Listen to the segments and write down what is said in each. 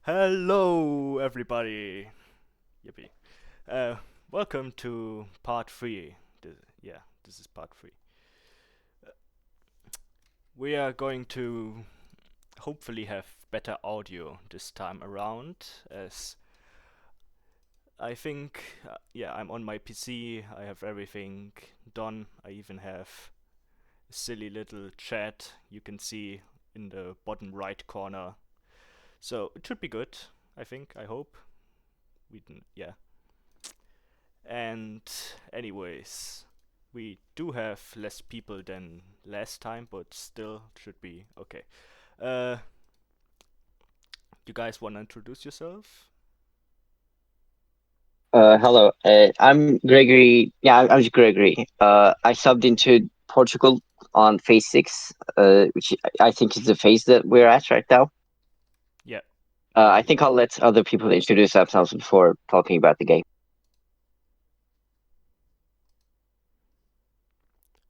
Hello, everybody. Yippee. Uh, Welcome to part three. This is part three. We are going to hopefully have better audio this time around, as I think, I'm on my PC. I have everything done. I even have a silly little chat you can see in the bottom right corner. So it should be good. I think. I hope. Yeah. And anyways, we do have less people than last time, but still should be okay. Uh, you guys wanna introduce yourself? Hello. I'm Gregory. Yeah, I'm just Gregory. I subbed into Portugal on phase six, which I think is the phase that we're at right now. Yeah, I think I'll let other people introduce themselves before talking about the game.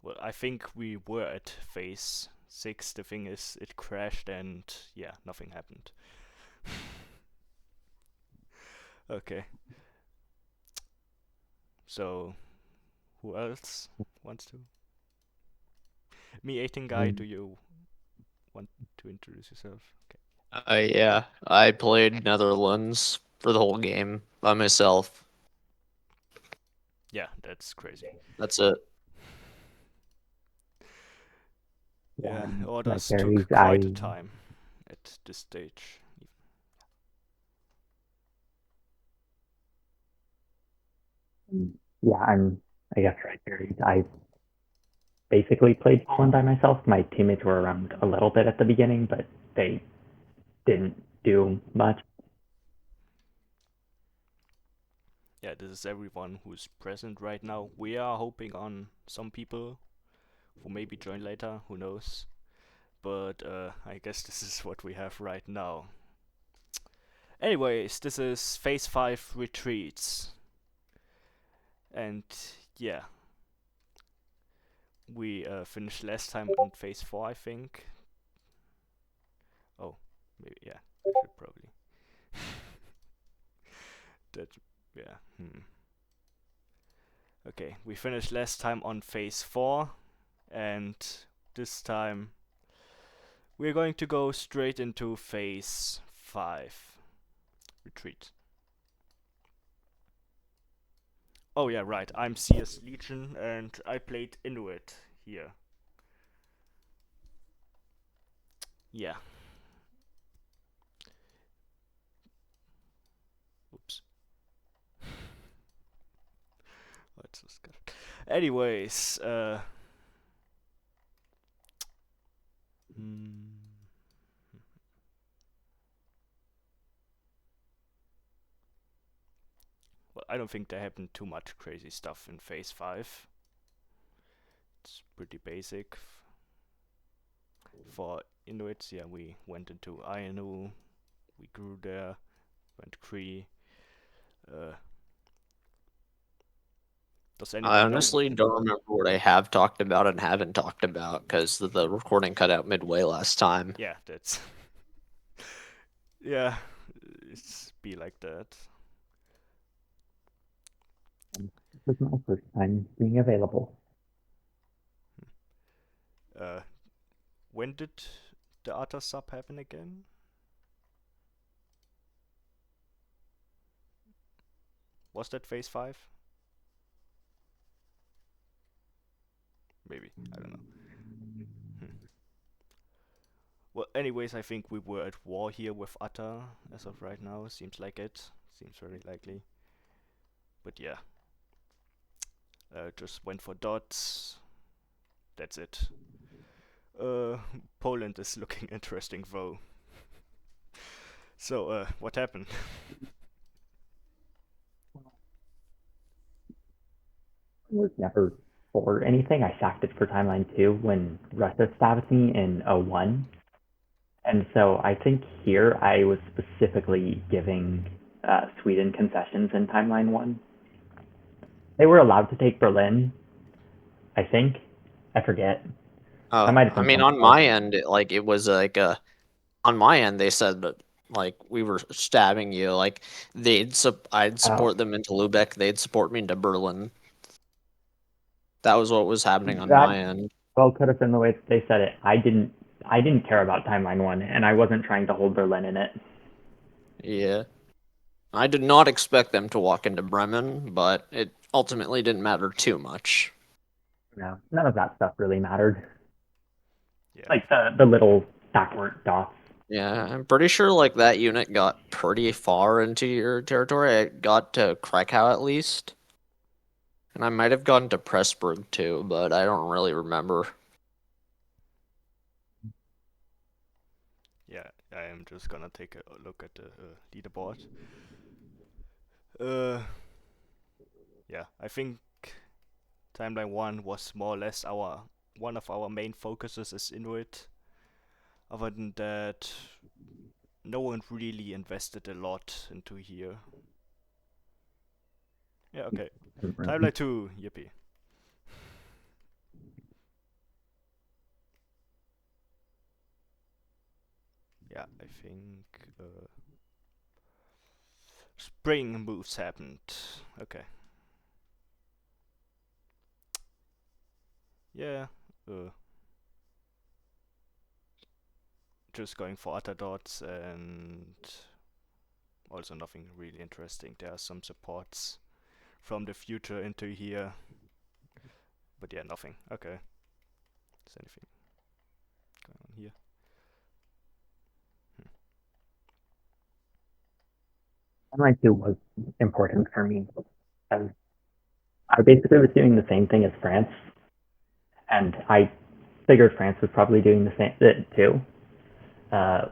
well, I think we were at phase 6. The thing is, it crashed and yeah, nothing happened. Okay, so who else wants to? Me 18 guy, do Um, you want to introduce yourself? Okay. yeah, I played Netherlands for the whole game by myself. Yeah, that's crazy. That's it. Yeah, Like orders Aries, took quite a time at this stage. yeah, I guess right Aries. I basically played Poland by myself. My teammates were around a little bit at the beginning, but they didn't do much. Yeah, this is everyone who's present right now. We are hoping on some people who maybe join later, who knows. But I guess this is what we have right now. Anyways, this is Phase 5 Retreats. And yeah, we finished last time on Phase 4, I think. Oh, maybe, yeah, I should probably. that, yeah, Okay, we finished last time on Phase 4, and this time we're going to go straight into Phase 5 Retreat. Oh yeah, right, I'm CS Legion and I played Inuit here. Yeah. Oops. Let's discuss. Anyways, hmm. Well, I don't think there happened too much crazy stuff in Phase 5. It's pretty basic. For Inuits, yeah, we went into Ainu, we grew there, went Cree. Uh, does I anyone know what? honestly don't remember what I have talked about and haven't talked about because the recording cut out midway last time. Yeah, that's. Yeah, it's be like that. This was my first time being available. Uh, when did the other sub happen again? Was that Phase 5? Maybe, I don't know. Hmm. Well, anyways, I think we were at war here with Atta as of right now. Seems like it. Seems very likely. But yeah, just went for dots. That's it. Uh, Poland is looking interesting though. So, what happened? I was never for anything. I sacked it for timeline 2 when Russia stabbed me in 01. And so I think here I was specifically giving Sweden concessions in timeline 1. They were allowed to take Berlin, I think. I forget. I might have I been mean, wrong. on my end, it was on my end they said that like we were stabbing you. Like I'd support them into Lubeck, they'd support me into Berlin. That was what was happening on my end. Well, could have been the way they said it. I didn't care about timeline 1, and I wasn't trying to hold Berlin in it. Yeah. I did not expect them to walk into Bremen, but it ultimately didn't matter too much. No, none of that stuff really mattered. Yeah. Like the little backward dots. Yeah, I'm pretty sure like that unit got pretty far into your territory. It got to Krakow at least. And I might have gotten to Pressburg too, but I don't really remember. Yeah, I am just gonna take a look at the leaderboard. Yeah, I think timeline 1 was more or less one of our main focuses is Inuit. Other than that, no one really invested a lot into here. Yeah, okay. Timeline 2, yippee. Yeah, I think spring moves happened. Okay. Yeah. Just going for other dots and also nothing really interesting. There are some supports from the future into here. But yeah, nothing. Okay. Is anything going on here? Timeline 2 was important for me. I basically was doing the same thing as France, and I figured France was probably doing the same too.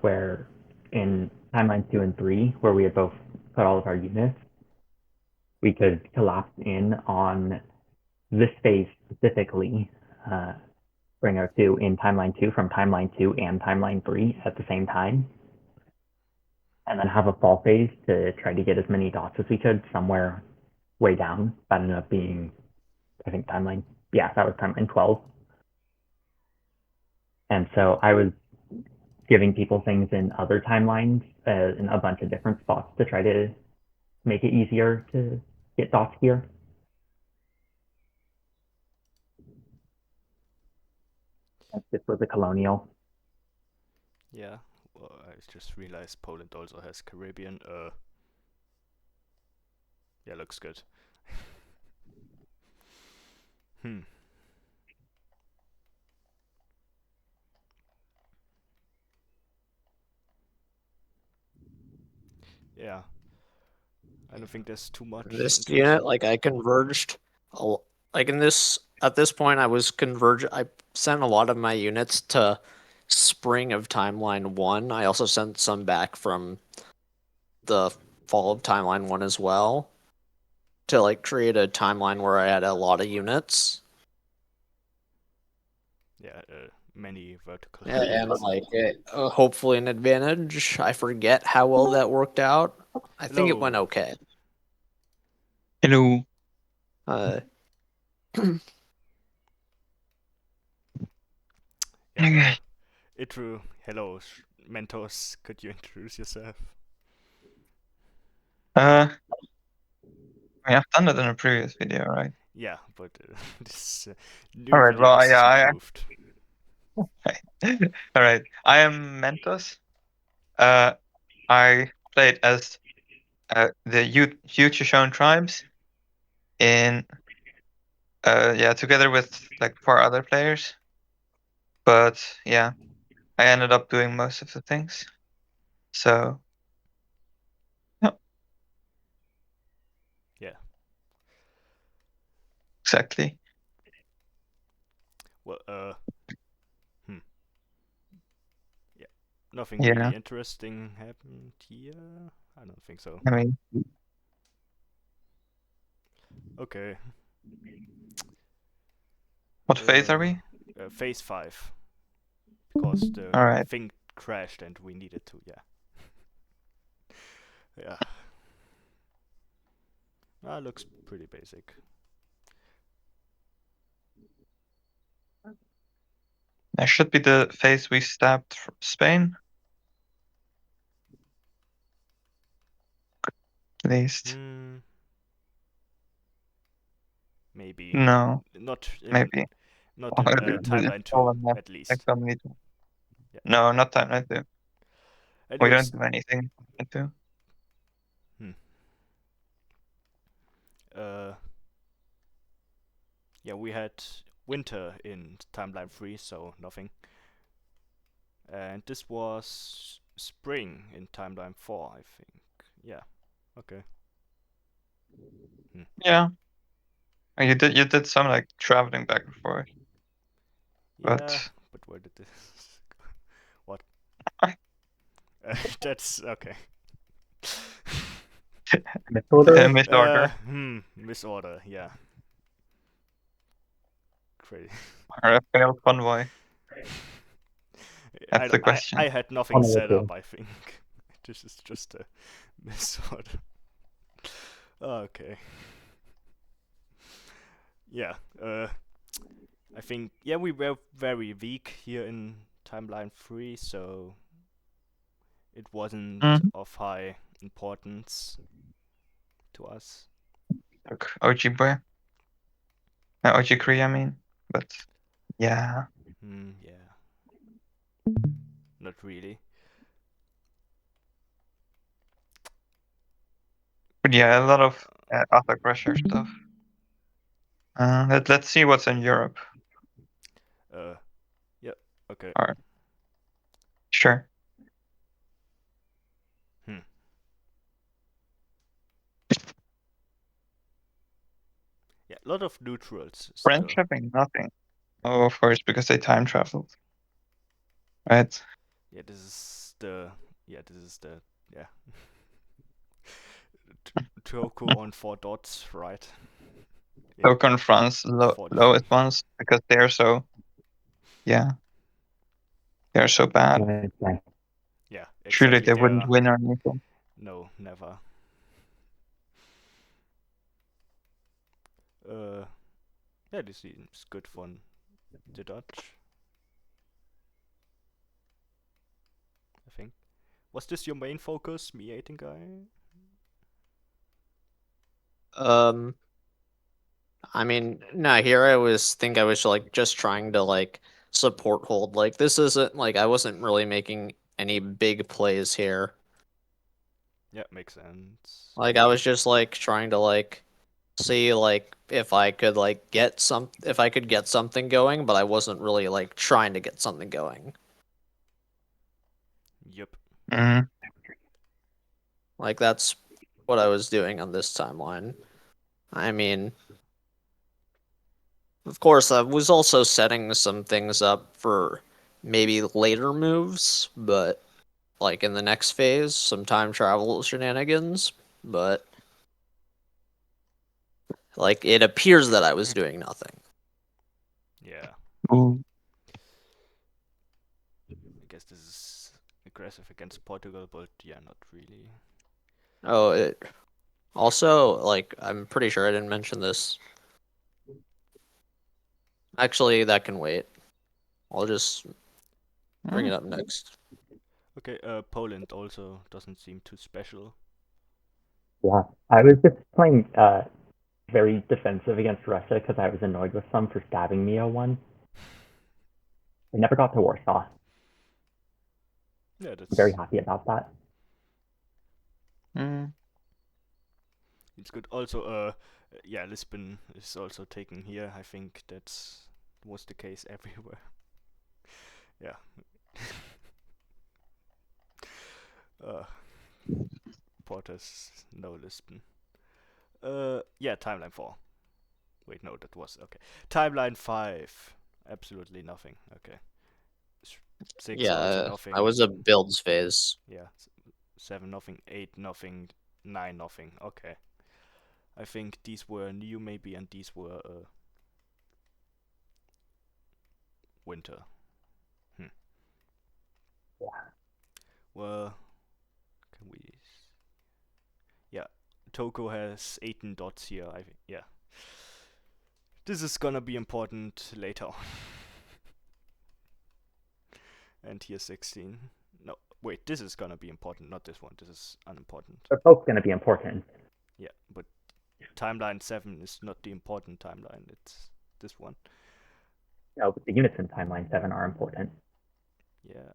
Where in timeline 2 and 3, where we had both put all of our units, we could collapse in on this phase specifically, bring our 2 in timeline 2 from timeline 2 and timeline 3 at the same time, and then have a fall phase to try to get as many dots as we could somewhere way down. That ended up being, I think, that was timeline 12. And so I was giving people things in other timelines in a bunch of different spots to try to make it easier to get dots here. This was a colonial. Yeah. Well, I just realized Poland also has Caribbean. Yeah, looks good. Yeah. I don't think there's too much. This unit, like I converged, like in this at this point, I was converged. I sent a lot of my units to spring of timeline 1. I also sent some back from the fall of timeline 1 as well to like create a timeline where I had a lot of units. Yeah, many vertical. Yeah, and like hopefully an advantage. I forget how well that worked out. I think it went okay. Hello. Yeah, Itru, hello, Mentos. Could you introduce yourself? I mean, I've done it in a previous video, right? Yeah, but this new All right. video Well, is yeah. improved. All right. I am Mentos. I played as the future shown tribes in together with like 4 other players. But yeah, I ended up doing most of the things. So Yeah. Exactly. Well, yeah, nothing Yeah. really interesting happened here. I don't think so. I mean, Okay. what phase are we? Phase 5. Because the All right. thing crashed and we needed to, yeah. Yeah. That looks pretty basic. That should be the phase we stabbed Spain. least. Maybe. No, Not in maybe. not in timeline 2 at least. Yeah. No, not timeline 2. We Anyways, don't do anything in 2. yeah, we had winter in timeline 3, so nothing. And this was spring in timeline 4, I think. Yeah. Okay. Yeah. And you did some like traveling back and forth. Yeah, but where did this what? That's okay. Misorder? Misorder. Misorder, yeah. Crazy. Or a failed convoy. That's the question. I had nothing set okay. up, I think. This is just a misorder. Okay. Yeah, I think, yeah, we were very weak here in timeline 3, so it wasn't of high importance to us. Like OG boy. OG Kree, I mean. But yeah. Yeah. Not really. But yeah, a lot of other pressure stuff. Let's see what's in Europe. Yeah, okay. Alright. Sure. Yeah, a lot of neutrals French still. shipping, nothing. Oh, of course, because they time traveled. Right? Yeah, this is the yeah. Toko on 4 dots, right? Toko and France, lowest ones, because they're so, yeah. They're so bad. Okay. Yeah, exactly. Surely they wouldn't win or anything. No, never. Yeah, this seems good for the Dutch. I think. Was this your main focus, mediating guy? I mean, no, here I was like just trying to like support hold. Like this isn't like I wasn't really making any big plays here. Yeah, makes sense. Like I was just like trying to like see like if I could like get something going, but I wasn't really like trying to get something going. Yep. Like that's what I was doing on this timeline. I mean, of course, I was also setting some things up for maybe later moves, but like in the next phase, some time travel shenanigans, but like it appears that I was doing nothing. Yeah. Ooh. I guess this is aggressive against Portugal, but yeah, not really. Oh, it also, like, I'm pretty sure I didn't mention this. Actually, that can wait. I'll just bring it up next. Okay, Poland also doesn't seem too special. Yeah, I was just playing very defensive against Russia because I was annoyed with them for stabbing me 01. I never got to Warsaw. Yeah, that's I'm very happy about that. It's good. Also, yeah, Lisbon is also taken here. I think that's was the case everywhere. Yeah. Porter's no Lisbon. Yeah, timeline 4. Wait, no, that was okay. Timeline 5. Absolutely nothing. Okay. 6 also nothing. I was a builds phase. Yeah. 7 nothing, 8 nothing, 9 nothing. Okay. I think these were new maybe, and these were winter. Yeah. Well, can we? Yeah, Toko has 18 dots here. I think. Yeah. This is gonna be important later on. And here 16. No, Wait, this is gonna be important, not this one. This is unimportant. They're both going to be important. Yeah, but timeline 7 is not the important timeline. It's this one. No, but the units in timeline 7 are important. Yeah.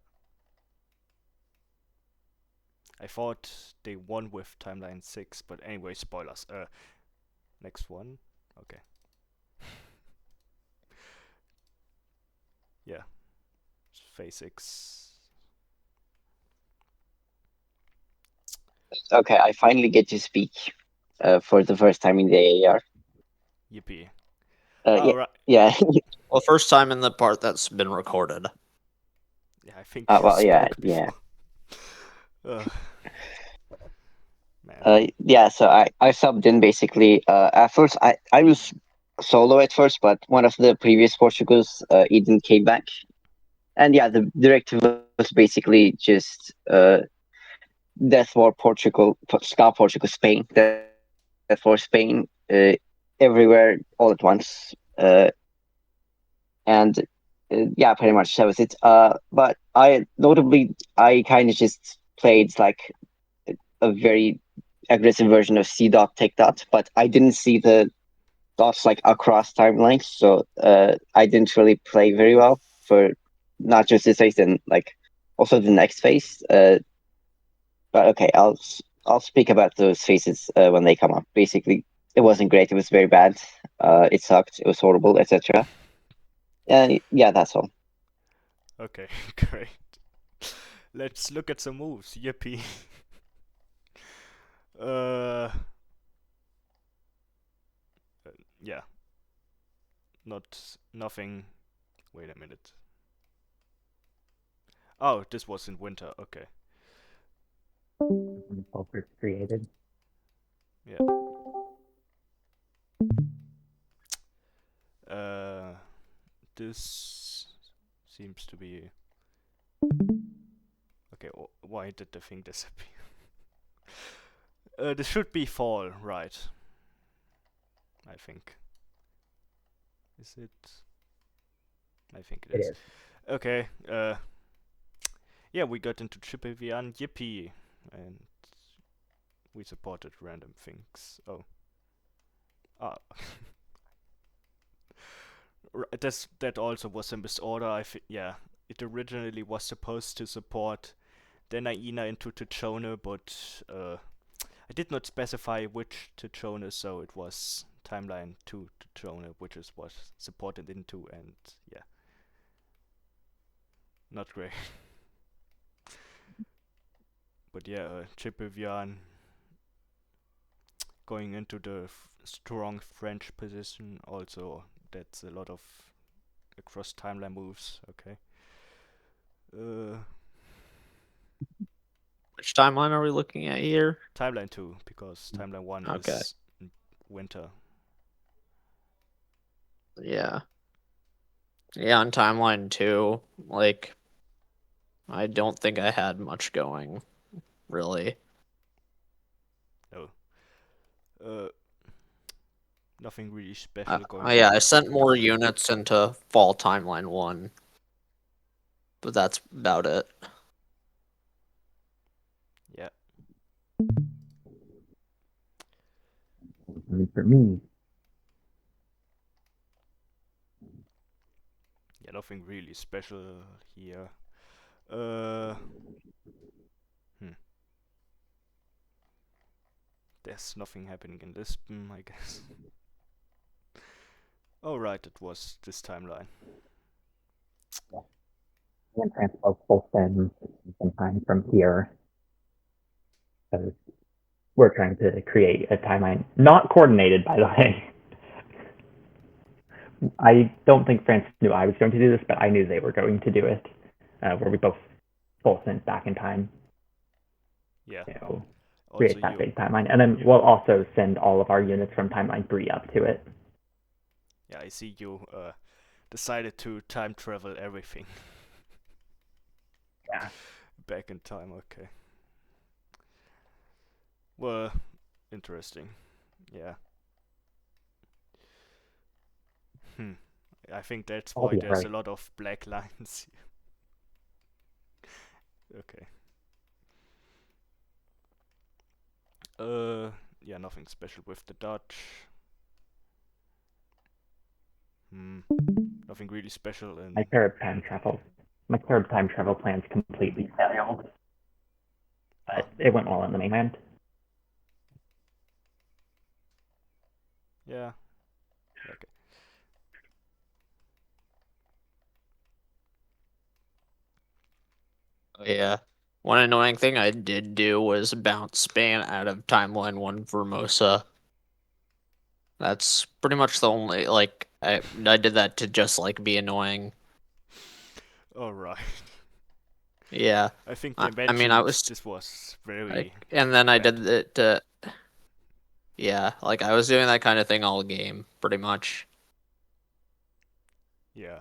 I thought they won with timeline 6, but anyway, spoilers. Next one. Okay. Yeah. Phase 6. Okay, I finally get to speak for the first time in the AAR. Yippee. Yeah, Right. yeah. Well, first time in the part that's been recorded. Yeah, I think well, you yeah, spoke before. Man. Yeah. So I subbed in basically. At first, I was solo at first, but one of the previous Portugals, Eden, came back, and yeah, the directive was basically just Death for Portugal, Ska Portugal, Spain, Death for Spain, everywhere all at once. And yeah, pretty much that was it. But I notably, I kind of just played like a very aggressive version of C dot take dot, but I didn't see the dots like across timelines, so I didn't really play very well for not just this phase and like also the next phase. But okay, I'll speak about those phases when they come up. Basically, it wasn't great. It was very bad. It sucked. It was horrible, etc. Yeah, that's all. Okay, great. Let's look at some moves. Yippee. Yeah. Nothing. Wait a minute. Oh, this was in winter. Okay. When both were created. Yeah. This seems to be. Okay, why did the thing disappear? This should be fall, right? I think. Is it? I think it is. Okay, yeah, we got into Chipivian, yippee, and we supported random things. Oh. Ah. That also was a misorder. Yeah, it originally was supposed to support Denaina into Tichone, but I did not specify which Tichone, so it was timeline 2 Tichone, which is what supported into, and yeah, not great. But yeah, Chipivian going into the strong French position, also that's a lot of across timeline moves. Okay. Which timeline are we looking at here? Timeline 2, because timeline 1 Okay. is winter. Yeah. Yeah, on timeline 2, like, I don't think I had much going, really. Nothing really special going on. Yeah, I sent more units into fall timeline 1, but that's about it. Yeah. For me, Yeah, nothing really special here. There's nothing happening in Lisbon, I guess. Oh right, it was this timeline. and transpose full send sometime from here. So we're trying to create a timeline, not coordinated, by the way. I don't think France knew I was going to do this, but I knew they were going to do it, where we both full send back in time. Yeah. You know, Also create that big timeline, and then we'll also send all of our units from timeline 3 up to it. Yeah, I see you decided to time travel everything. Yeah. Back in time, okay. Well, interesting. Yeah. I think that's why there's a lot of black lines. Okay. Yeah, nothing special with the dodge. Nothing really special in. My Carib time travel plans completely failed. But it went well on the mainland. Yeah. Okay. Oh, yeah. One annoying thing I did do was bounce Spain out of timeline 1 Formosa. That's pretty much the only, like, I did that to just, like, be annoying. Alright. Yeah. I think I they mean, mentioned I was, this was very. like, and then I bad. did it to, yeah, like, I was doing that kind of thing all game, pretty much. Yeah.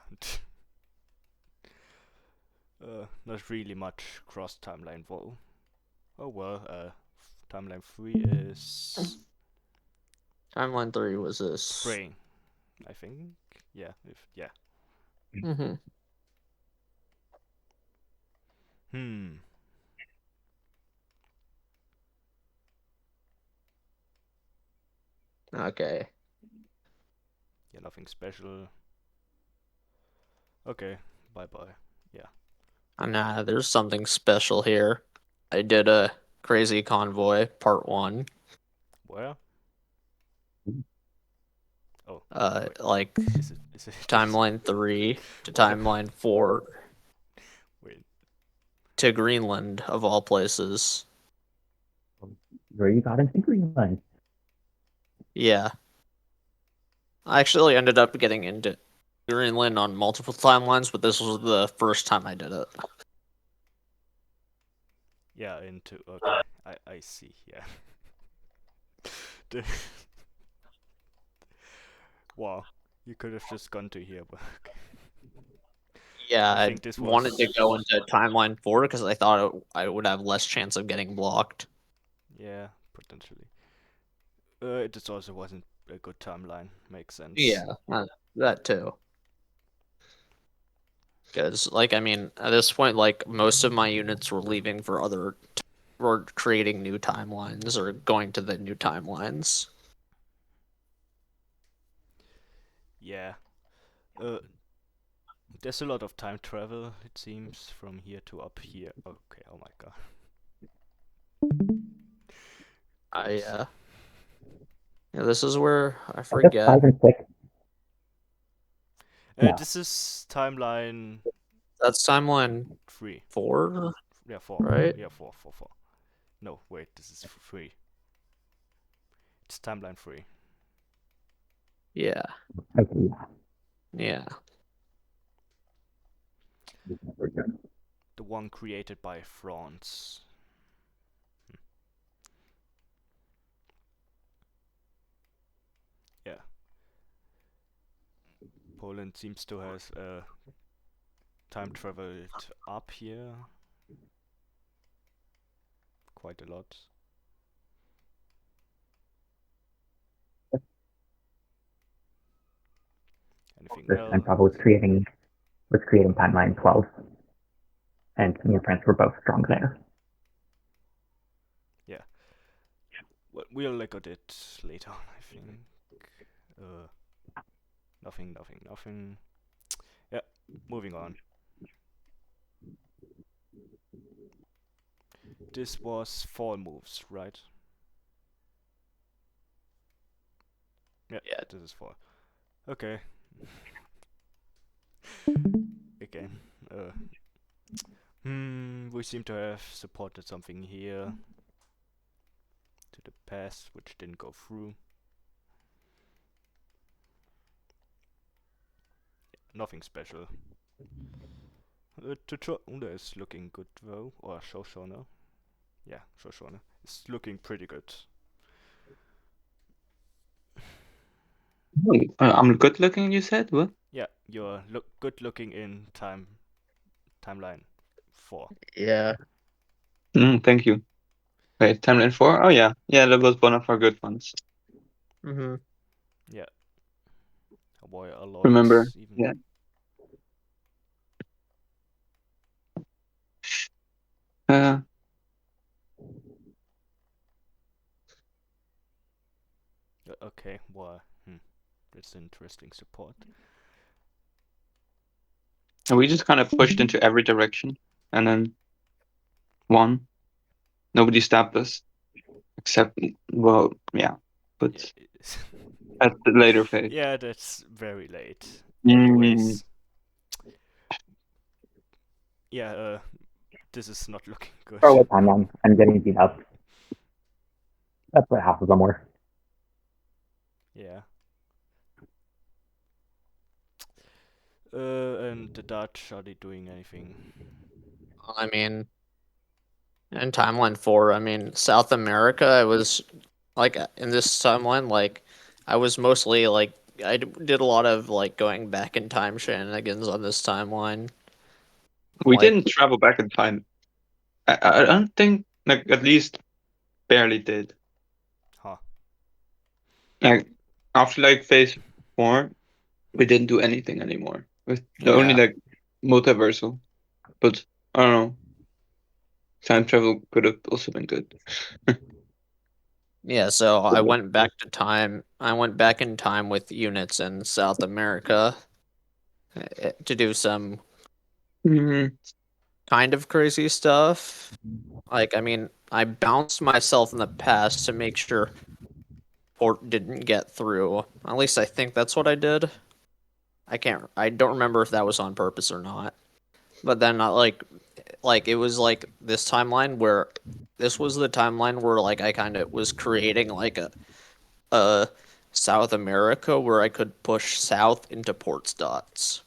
Not really much cross timeline though. Oh well, timeline 3 is Timeline 3 was this. spring, I think. Yeah, yeah. Mm-hmm. Okay. Yeah, nothing special. Okay, bye bye. Yeah. Nah, there's something special here. I did a Crazy Convoy Part 1. Where? Oh. wait. Like Is it timeline 3 to Where? timeline 4 Wait. to Greenland, of all places. Where you got into Greenland? Yeah. I actually ended up getting into Greenland on multiple timelines, but this was the first time I did it. Yeah, into. Okay. I see. Yeah. Wow. You could have just gone to here, but. Okay. Yeah, I I think this wanted was. to go into timeline 4 because I thought I would have less chance of getting blocked. Yeah, potentially. It just also wasn't a good timeline. Makes sense. Yeah, that too. Because, like, I mean, at this point, like, most of my units were leaving for or creating new timelines or going to the new timelines. Yeah. There's a lot of time travel, it seems, from here to up here. Okay, oh my god. Yeah, this is where I I guess forget. 5 and 6. No. This is timeline That's timeline 3. 4, Yeah, 4. right? Yeah, 4. No, wait, this is 3. It's timeline 3. Yeah, Okay, yeah. The one created by France. Yeah. Poland seems to have time traveled up here quite a lot. Anything This else? time Bravo was creating timeline 12. And me and France were both strong there. Yeah. We'll look at it later, I think. Nothing. Yeah, moving on. This was fall moves, right? Yeah, this is fall. Okay. Again. We seem to have supported something here to the past, which didn't go through. Nothing special. Tuchonda is looking good though, or Shoshona. Yeah, Shoshona. It's looking pretty good. I'm good looking, you said? What? Yeah, you're good looking in timeline 4. Yeah. Thank you. Wait, timeline 4? Oh yeah. Yeah, that was one of our good ones. Mm-hmm. Yeah. Boy, a lot. Remember? Even. Yeah. Okay, well, that's interesting support. And we just kind of pushed into every direction and then won. Nobody stopped us. Except, well, yeah. But at the later phase. Yeah, that's very late. Mm. Anyways. Yeah, this is not looking good. For what timeline? I'm getting beat up. That's what half of them were. Yeah. And the Dutch, are they doing anything? I mean, in timeline 4, I mean, South America, I was like in this timeline, like I was mostly like I did a lot of like going back in time shenanigans on this timeline. We Like, didn't travel back in time. I don't think, like, at least barely did. Huh. Like, after like phase 4, we didn't do anything anymore. With the only Yeah. like multiversal. But I don't know. Time travel could have also been good. Yeah, so I went back to time. I went back in time with units in South America to do some Mhm. kind of crazy stuff. Like, I mean, I bounced myself in the past to make sure port didn't get through. At least I think that's what I did. I don't remember if that was on purpose or not. But then like it was like this timeline where this was the timeline where like I kind of was creating like a South America where I could push south into port dots.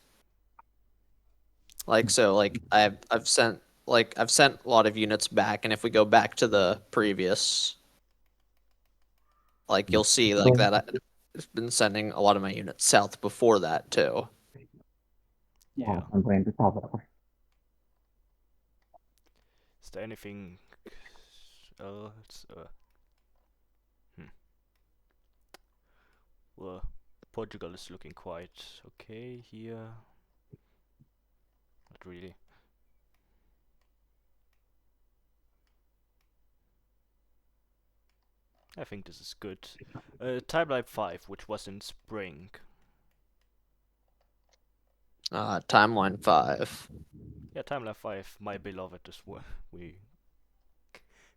Like, so like I've sent a lot of units back, and if we go back to the previous, like, you'll see like that I've been sending a lot of my units south before that too. Yeah. I'm going to solve it. Is there anything else? Well, Portugal is looking quite okay here. Not really. I think this is good. Timeline 5, which was in spring. Timeline 5. Yeah, Timeline 5, my beloved as well. We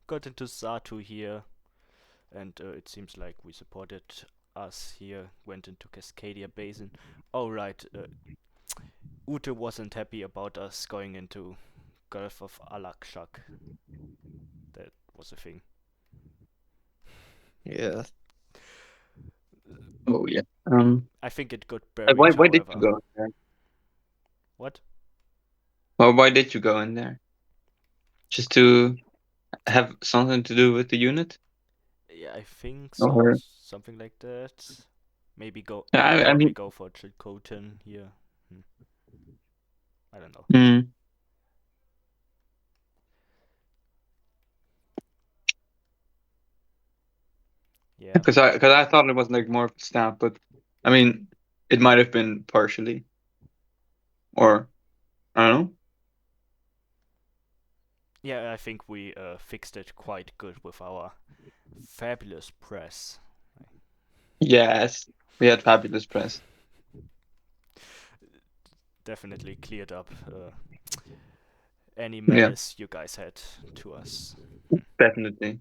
got into Satu here, and it seems like we supported us here, went into Cascadia Basin. Oh right, Ute wasn't happy about us going into Gulf of Alakshak. That was a thing. Yeah. Oh yeah. I think it got Like, buried, why did you however. go in there? What? Well, why did you go in there? Just to have something to do with the unit? Yeah, I think so. Or Something like that. Maybe go. yeah, I Probably mean, go for Chilcotin here. I don't know. mm, Yeah. because I thought it was like more of a stamp, but I mean, it might have been partially, or I don't know. Yeah, I think we fixed it quite good with our fabulous press. Yes, we had fabulous press. Definitely cleared up any Yeah, malice you guys had to us. definitely.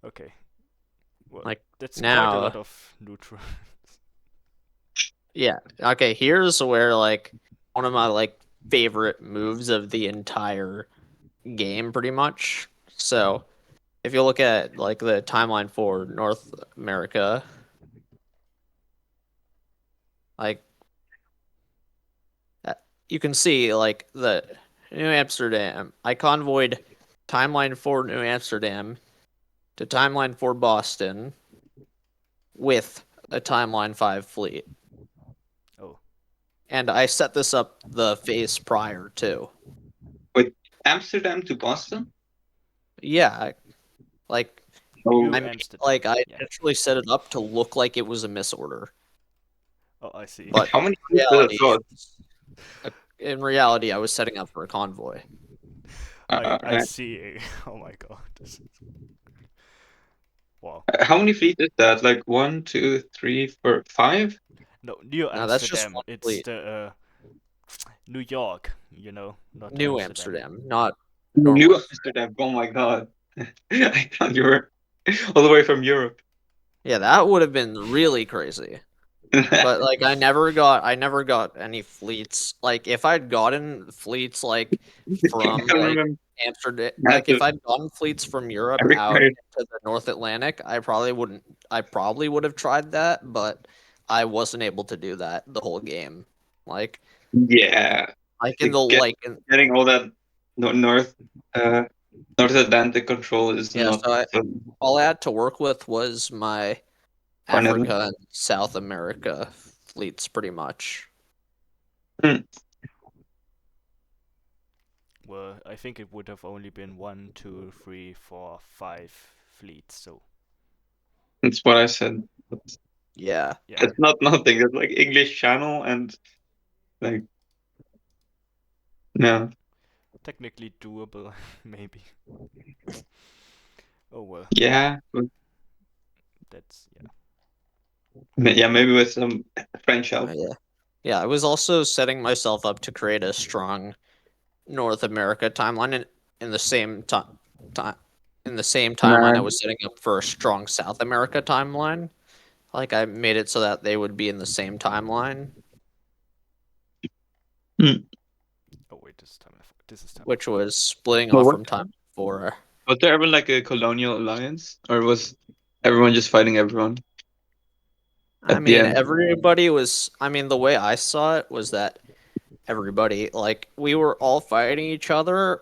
Okay. Well, Like, that's quite a now, lot of neutral. yeah. Okay, here's where like one of my like favorite moves of the entire game pretty much. So, if you look at like the timeline for North America, like you can see like the New Amsterdam. I convoyed timeline for New Amsterdam to timeline for Boston with a timeline 5 fleet. Oh. And I set this up the phase prior too. With Amsterdam to Boston? Yeah, like Oh, New I Amsterdam. like I Yeah. intentionally set it up to look like it was a misorder. Oh, I see. But how many in did it reality, cost? in reality, I was setting up for a convoy. I Okay. see. Oh my god. Wow. How many fleets is that? Like 1, 2, 3, 4, 5? No, New No, that's just Amsterdam. one It's fleet. the New York, not New Amsterdam, not New Norway. Amsterdam. Oh my god. I thought you were all the way from Europe. Yeah, that would have been really crazy. But like I never got any fleets. Like if I'd gotten fleets like from I like remember Amsterdam, like massive if I'd gotten fleets from Europe out required. to the North Atlantic, I probably would have tried that, but I wasn't able to do that the whole game. Like Yeah. in the Getting all that North North Atlantic control is yeah, not so so all I had to work with was my fun. Africa and South America fleets pretty much. well, I think it would have only been 1, 2, 3, 4, 5 fleets. So That's what I said. Yeah. yeah, It's not nothing. It's like English Channel and like no. technically doable, maybe. Oh well, Yeah. that's yeah. Yeah, maybe with some French help. Yeah. Yeah, I was also setting myself up to create a strong North America timeline in the same time in the same timeline I Man. was setting up for a strong South America timeline. Like I made it so that they would be in the same timeline, Oh wait, this is time which before. was splitting Well, off what from time before. was there ever like a colonial alliance, or was everyone just fighting everyone I at the mean, end? everybody was I mean, the way I saw it was that everybody like we were all fighting each other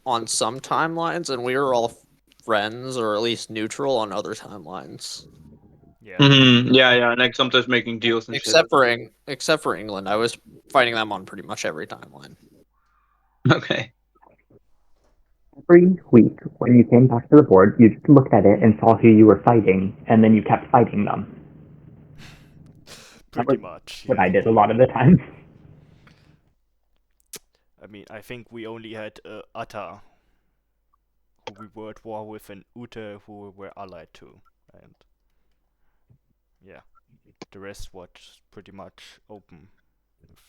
on some timelines and we were all friends or at least neutral on other timelines. Yeah, Yeah. Like sometimes making deals and shit. Except for England, I was fighting them on pretty much every timeline. Okay. Every week, when you came back to the board, you just looked at it and saw who you were fighting, and then you kept fighting them. That pretty was much. what Yeah. I did a lot of the time. I mean, I think we only had Atta, who we were at war with, and Ute, who we were allied to, and yeah, the rest was pretty much open. If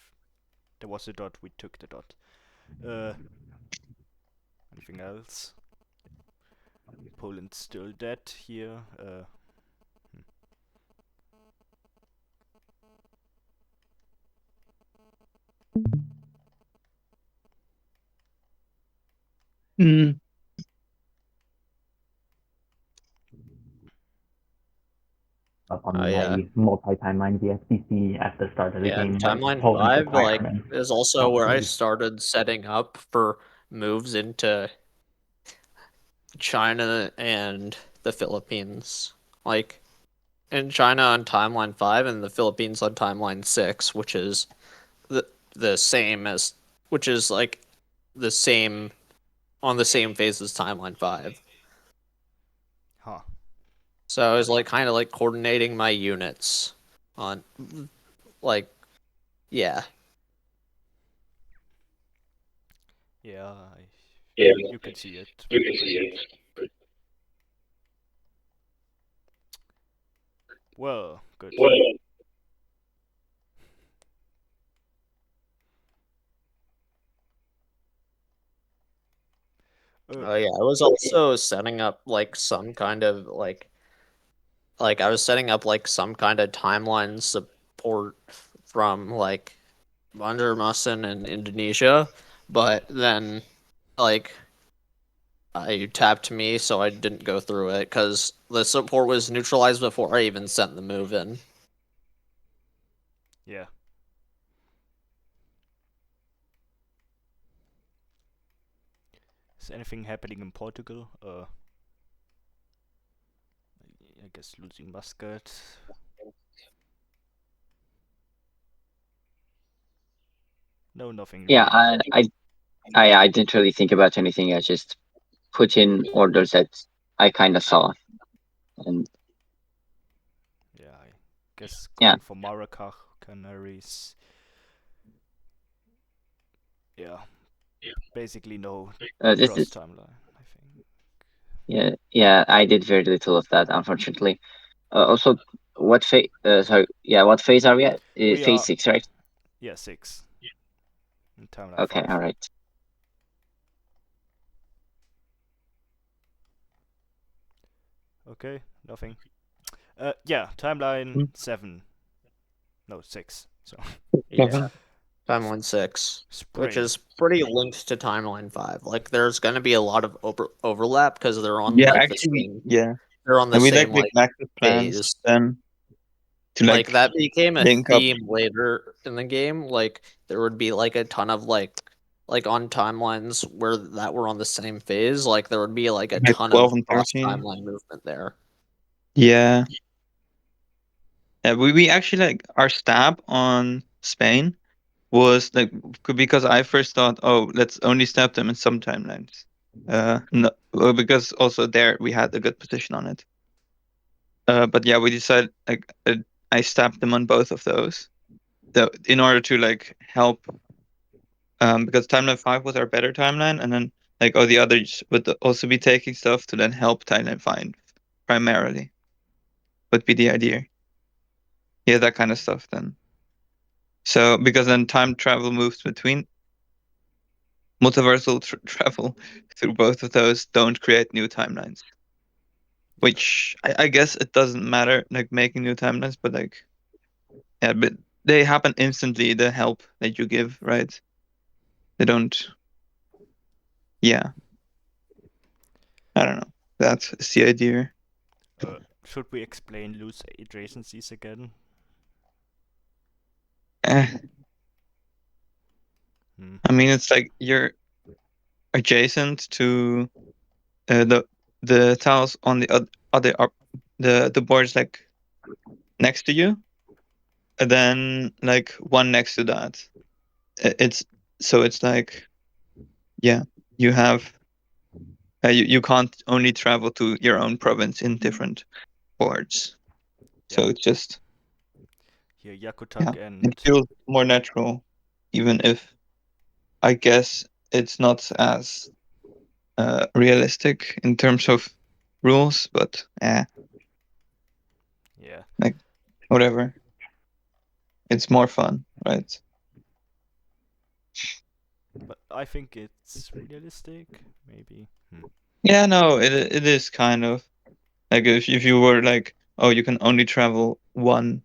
there was a dot, we took the dot. Anything else? Poland's still dead here. Mm. Up on Oh yeah, my multi-timeline VSBC at the start of the yeah. game, And like timeline Poland's 5 like retirement. is also where I started setting up for moves into China and the Philippines. Like in China on timeline 5 and the Philippines on timeline 6, which is the same as which is like the same on the same phase as timeline 5. Huh. So I was like kind of like coordinating my units on like yeah. Yeah, Yeah, you can see it. you can see it. Well, good. Well, oh yeah, I was also setting up like some kind of like I was setting up like some kind of timeline support from like Banjarmasin in Indonesia, but then like you tapped me, so I didn't go through it because the support was neutralized before I even sent the move in. Yeah. Is anything happening in Portugal? I guess losing Muscat. No, nothing Yeah, really. I didn't really think about anything. I just put in orders that I kind of saw, and Yeah, I guess yeah, going for Marrakech, Canaries. Yeah, basically no this cross is timeline, I think. yeah, Yeah, I did very little of that, unfortunately. Also, what phase? Sorry, yeah, what phase are we at? We Phase are 6, right? 6 in timeline Okay, 5. all right. Okay, nothing. Yeah, timeline Mm. 7. No, 6. So Yeah, timeline 6, which spring. is pretty linked to timeline 5. Like, there's gonna be a lot of overlap because they're on Yeah, like the actually, same. yeah. They're on the And we same make like active plans phase. then to Like that became a link up. theme later in the game. Like there would be like a ton of like on timelines where that were on the same phase. Like there would be like a Like ton 12 of and cross 13. timeline movement there. Yeah. Yeah, we actually like our stab on Spain was like because I first thought, oh, let's only stab them in some timelines. No, well, because also there we had a good position on it. But yeah, we decided like I stabbed them on both of those, in order to like help. Because timeline 5 was our better timeline, and then like all the others would also be taking stuff to then help timeline 5 primarily. Would be the idea. Yeah, that kind of stuff then. So because then time travel moves between multiversal travel through both of those don't create new timelines. Which I guess it doesn't matter like making new timelines, but like yeah, but they happen instantly, the help that you give, right? They don't. Yeah, I don't know. That's the idea. Should we explain loose adjacencies again? Eh, Hmm. I mean, it's like you're adjacent to the tiles on the other the boards like next to you, and then like one next to that. It's so it's like yeah, you have you can't only travel to your own province in different boards. So Yeah. it's just Here, yeah, Yakutak it and feels more natural, even if I guess it's not as realistic in terms of rules, but yeah. like whatever. It's more fun, right? But I think it's realistic, maybe. Yeah, no, it is kind of like if you were like, oh, you can only travel one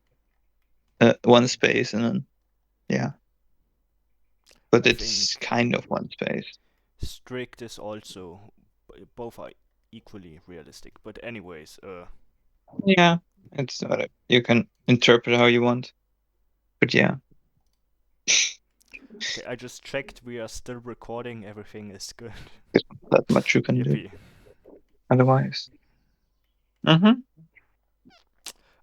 space, and then yeah, but I it's think kind of one space. strict is also both are equally realistic. But anyways, Yeah, it's you can interpret how you want, but yeah, okay, I just checked. We are still recording. Everything is good. there's not that much you can do Yippee. otherwise. Mm-hmm.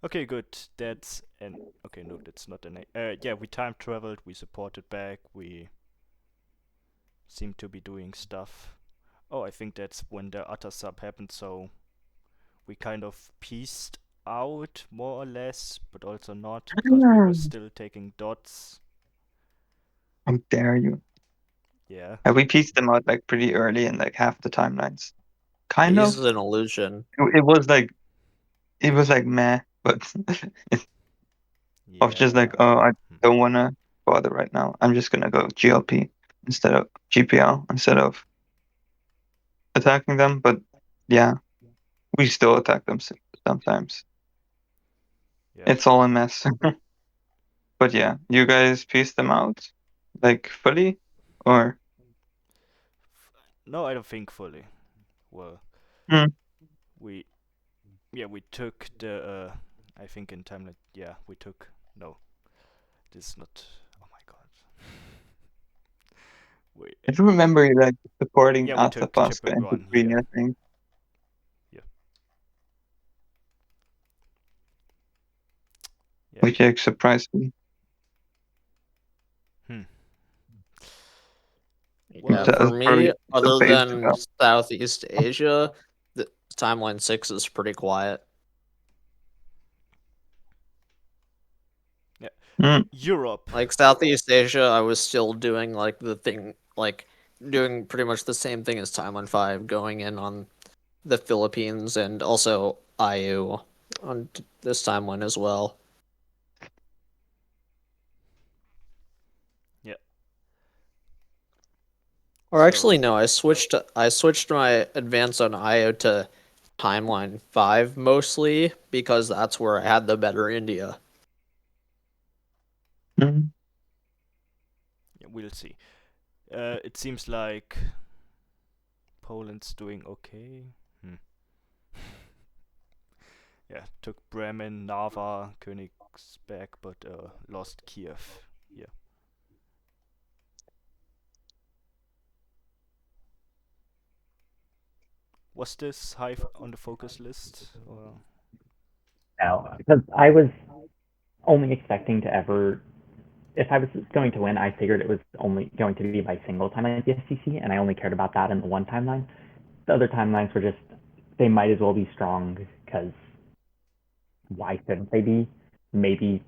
Okay, good. That's an okay. No, that's not an. Yeah, we time traveled. We supported back. We seem to be doing stuff. Oh, I think that's when the other sub happened. So we kind of pieced out more or less, but also not because we were still taking dots. How dare you? Yeah. And we pieced them out like pretty early in like half the timelines. Kind Phase of. is an illusion. It was like meh, but I was just like, Yeah. oh, I don't want to bother right now. I'm just gonna go GLP instead of GPL instead of attacking them. But yeah, we still attack them sometimes. Yeah. It's all a mess. But yeah, you guys piece them out like fully, or No, I don't think fully. Well, Hmm. we we took the I think in time that we took no. This is not. Oh my god. We I do remember you like supporting we took Atapasca Chipway into one. green, Yeah. I think, Yeah. which like surprised me. Hmm. Yeah, Well, That for was probably me, the other phase to than go. Southeast Asia, the timeline 6 is pretty quiet. Hmm. Europe. Like Southeast Asia, I was still doing like the thing, like doing pretty much the same thing as Timeline 5, going in on the Philippines and also IU on this timeline as well. Yeah. Or So- actually, no, I switched my advance on IO to timeline 5 mostly because that's where I had the better India. Mhm. Yeah, we'll see. It seems like Poland's doing okay. Yeah, took Bremen, Narva, Königsberg, but lost Kiev. Yeah. Was this high on the focus list? Or? No, because I was only expecting to ever. If I was going to win, I figured it was only going to be by single timeline DSCC, and I only cared about that in the one timeline. The other timelines were just, they might as well be strong, because why shouldn't they be? Maybe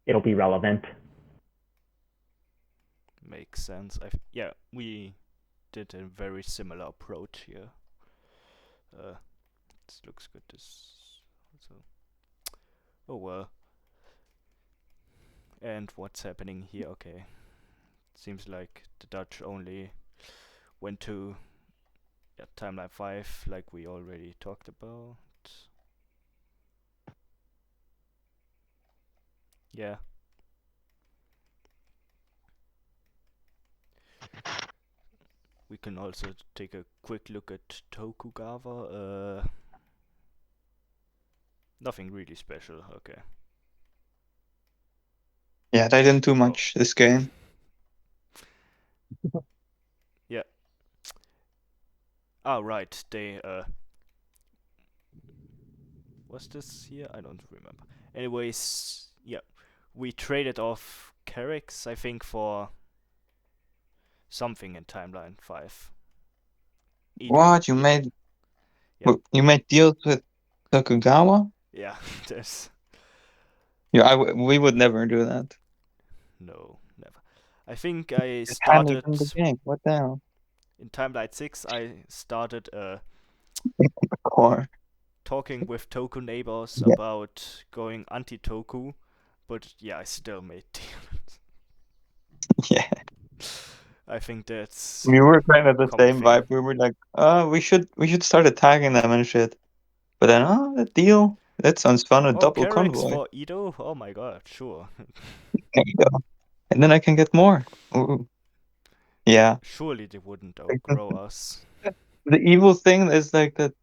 it'll be relevant. Makes sense. Yeah, we did a very similar approach here. This looks good. This also. Oh well. And what's happening here? Okay. Seems like the Dutch only went to timeline 5, like we already talked about. Yeah. We can also take a quick look at Tokugawa. Nothing really special. Okay. Yeah, they didn't do much this game. Yeah. Ah, right. They was this here? I don't remember. Anyways, yeah, we traded off Carricks, I think, for something in timeline 5. Edo. What you made? Yep. You made deals with Tokugawa? Yeah, there's Yeah, we would never do that. no, never. I think I Just handle started the game. What the hell? in timeline 6. I started Core. talking with Toku neighbors Yeah. about going anti-Toku, but yeah, I still made deals. Yeah. I think that's We were kind of the common same thing. vibe. We were like, we should start attacking them and shit. But then, the deal. That sounds fun. A double Carricks convoy. for Edo? Oh my god, sure. There you go. And then I can get more. Ooh. Yeah. Surely they wouldn't Like, outgrow us. the evil thing is like that.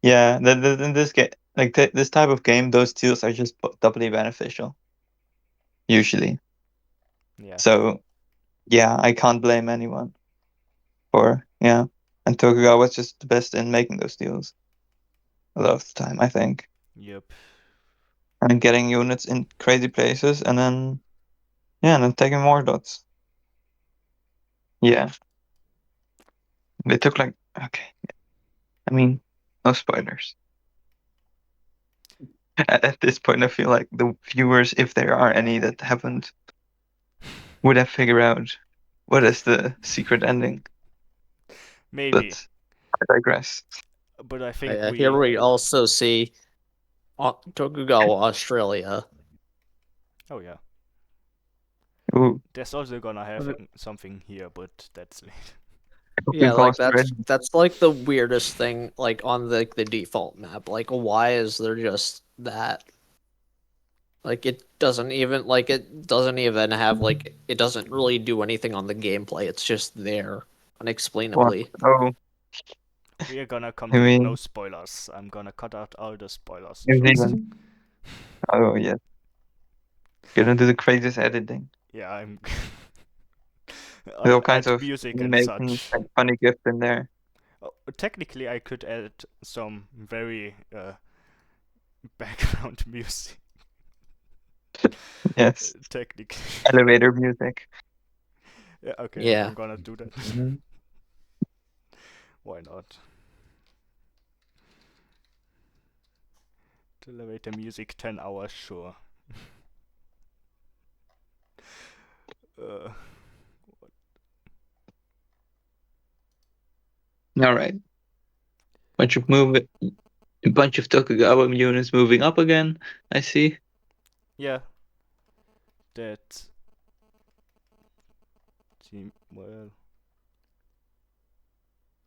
Yeah, in this game, like this type of game, those deals are just doubly beneficial. Usually. Yeah. So, yeah, I can't blame anyone for, yeah. And Tokugawa was just the best in making those deals a lot of the time, I think. Yep. And getting units in crazy places and then, yeah, and then taking more dots. Yeah. They took like, okay. I mean, no spoilers. At this point, I feel like the viewers, if there are any that haven't, would have figured out what is the secret ending. Maybe. But I digress. But I think Here we also see Tokugawa, Australia. Oh yeah. Ooh, There's also gonna have something here, but that's late. Yeah, like Australia. that's like the weirdest thing, like on the default map. Like, why is there just that? Like, it doesn't even have like it doesn't really do anything on the gameplay. It's just there unexplainably. Oh, We are gonna come I to mean, no spoilers. I'm gonna cut out all the spoilers. New Trust. Zealand. Oh, yeah. Gonna do the craziest editing. Yeah, I'm. With all I'll kinds add of music and animations such. and funny gifts in there. Oh, technically, I could add some very background music. Yes. Technically. Elevator music. Yeah, okay, Yeah. I'm gonna do that. Mhm. Why not? Elevator music 10 hours, sure. uh, All right. bunch of Tokugawa units moving up again. I see. Yeah. That seem well.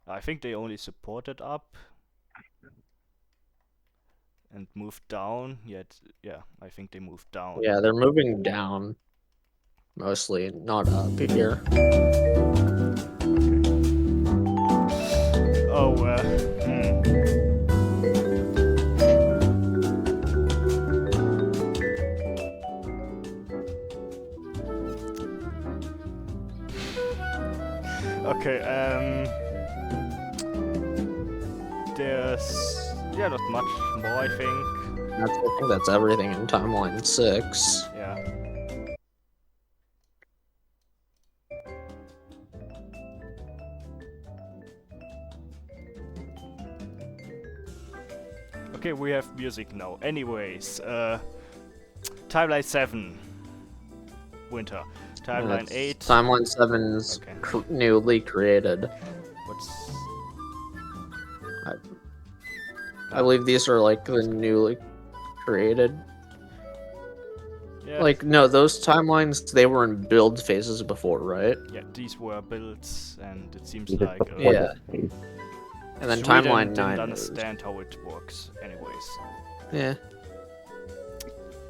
I think they only supported up and moved down. Yet, yeah, I think they moved down. Yeah, they're moving down mostly, not up here. Oh, Okay, there's not much more, I think. I think that's everything in timeline 6. Yeah. Okay, we have music now. Anyways, timeline 7, winter. Timeline 8. Timeline 7's Okay. newly created. What's I believe these are like the newly created. yeah? Like, no, those timelines, they were in build phases before, right? Yeah, these were builds, and it seems Just like before Yeah. this phase. And then Sweden timeline didn't 9. understand how it works. Anyways, Yeah.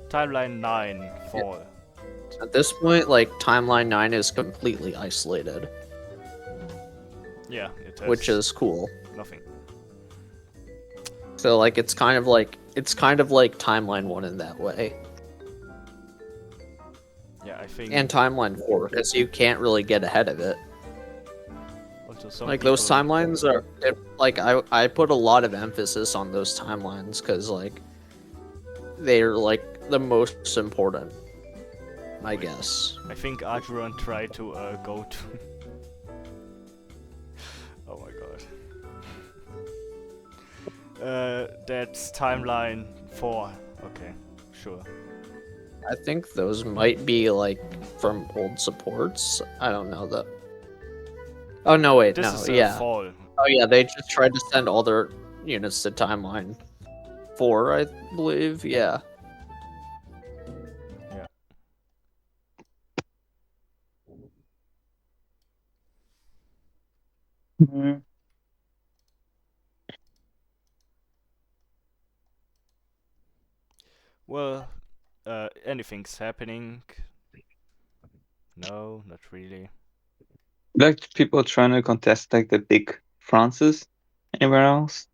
timeline 9, fall. At this point, like, timeline 9 is completely isolated, Yeah, it has which is cool. nothing. So, like, it's kind of like timeline 1 in that way. Yeah, I think. And timeline 4, because you can't really get ahead of it. Also some Like, those people- timelines are, like, I put a lot of emphasis on those timelines, because, like, they're, like, the most important, I guess. I think Adron tried to go to. Oh my god. That's timeline 4. Okay, sure. I think those might be, like, from old supports. I don't know that. Oh, no, wait, This no, is yeah. fall. Oh, yeah, they just tried to send all their units to timeline 4, I believe, yeah. Mhm. Well, anything's happening. No, not really. Like people trying to contest like the big Frances anywhere else?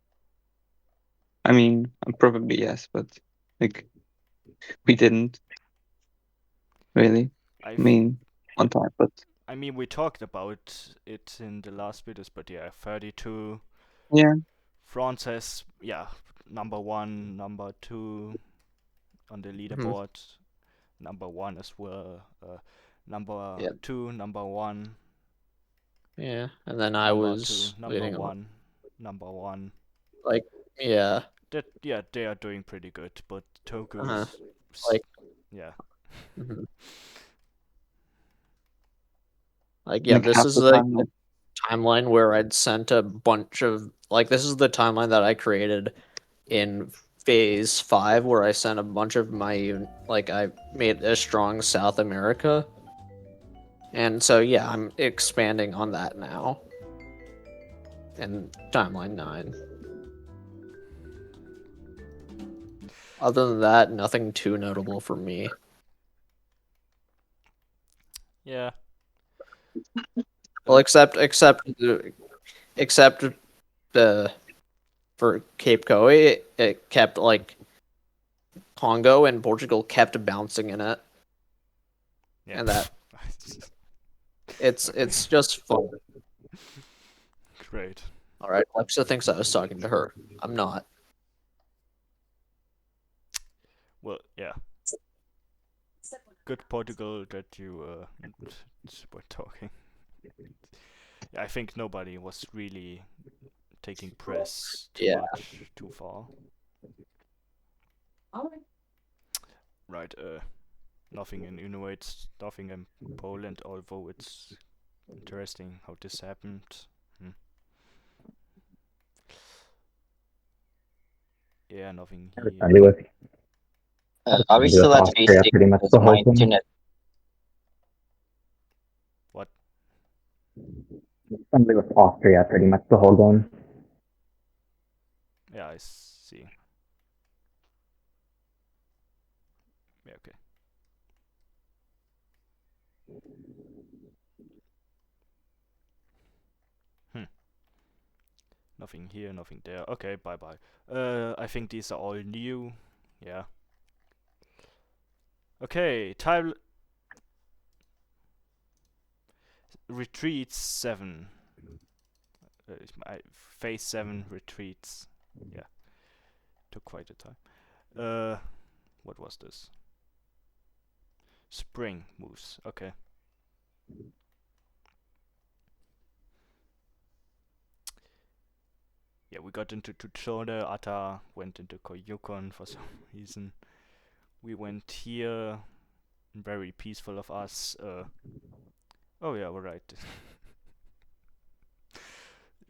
I mean, probably yes, but like we didn't really. I mean, one time, but I mean, we talked about it in the last videos, but yeah, 32. yeah, France has, yeah, number 1, number 2 on the leaderboard. Number 1 as well. Number Yeah. 2, number 1. Yeah, and then I Number was 2, number leading 1, number 1. like, yeah. Yeah, they are doing pretty good, but Toku's Uh-huh. Like- yeah. Mhm. Like, yeah, like this half is the the time, like, timeline where I'd sent a bunch of, like, this is the timeline that I created in phase 5, where I sent a bunch of my, like, I made a strong South America. And so, yeah, I'm expanding on that now. In timeline 9. Other than that, nothing too notable for me. Yeah. Well, except the for Cape Coe, it kept, like, Congo and Portugal kept bouncing in it. Yeah. And that it's just fun. Great. All right, Alexa thinks I was talking to her. I'm not. Well, yeah. Good Portugal that you were talking. Yeah, I think nobody was really taking press too much too far. Right, nothing in Inuit, nothing in Poland, although it's interesting how this happened. Yeah, nothing I was here. friendly with Are we friendly still with at Austria phase 6? pretty much Because the my whole game. internet. What? Friendly with Austria pretty much the whole game. Yeah, I see. Yeah, okay. Nothing here, nothing there. Okay, bye-bye. I think these are all new. Yeah. Okay, tile... Retreats 7. Phase 7 retreats. Yeah. Took quite a time. What was this? Spring moves. Okay. Yeah, we got into Tuchode, Atta went into Koyukon for some reason. We went here, very peaceful of us. Oh yeah, we're right.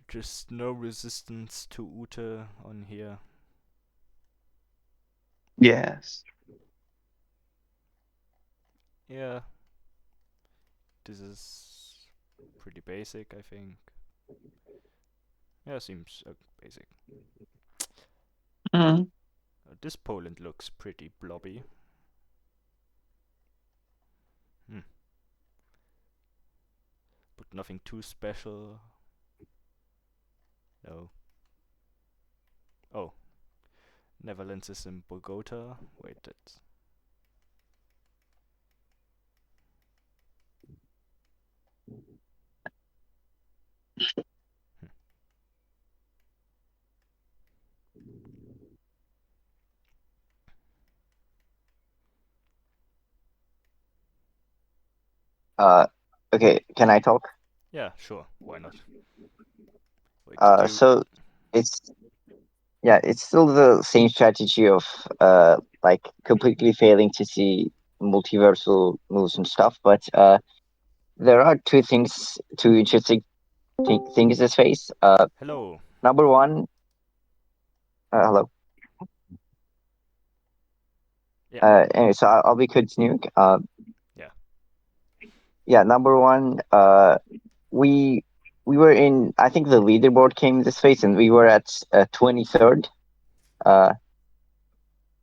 Just no resistance to Ute on here. Yes. Yeah. This is pretty basic, I think. Yeah, seems basic. Mm. This Poland looks pretty blobby. But nothing too special. No. Oh. Netherlands is in Bogota. Wait, that's... Okay, can I talk? Yeah, sure. Why not? Wait, did you... So it's still the same strategy of like completely failing to see multiversal moves and stuff, but there are two interesting things this phase. Hello. Number one, hello. Yeah. Anyway, so I'll be continuing. Yeah. Yeah, number one, we were in. I think the leaderboard came this phase, and we were at 23rd.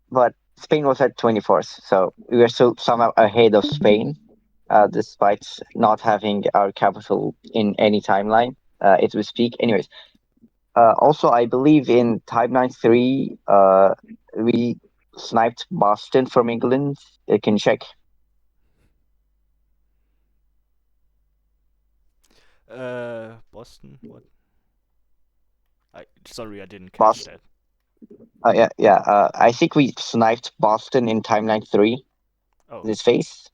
But Spain was at 24th, so we were still somehow ahead of Spain, despite not having our capital in any timeline, as we speak. Anyways, also I believe in timeline 3, we sniped Boston from England. You can check. Boston? What? Sorry, I didn't catch Boston. that. Yeah. I think we sniped Boston in timeline 3. Oh. This phase.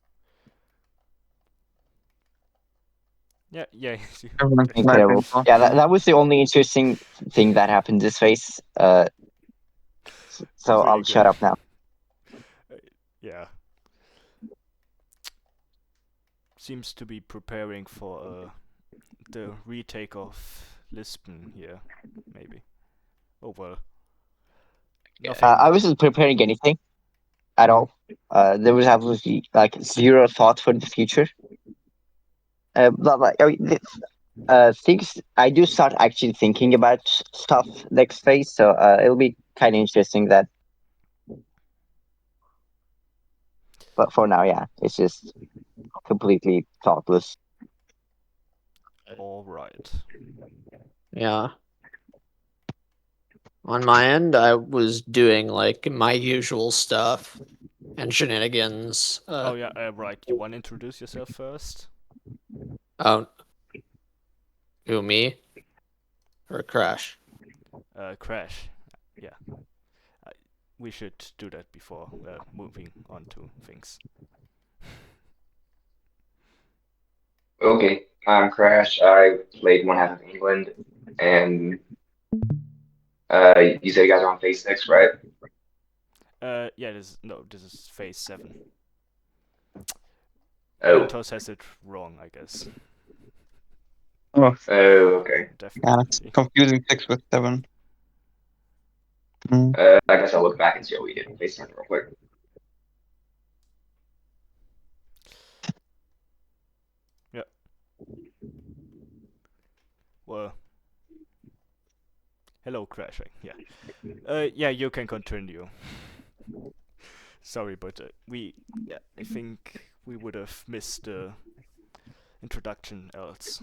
Yeah. Everyone's Incredible. sniping Yeah, Boston. that was the only interesting thing that happened this phase. So Pretty I'll good. shut up now. Yeah. Seems to be preparing for the retake of Lisbon here, maybe. Oh well. Nothing. I wasn't preparing anything at all. There was absolutely like zero thought for the future. But I mean, things I do start actually thinking about stuff next phase, so it'll be kind of interesting that. But for now, yeah, it's just completely thoughtless. All right. Yeah. On my end, I was doing like my usual stuff and shenanigans. Oh yeah. Right. You want to introduce yourself first? Oh, who, me or Crash? Crash. Yeah. We should do that before moving on to things. Okay, I'm Crash. I played one half of England, and you said you guys are on phase 6, right? Yeah. This is phase 7. Oh, Mentos has it wrong, I guess. Oh, okay. yeah, it's Definitely. confusing 6 with 7. I guess I'll look back and see what we did based on it real quick. Well, hello, crashing. Yeah. Yeah, you can continue. Sorry, but I think we would have missed the introduction else.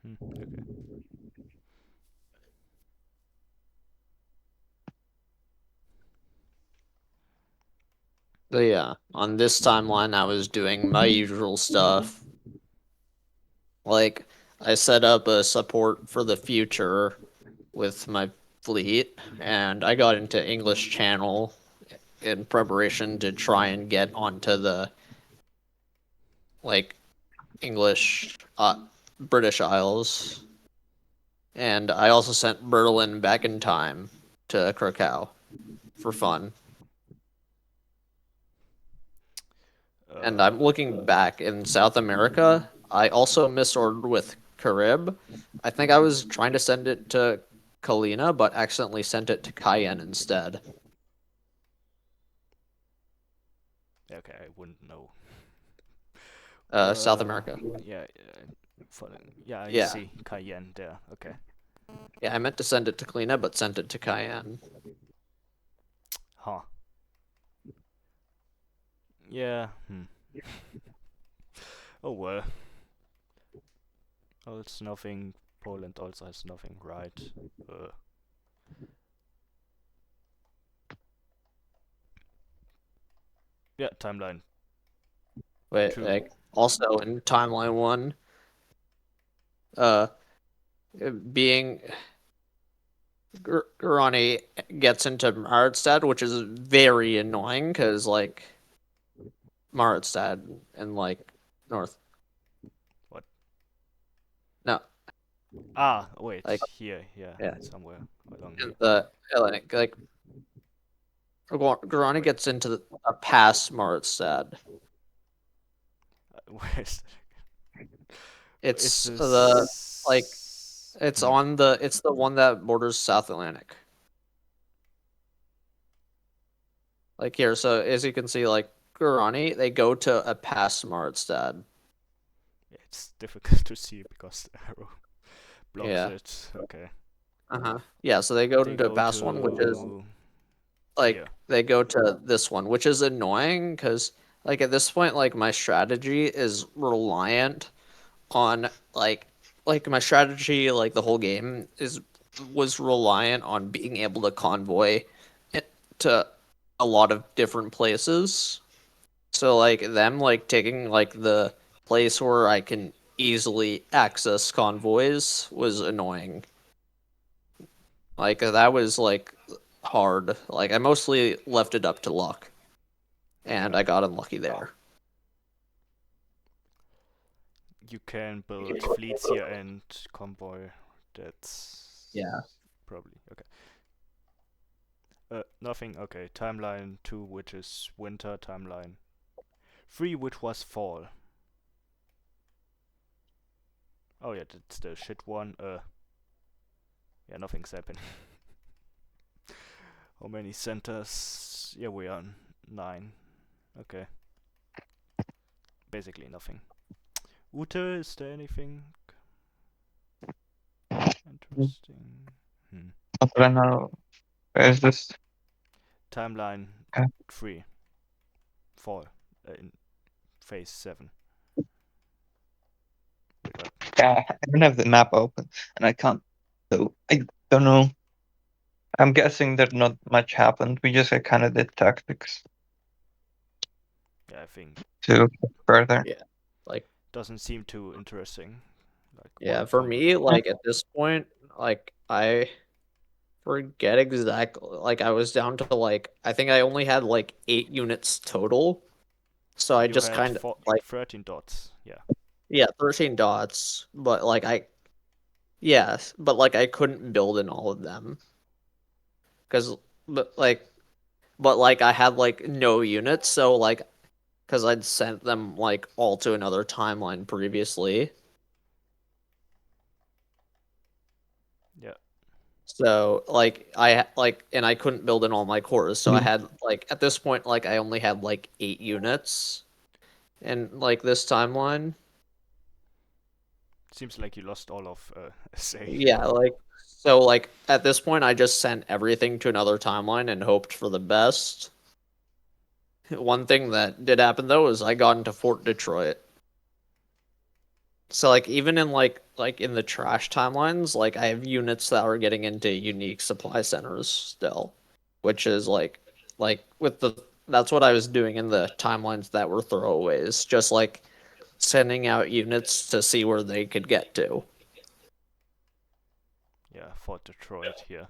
Okay. But yeah, on this timeline, I was doing my usual stuff. Like, I set up a support for the future with my fleet, and I got into English Channel in preparation to try and get onto the, like, English, British Isles. And I also sent Berlin back in time to Krakow for fun. And I'm looking back in South America. I also misordered with Carib. I think I was trying to send it to Kalina, but accidentally sent it to Cayenne instead. Okay, I wouldn't know. South America. Yeah, I Yeah. see Cayenne there. Okay. Yeah, I meant to send it to Kalina, but sent it to Cayenne. Huh. Yeah. Oh well. Oh, it's nothing. Poland also has nothing, right? Yeah, timeline. Wait, True. like, also in timeline 1, being Gurani gets into Maradstad, which is very annoying because, like, Maradstad and, like, north. What? No. Ah, wait, Like, here, yeah, somewhere along here. The like Gurani gets into a past Maradstad. Where's It's is the this? like it's on the it's the one that borders South Atlantic. Like here, so as you can see, like Gurani, they go to a past Maradstad. Yeah, it's difficult to see because the arrow blocks Yeah. it. Okay. Yeah, so they go They into a go past one, which is to like here. they go to this one, which is annoying because like at this point, like my strategy is reliant on like my strategy, like the whole game was reliant on being able to convoy it to a lot of different places. So like them like taking like the place where I can easily access convoys was annoying. Like that was like hard. Like I mostly left it up to luck. And Yeah. I got unlucky there. You can build fleets here and convoy. That's probably okay. Nothing. Okay. Timeline 2, which is winter. Timeline 3, which was fall. Oh yeah, that's the shit one. Yeah, nothing's happened. How many centers? Yeah, we are on 9. Okay. Basically nothing. Ute, is there anything interesting? Not that I know. Where is this? Timeline Okay. 3. Fall. In phase 7. Wait, what? Yeah, I don't have the map open, and I can't. So I don't know. I'm guessing that not much happened. We just kind of did tactics Yeah, I think to get further. Yeah. Like doesn't seem too interesting. Like yeah, for me, like at this point, like I forget exactly. Like I was down to like I think I only had like 8 units total. So I you just had kind of like 13 dots. Yeah. yeah, 13 dots, but like but like I couldn't build in all of them. Cuz but like but like I had like no units, so like because I'd sent them like all to another timeline previously. Yeah. So like and I couldn't build in all my cores, so I had like at this point like I only had like 8 units in like this timeline. Seems like you lost all of say. Yeah, like so like at this point I just sent everything to another timeline and hoped for the best. One thing that did happen though is I got into Fort Detroit. So like even in like in the trash timelines, like I have units that are getting into unique supply centers still, which is like with the that's what I was doing in the timelines that were throwaways, just like sending out units to see where they could get to. Yeah, Fort Detroit here.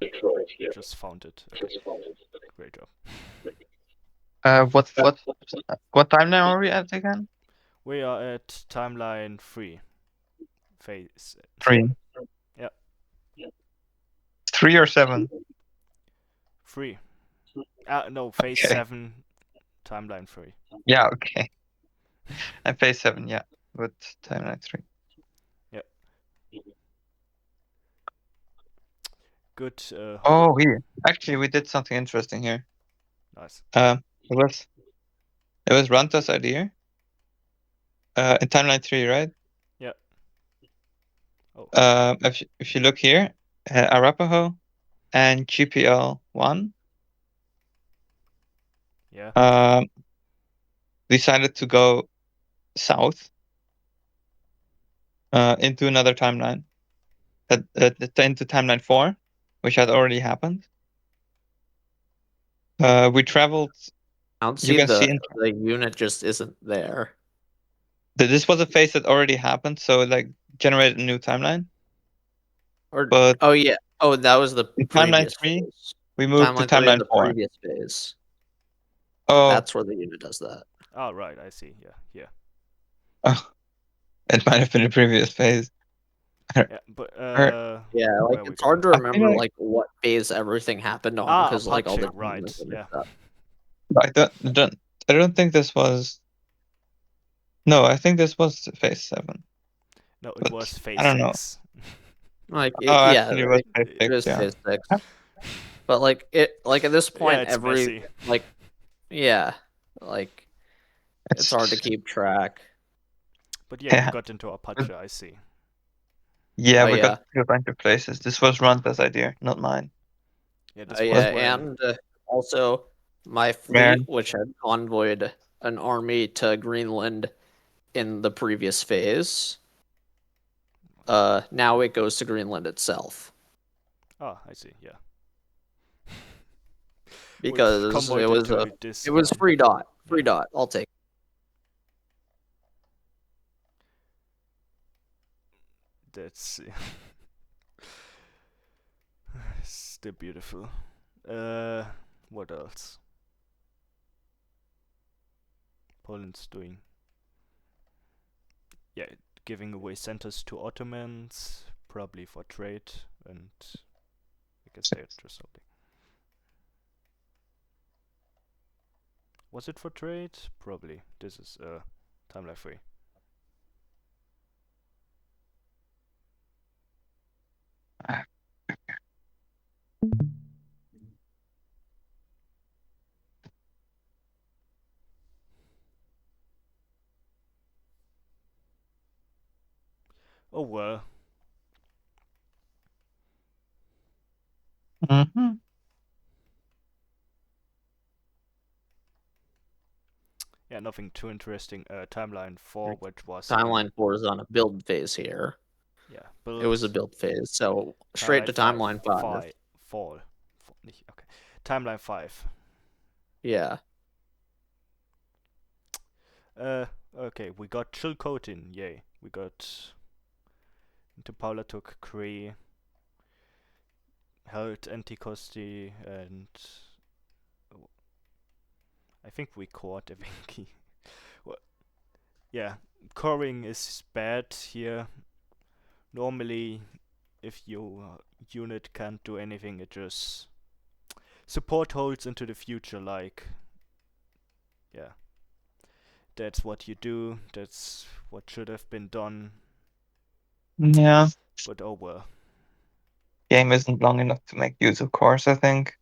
Just found it. Great job. What timeline are we at again? We are at timeline 3. Phase 3. Yeah. 3 or 7? 3. No, phase Okay. 7, timeline 3. Yeah, okay. And phase 7, yeah, with timeline 3. Yeah. Good. Oh, we did something interesting here. Nice. It was Ranta's idea. In timeline 3, right? Yeah. Oh. If you look here, Arapaho and GPL 1 Yeah. decided to go south into another timeline, into timeline 4, which had already happened. We traveled. I don't You see can the see unit just isn't there. this was a phase that already happened, so it like generated a new timeline. Or But oh yeah, oh that was the in timeline previous 3, phase. we moved to Timeline 3 is timeline the 4. previous phase. Oh, That's where the unit does that. Oh, right. I see. Yeah. Yeah. oh, it might have been a previous phase. Yeah. But Yeah, like where we it's hard to going? remember like what phase everything happened on because like all the Apache, right? timelines are Yeah. mixed up. I don't think this was. No, I think this was phase 7. No, it But was phase I don't know. 6. Like Oh, yeah, actually, it was phase it 6. is Yeah. phase 6. But like at this point Yeah, it's messy. like yeah, like it's hard to keep track. But yeah, you Yeah. got into Apache, I see. Yeah, Oh, we yeah. got to a bunch of places. This was Ranta's idea, not mine. Yeah, this Yeah, was when. and also my Where? fleet, which had convoyed an army to Greenland in the previous phase, now it goes to Greenland itself Oh, I see. Yeah. because convoyed into this it was one. free dot. Free Yeah. dot. I'll take. That's still beautiful. What else? Poland's doing. Yeah, giving away centers to Ottomans, probably for trade, and I guess they're just something. Was it for trade? Probably. This is timeline 3. Oh well. Mm-hmm. Yeah, nothing too interesting. Timeline 4, which was Timeline 4 is on a build phase here. Yeah, it was a build phase, so straight to timeline 5. Fall. Okay. Timeline 5. Yeah. Okay, we got Chilcotin, yay. We got into Paula took Kree, held Anticosti, and I think we caught a Vinky. Well, yeah, coring is bad here. Normally, if your unit can't do anything, it just support holds into the future, like, yeah, that's what you do, that's what should have been done, Yeah, but oh well. game isn't long enough to make use of cores, I think.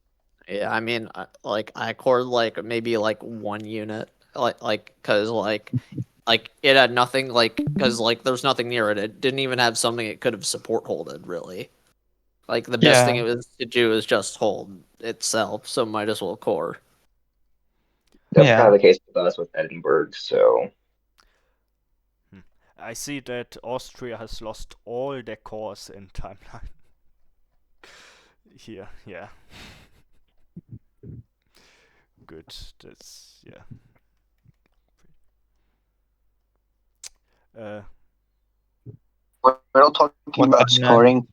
Yeah, I mean, like I cored like maybe like 1 unit, cause like it had nothing, like cause like there's nothing near it. It didn't even have something it could have support holded really. Like the best thing Yeah. it was to do is just hold itself, so might as well core. That's Yeah. kind of the case with us with Edinburgh. So I see that Austria has lost all their cores in timeline. Here, yeah. Good, that's, yeah. We're all talking What about happened now? scoring.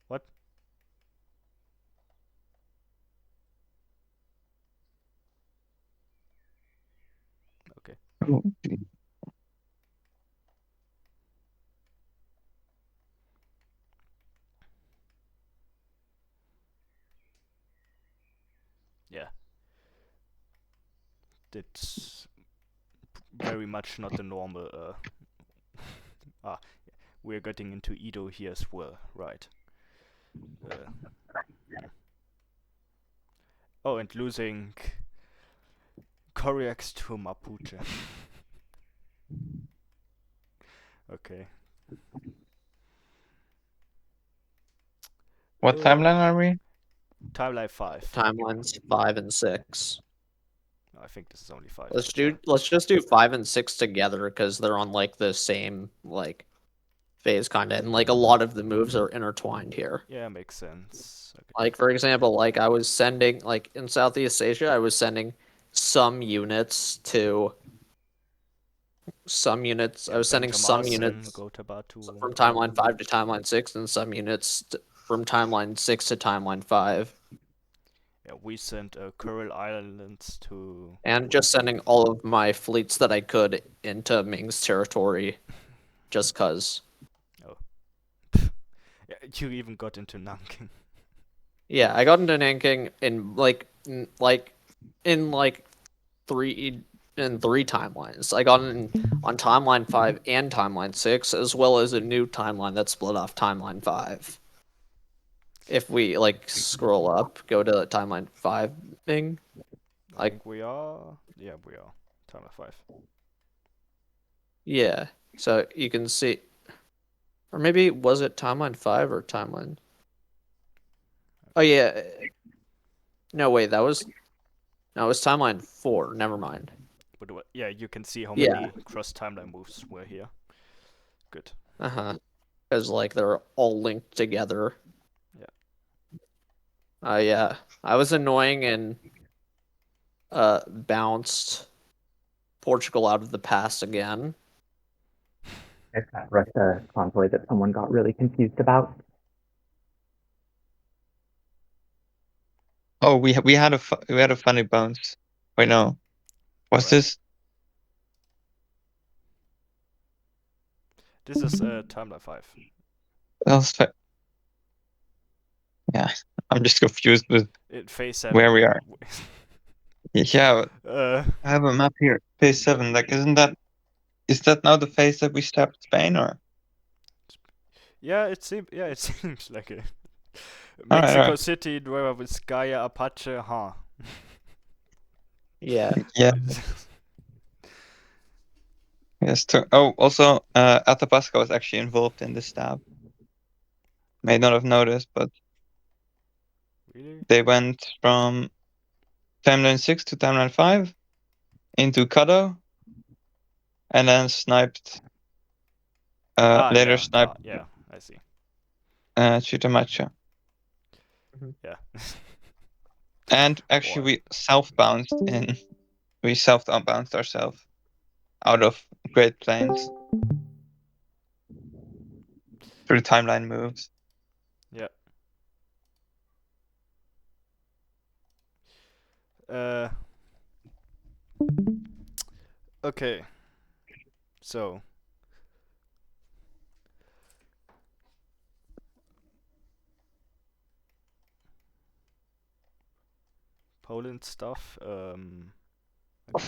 What? Okay. Yeah. That's very much not the normal, we're getting into Edo here as well, right. Oh, and losing Koreax to Mapuche. Okay. What timeline are we? Timeline 5. Timelines 5 and 6. I think this is only 5. Let's but yeah. let's just do 5 and 6 together because they're on like the same like phase kind of, and like a lot of the moves are intertwined here. Yeah, makes sense. Okay. Like for example, like I was sending like in Southeast Asia, I was sending some units to some units. I was sending some units Gotabatu. from timeline 5 to timeline 6, and some units from timeline 6 to timeline 5. Yeah, we sent Kuril Islands to. And just sending all of my fleets that I could into Ming's territory, just cause. Yeah, you even got into Nanking. Yeah, I got into Nanking in three timelines. I got in on timeline 5 and timeline 6, as well as a new timeline that split off timeline 5. If we like scroll up, go to timeline 5 thing. I think we are. Yeah, we are. Timeline 5. Yeah, so you can see, or maybe was it timeline 5 or timeline? Oh yeah, no wait, that was no, it was timeline 4. Never mind. But yeah, you can see how Yeah. many cross timeline moves were here. Good. Because like they're all linked together. Yeah. Yeah, I was annoying and bounced Portugal out of the pass again. It's that Russia convoy that someone got really confused about. Oh, we had a funny bounce. Wait, no. What's Right. this? This is timeline 5. Yeah, I'm just confused with Phase 7. where we are. Yeah, I have a map here. Phase 7. Like, is that now the phase that we stepped Spain, or? Yeah, it seems. Yeah, it seems like it. All Mexico right. City, Nueva Vizcaya, Apache, huh? Yeah. Yeah. Yes. Also, Athabasca was actually involved in this stab. May not have noticed, but Really? they went from timeline 6 to timeline 5 into Kado, and then sniped. Later sniped. Yeah, I see. Chutamacha. Yeah. And actually, we self-bounced in. We self-bounced ourselves out of Great Plains through timeline moves. Yeah. Okay. So. Poland stuff. Like,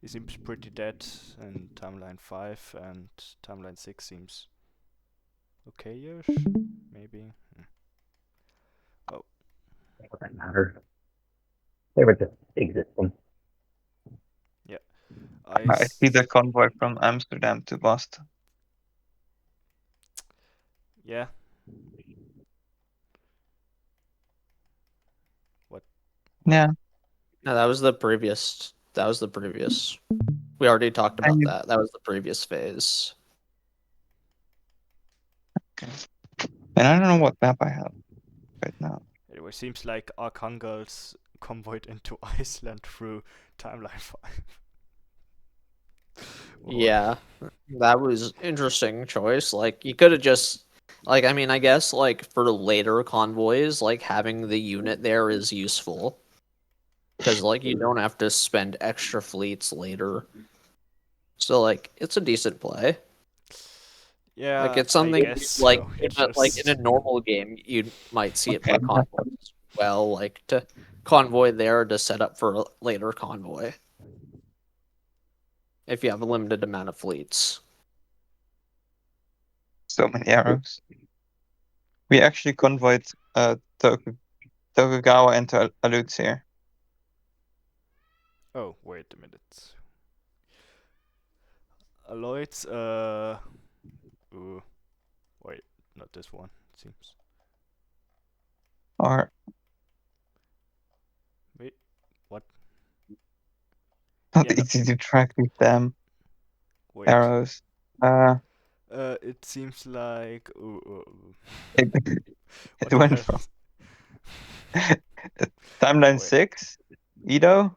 he seems pretty dead in timeline 5, and timeline 6 seems okay-ish, maybe. It doesn't matter. They were just existing. I see the convoy from Amsterdam to Boston. Yeah. What? Yeah. No, that was the previous. We already talked about that. That was the previous phase. Okay. And I don't know what map I have right now. Anyway, seems like Archangels convoyed into Iceland through timeline 5. Yeah, that was interesting choice. Like you could have just like I mean I guess like for later convoys like having the unit there is useful because like you don't have to spend extra fleets later. So like it's a decent play. Yeah, Like it's I something guess like so. in a normal game you might see it for convoys as well, like to convoy there to set up for a later convoy if you have a limited amount of fleets. So many arrows. We actually convoyed Tokugawa into Alutz here. Oh, wait a minute. Aloyds, ooh. Wait, not this one, it seems. Or Wait, what? not Yeah, no. easy to track with them Wait. arrows. It seems like... It What the went hell? from timeline Wait. 6, Edo,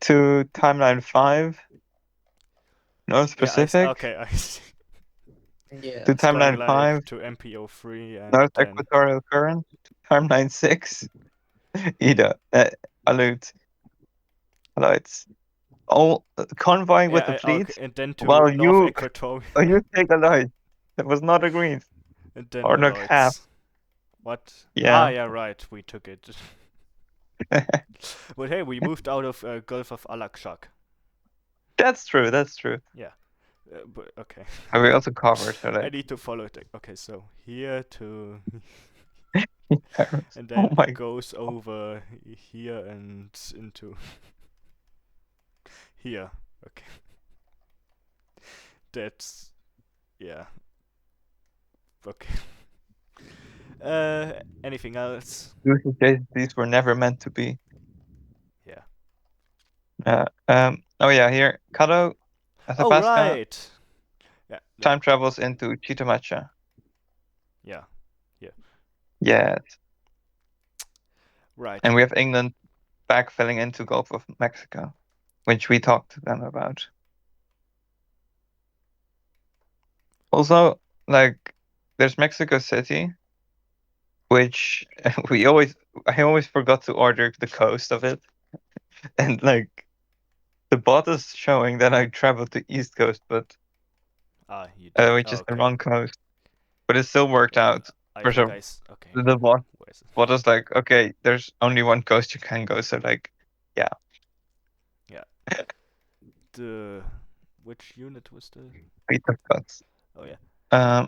to timeline 5, North Yeah, Pacific, okay, I see. Yeah. to It's going timeline 5, like to MPO3 and North then... Equatorial Current, timeline 6, Edo, Alutz. It's all convoying with the fleet, okay, and then to while North you Equatorial. take Alloy. That was not agreed. And then Or not half. Aloyds. What? Yeah. Ah, yeah, right, we took it. But hey, we moved out of Gulf of Alakshak. That's true. That's true. Yeah. But okay. And we also covered. So I like, need to follow it. Okay, so here to... arrows. and then Oh my it goes over here and into... here. Okay. That's... yeah. Okay. Anything else? These were never meant to be. Yeah. Oh yeah, here Kado, Oh, Athabasca, right! Yeah. time travels into Chitamacha. Yeah. Yes. Right. And we have England backfilling into Gulf of Mexico, which we talked to them about. Also, like, there's Mexico City, which I always forgot to order the coast of it. And like, the bot is showing that I traveled to East Coast, but You did. which is the Okay. wrong coast. But it still worked out. I For think sure. okay. The bot Where is it? was like, okay, there's only one coast you can go, so like, yeah. The... which unit was the... We took cuts. Oh, yeah.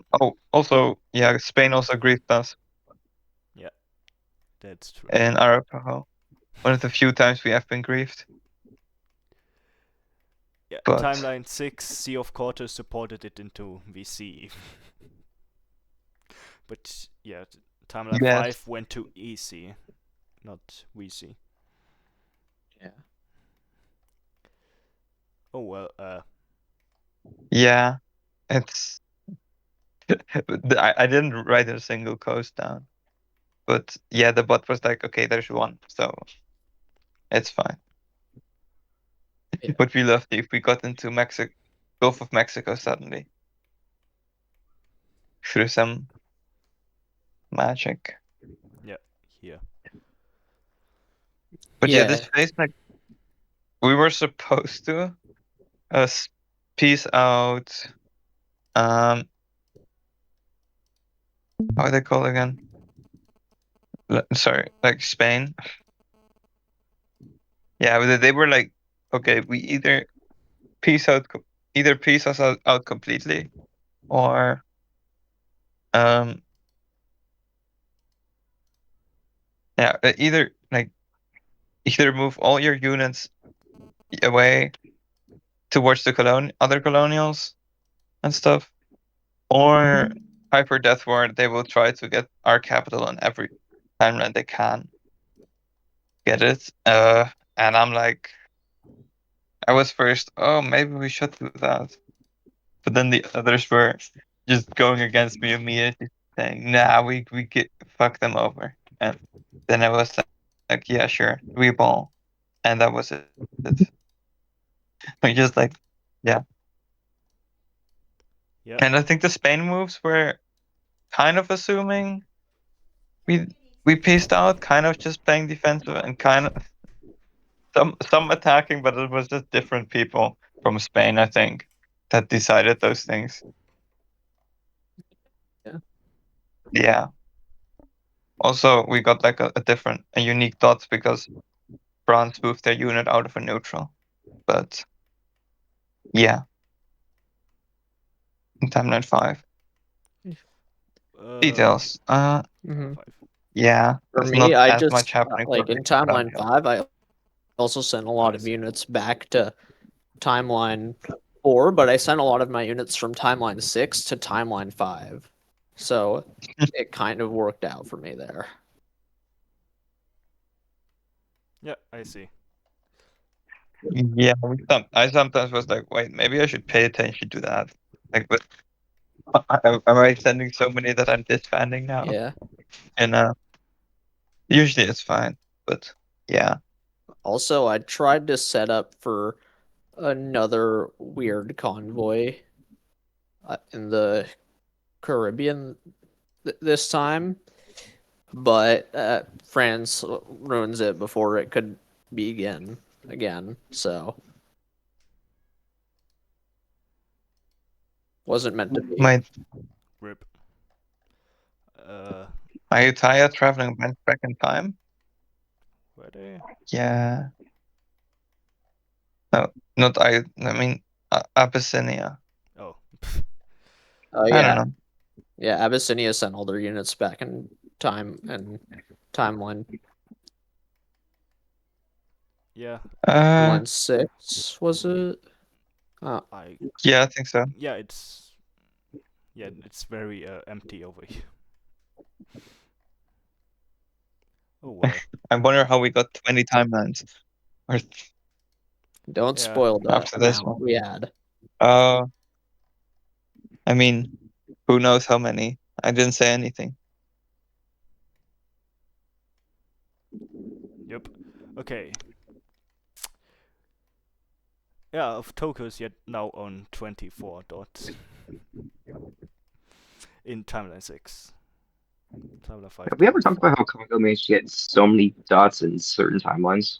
Also, yeah, Spain also griefed us Yeah. That's true. in Arapaho. One of the few times we have been griefed. Yeah, But timeline 6, Sea of Quarters supported it into VC. But yeah, timeline yes. 5 went to EC, not VC. Yeah. Oh well, Yeah, it's I didn't write a single coast down. But yeah, the bot was like, okay, there's one, so it's fine. Yeah. Would be lovely if we got into Mexico, Gulf of Mexico suddenly through some magic. yeah, here. But yeah, this phase, like, we were supposed to piece out how are they called again? sorry, like Spain. Yeah, they were like, okay, we either piece us out completely, or yeah, either move all your units away towards the other colonials and stuff, or Hyper Death War, they will try to get our capital on every timeline they can get it. And I'm like, I was first, oh, maybe we should do that. But then the others were just going against me immediately, saying, nah, we fuck them over. And then I was like, yeah, sure, we ball. And that was it. I just like, yeah. Yeah. And I think the Spain moves were kind of assuming we pieced out, kind of just playing defensive, and kind of some attacking, but it was just different people from Spain, I think, that decided those things. Yeah. Yeah. Also, we got like a unique dots because France moved their unit out of a neutral. But yeah, in timeline 5. Details. Mhm. 5. Yeah, For there's me, not I as just much happening. like in for timeline 5, I also sent a lot I of see. units back to timeline 4, but I sent a lot of my units from timeline 6 to timeline 5. So it kind of worked out for me there. Yeah, I see. Yeah, I sometimes was like, wait, maybe I should pay attention to that. Like, but am I sending so many that I'm disbanding now? Yeah. And usually it's fine, but yeah. Also, I tried to set up for another weird convoy in the Caribbean this time, but France ruins it before it could begin again, so wasn't meant to be. My Rip. Utaya traveling back in time. Were they? Yeah. No, not I mean Abyssinia. Oh. Oh I don't know. Yeah, Abyssinia sent all their units back in time and timeline. Yeah. Timeline 6, was it? Yeah, I think so. Yeah, it's very empty over here. Oh well. I wonder how we got 20 timelines. Or Don't Yeah. spoil the After this amount one. we had. I mean, who knows how many? I didn't say anything. Yep. Okay. Yeah, of Tokyo's yet now on 24 dots. In timeline 6. Timeline 5. Have we ever talked about how Congo managed to get so many dots in certain timelines?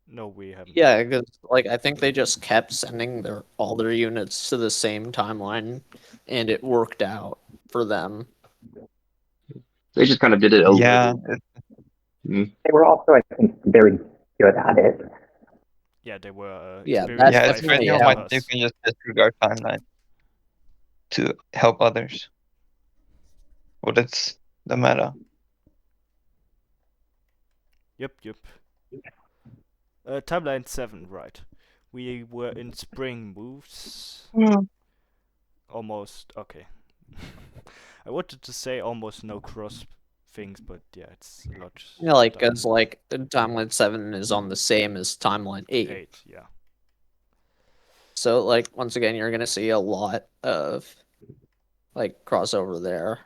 No, we haven't. Yeah, because like I think they just kept sending all their units to the same timeline, and it worked out for them. They just kind of did it over. Yeah. Mm. They were also, I think, very good at it. Yeah, they were Yeah, experienced that's It's crazy definitely how much you us. can just disregard timeline to help others. Well, that's the meta. Yep. Timeline 7, right. We were in spring moves. Almost, okay. I wanted to say almost no cross things, but yeah, it's a lot. Yeah, like because like timeline 7 is on the same as timeline 8. 8, yeah. So like once again, you're gonna see a lot of like crossover there.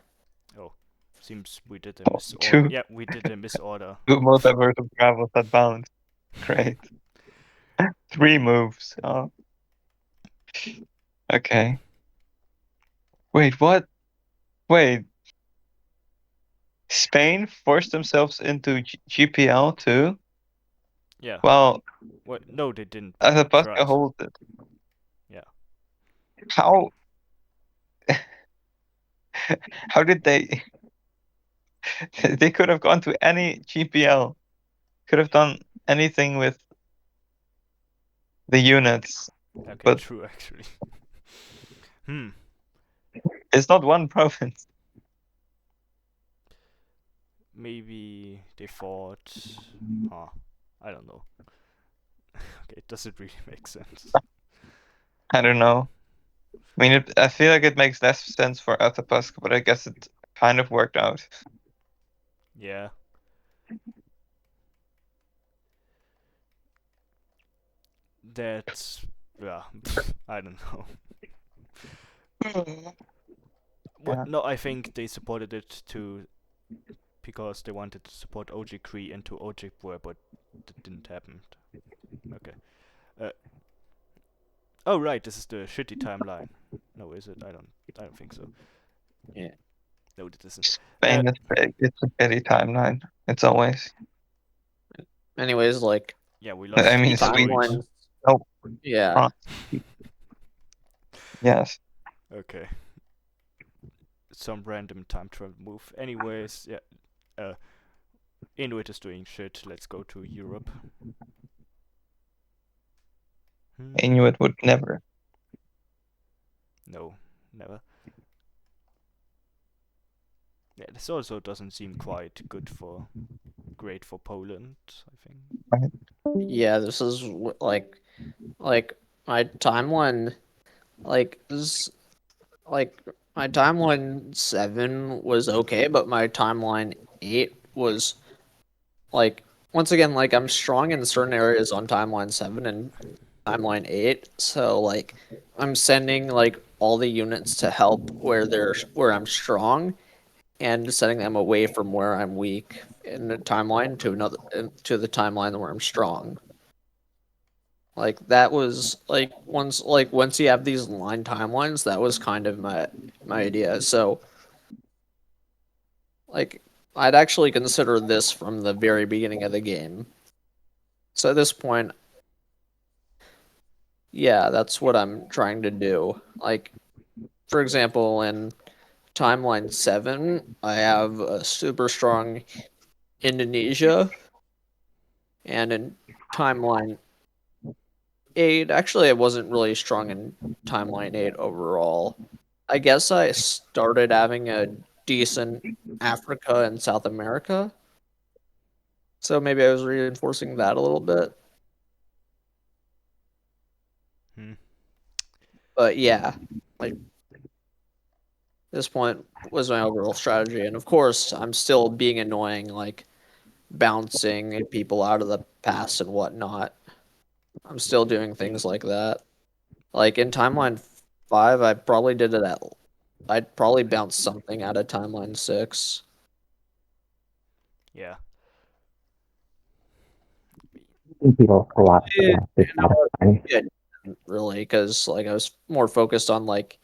Oh, seems we did a misorder. Yeah, we did a misorder. 2 multiverse of travels that bounce. Great. 3 moves. Oh. Okay. Wait, what? Wait. Spain forced themselves into GPL too? Yeah. Well, What? No, they didn't. Athabasca holds it. Yeah. How? How did they? They could have gone to any GPL. Could have done anything with the units. Okay, But- true, actually. It's not one province. Maybe they thought... Huh. I don't know. Okay, does it really make sense? I don't know. I mean, I feel like it makes less sense for Atapasca, but I guess it kind of worked out. Yeah. That's... Yeah, I don't know. What? Yeah. No, I think they supported it to... because they wanted to support OG3 into OG4, but that didn't happen. Okay. Oh right, this is the shitty timeline. No, is it? I don't think so. Yeah. No, it isn't. Spain is big. It's a petty timeline. It's always. Anyways, like Yeah, we lost I mean, the Sweden. point. timeline. Oh, Yeah. France. Yes. Okay. Some random time travel move. Anyways, yeah. Inuit is doing shit. Let's go to Europe. Inuit would never. No, never. Yeah, this also doesn't seem quite great for Poland, I think. Yeah, this is like my timeline, like this, like my timeline 7 was okay, but my timeline 8 was like once again like I'm strong in certain areas on timeline 7 and timeline 8, so like I'm sending like all the units to help where I'm strong and sending them away from where I'm weak in the timeline to the timeline where I'm strong. Like that was once you have these line timelines, that was kind of my idea. So like I'd actually consider this from the very beginning of the game. So at this point, yeah, that's what I'm trying to do. Like for example, in timeline 7, I have a super strong Indonesia, and in timeline 8, actually I wasn't really strong in timeline 8 overall. I guess I started having a decent Africa and South America. So maybe I was reinforcing that a little bit. But yeah, like this point was my overall strategy. And of course, I'm still being annoying, like bouncing people out of the pass and whatnot. I'm still doing things like that. Like in timeline 5, I probably did it I'd probably bounce something out of timeline 6. Yeah. I think people a lot Yeah, satisfying. Yeah, really, because like I was more focused on like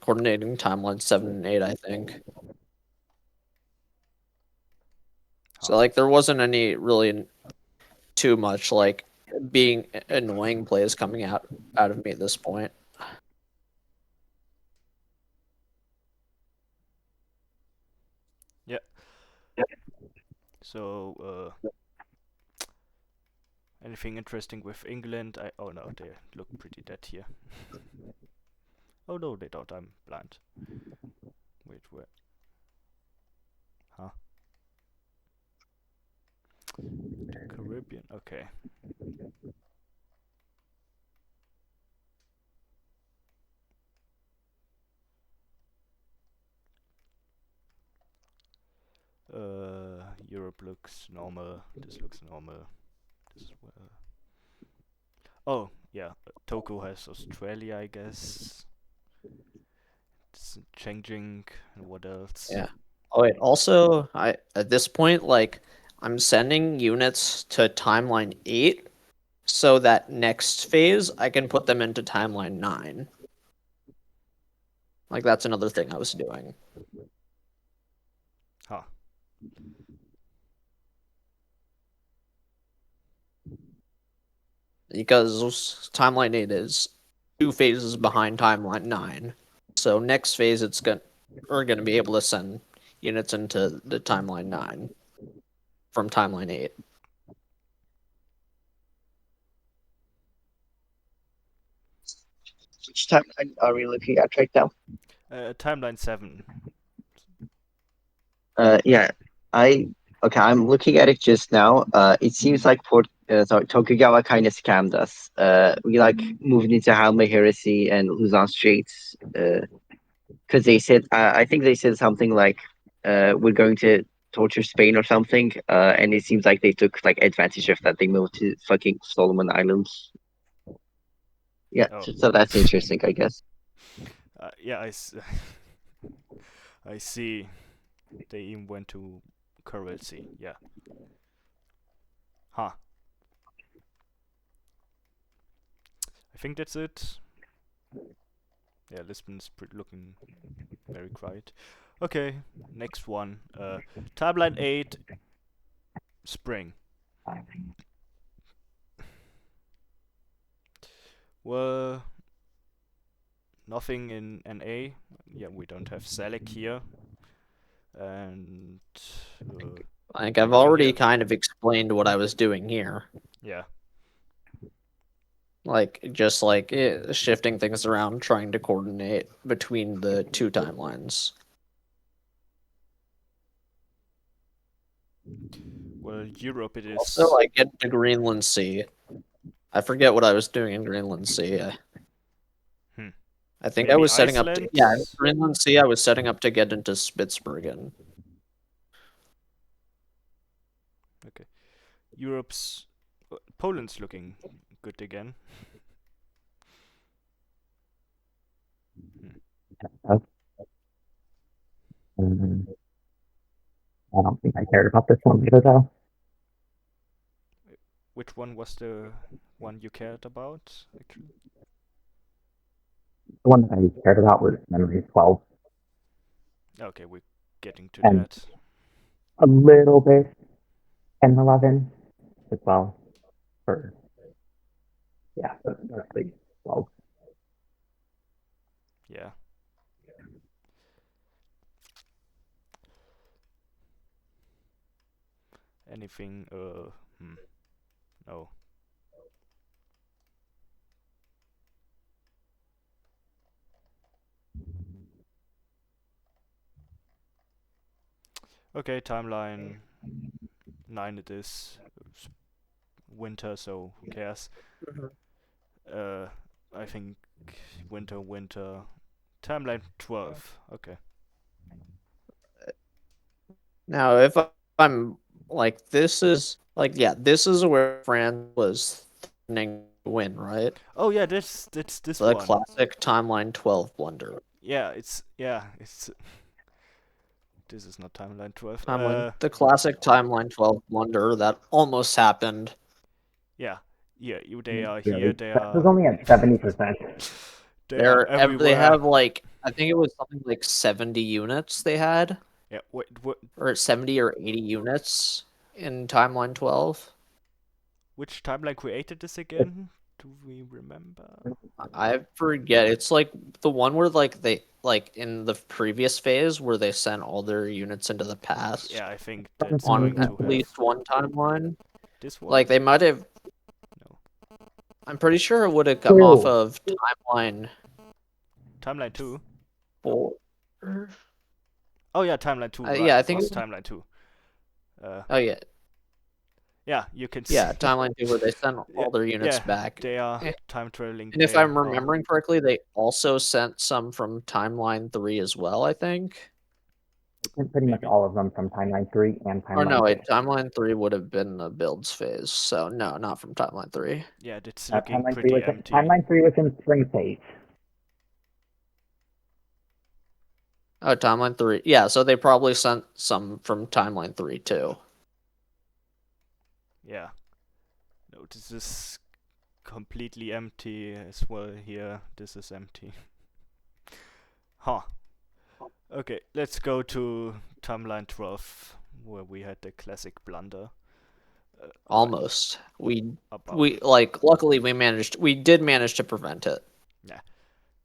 coordinating timeline 7 and 8, I think. So like there wasn't any really too much like being annoying plays coming out of me at this point. Yeah. So, anything interesting with England? Oh no, they look pretty dead here. Oh no, they don't. I'm blind. Wait, where? Huh? Caribbean. Okay. Europe looks normal. This looks normal. This oh yeah, Togo has Australia, I guess. It's changing. And what else? Yeah. Oh wait, also I at this point like I'm sending units to timeline 8 so that next phase I can put them into timeline 9. Like that's another thing I was doing. Huh. Because timeline 8 is 2 phases behind timeline 9. So next phase we're gonna be able to send units into the timeline 9 from timeline 8. Which timeline are we looking at right now? Timeline 7. Yeah, I'm looking at it just now. It seems like Tokugawa kind of scammed us. We like moved into Hanmei Heresy and Luzon Straits. Because they said, I think they said something like, "We're going to torture Spain" or something. And it seems like they took like advantage of that. They moved to fucking Solomon Islands. Yeah, Oh. so that's interesting, I guess. Yeah, I see. They even went to Coral Sea. Yeah. Huh. I think that's it. Yeah, Lisbon's looking very quiet. Okay, next one. Timeline 8, spring. Well, nothing in NA. Yeah, we don't have Selec here. And Like, I've already kind of explained what I was doing here. yeah. Like, just like shifting things around, trying to coordinate between the two timelines. Well, Europe it is. Also, I get to Greenland Sea. I forget what I was doing in Greenland Sea. I think I Maybe was setting up to, Iceland? yeah, in Greenland Sea, I was setting up to get into Spitsbergen. Okay. Europe's Poland's looking good again. I don't think I cared about this one either, though. Which one was the one you cared about, actually? The one that I cared about was Memory 12. Okay, we're getting to And that. a little bit 10 11 as well. Mostly 12. Yeah. Anything, no. Okay, timeline 9 it is. It's winter, so who cares? I think winter. Timeline 12. Okay. Now, if I'm like, this is like, yeah, this is where France was threatening to win, right? Oh yeah, that's this The one. classic timeline 12 blunder. Yeah, it's this is not timeline 12. The classic timeline 12 blunder that almost happened. Yeah, they are Really? here. They That was are. only at 70%. They are everywhere. They have like, I think it was something like 70 units they had. Yeah. What? Or 70 or 80 units in timeline 12. Which timeline created this again? Do we remember? I forget. It's like the one where like they in the previous phase where they sent all their units into the past. Yeah, I think that's on going to at least one timeline. This one. Like they might have. No. I'm pretty sure it would have come off of timeline. Timeline 2. 4. Oh yeah, timeline 2. Right. Yeah, I think it's timeline 2. Oh yeah. Yeah, you can see. Yeah, timeline 2 where they sent all their units back. They are time traveling. And if I'm remembering correctly, they also sent some from timeline 3 as well, I think. Pretty much all of them from timeline 3 and timeline 2. Or no, wait, timeline 3 would have been the builds phase, so no, not from timeline 3. Yeah, that's looking timeline pretty empty. Timeline 3 was in spring phase. Oh, timeline 3. Yeah, so they probably sent some from timeline 3 too. Yeah. No, this is completely empty as well here. This is empty. Huh. Okay, let's go to timeline 12, where we had the classic blunder. Almost. We like luckily we did manage to prevent it. Yeah.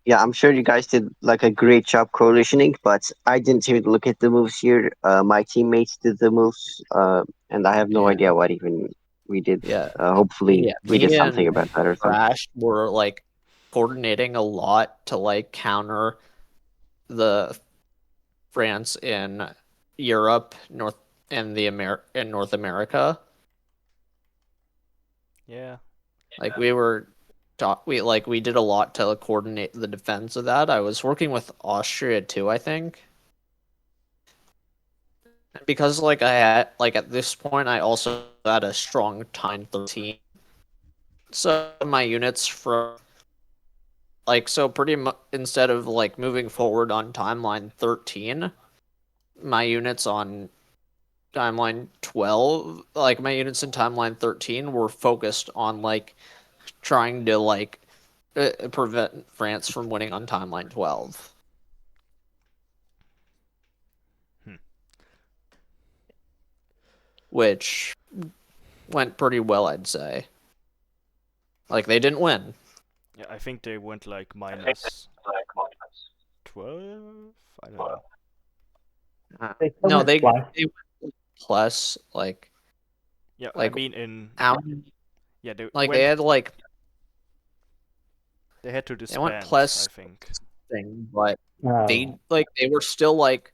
Yeah, I'm sure you guys did like a great job coalitioning, but I didn't even look at the moves here. My teammates did the moves, and I have no Yeah. idea what even we did. Yeah. Hopefully, Yeah, we did me something and about that or something. Crash were like coordinating a lot to like counter the France in Europe, North America. Yeah. Like we did a lot to coordinate the defense of that. I was working with Austria too, I think. Because like I had like at this point I also had a strong timeline 13. So my units from so pretty much instead of like moving forward on timeline 13, my units on timeline 12, like my units in timeline 13 were focused on like trying to like prevent France from winning on timeline 12. Which went pretty well, I'd say. Like they didn't win. Yeah, I think they went like minus 12. I don't know. They still No, went they plus. went plus like Yeah, I like mean in out yeah they like went. They had to they went disband, I plus think. thing, but Oh, they were still like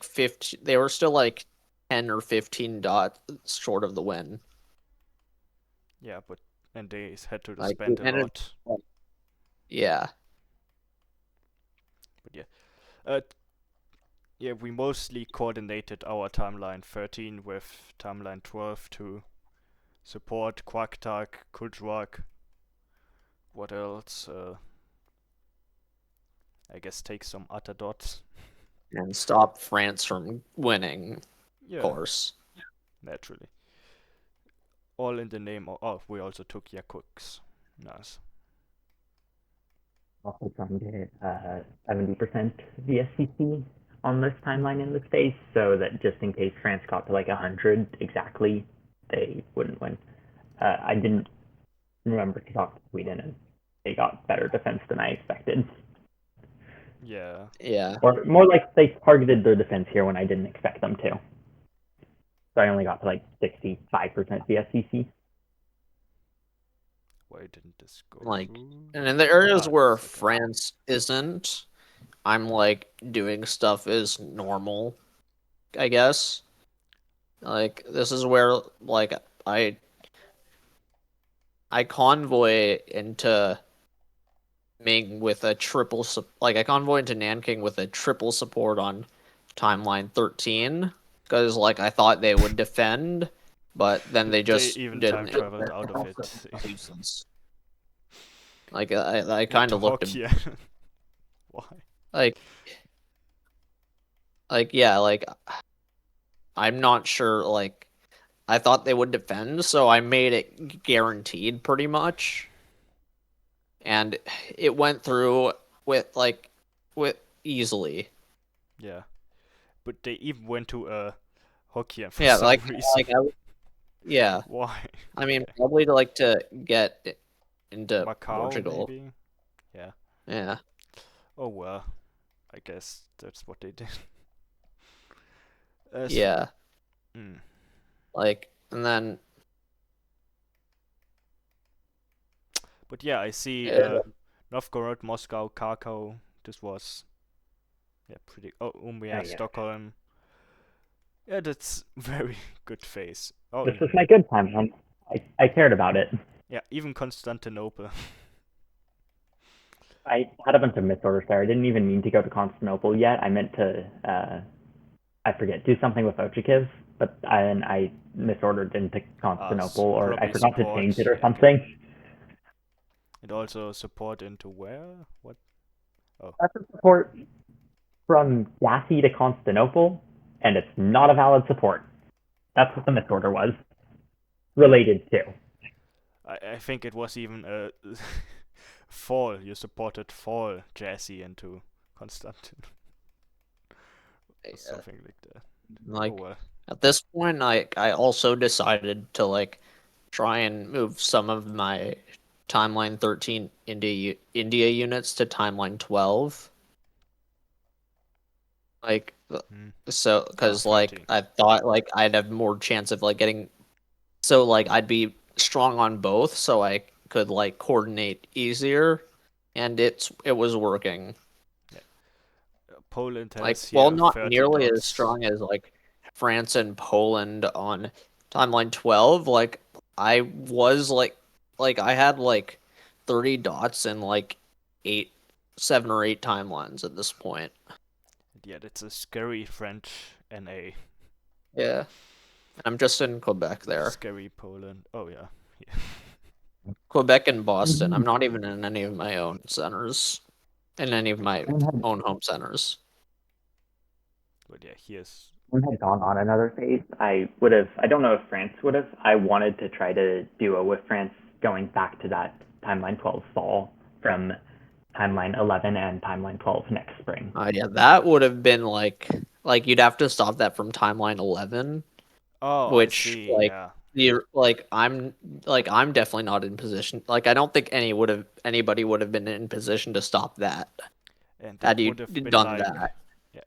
15, they were still like 10 or 15 dots short of the win. Yeah, and they had to Like disband a and lot. yeah. But yeah. Yeah, we mostly coordinated our timeline 13 with timeline 12 to support Quacktark, Kudrak. What else? I guess take some other dots. And stop France from winning, of Yeah, course. naturally. All in the name of. Oh, we also took Yakuks. Nice. also trying to hit 70% VSCC on this timeline in this phase, so that just in case France got to like 100 exactly, they wouldn't win. I didn't remember to talk to Sweden, and they got better defense than I expected. Yeah. Yeah. Or more like they targeted their defense here when I didn't expect them to. So I only got to like 65% VSCC. Why didn't this go Like, through? and in the areas where okay. France isn't, I'm like doing stuff as normal, I guess. Like this is where like I convoy into Ming with a triple I convoy into Nanking with a triple support on timeline 13 because like I thought they would defend, but then they just even didn't. time traveled out of it. Like I kind of looked Yeah. Why? like yeah, like I'm not sure like I thought they would defend, so I made it guaranteed pretty much. And it went through with easily. Yeah. But they even went to Hokkien for Yeah, some reason. yeah. Why? I mean, probably to get into Macau, Portugal. maybe? Yeah. Yeah. Oh well. I guess that's what they did. Yeah. Mm. Like, and then. But yeah, I see Novgorod, Moscow, Krakow. This was pretty. Oh, Umeå, Yeah. Stockholm. Yeah, that's very good phase. Oh, This was my good timeline. I cared about it. yeah, even Constantinople. I had a bunch of misorders there. I didn't even mean to go to Constantinople yet. I meant to, I forget, do something with Ochakiv, but I misordered into Constantinople, or I forgot to change it or something. It also support into where? What? Oh. That's a support from Gassy to Constantinople, and it's not a valid support. That's what the misorder was related to. I think it was even a fall. You supported fall Jassy into Constantine. Or something like that. Like, oh, well. At this point, I also decided to like try and move some of my timeline 13 India units to timeline 12. Like, so, because, like, 13. I thought, like, I'd have more chance of, like, getting, so, like, I'd be strong on both, so I could, like, coordinate easier, and it was working. Poland has Like, here well, not 30 nearly as dots. strong as, like, France and Poland on timeline 12. Like, I was, like, I had, like, 30 dots and, like, 7 or 8 timelines at this point. Yeah, that's a scary French NA. Yeah. I'm just in Quebec there. Scary Poland. Oh, yeah. Quebec and Boston. I'm not even in any of my own centers. In any of my own home centers. But yeah, here's... If I had gone on another phase, I don't know if France would have. I wanted to try to duo with France going back to that timeline 12 fall from timeline 11 and timeline 12 next spring. Yeah, that would have been like you'd have to stop that from timeline 11. Oh, which, I see, like, yeah. I'm definitely not in position. Like, I don't think anybody would have been in position to stop that. And Had it you would have been done like... that. Yeah.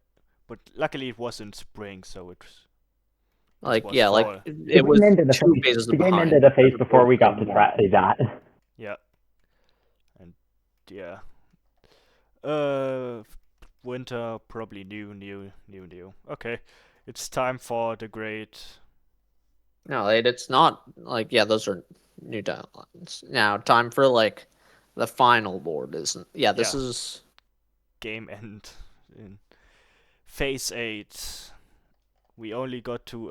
But luckily it was in spring, so it was... Like, was yeah, fall. like, it was 2 phases the game behind. ended a phase before we got to try that. Yeah. And yeah. Winter, probably new. Okay. It's time for the great... No, it's not, like, yeah, those are new timelines. Now, time for, like, the final board isn't... Yeah, this is... Game end in phase 8. We only got to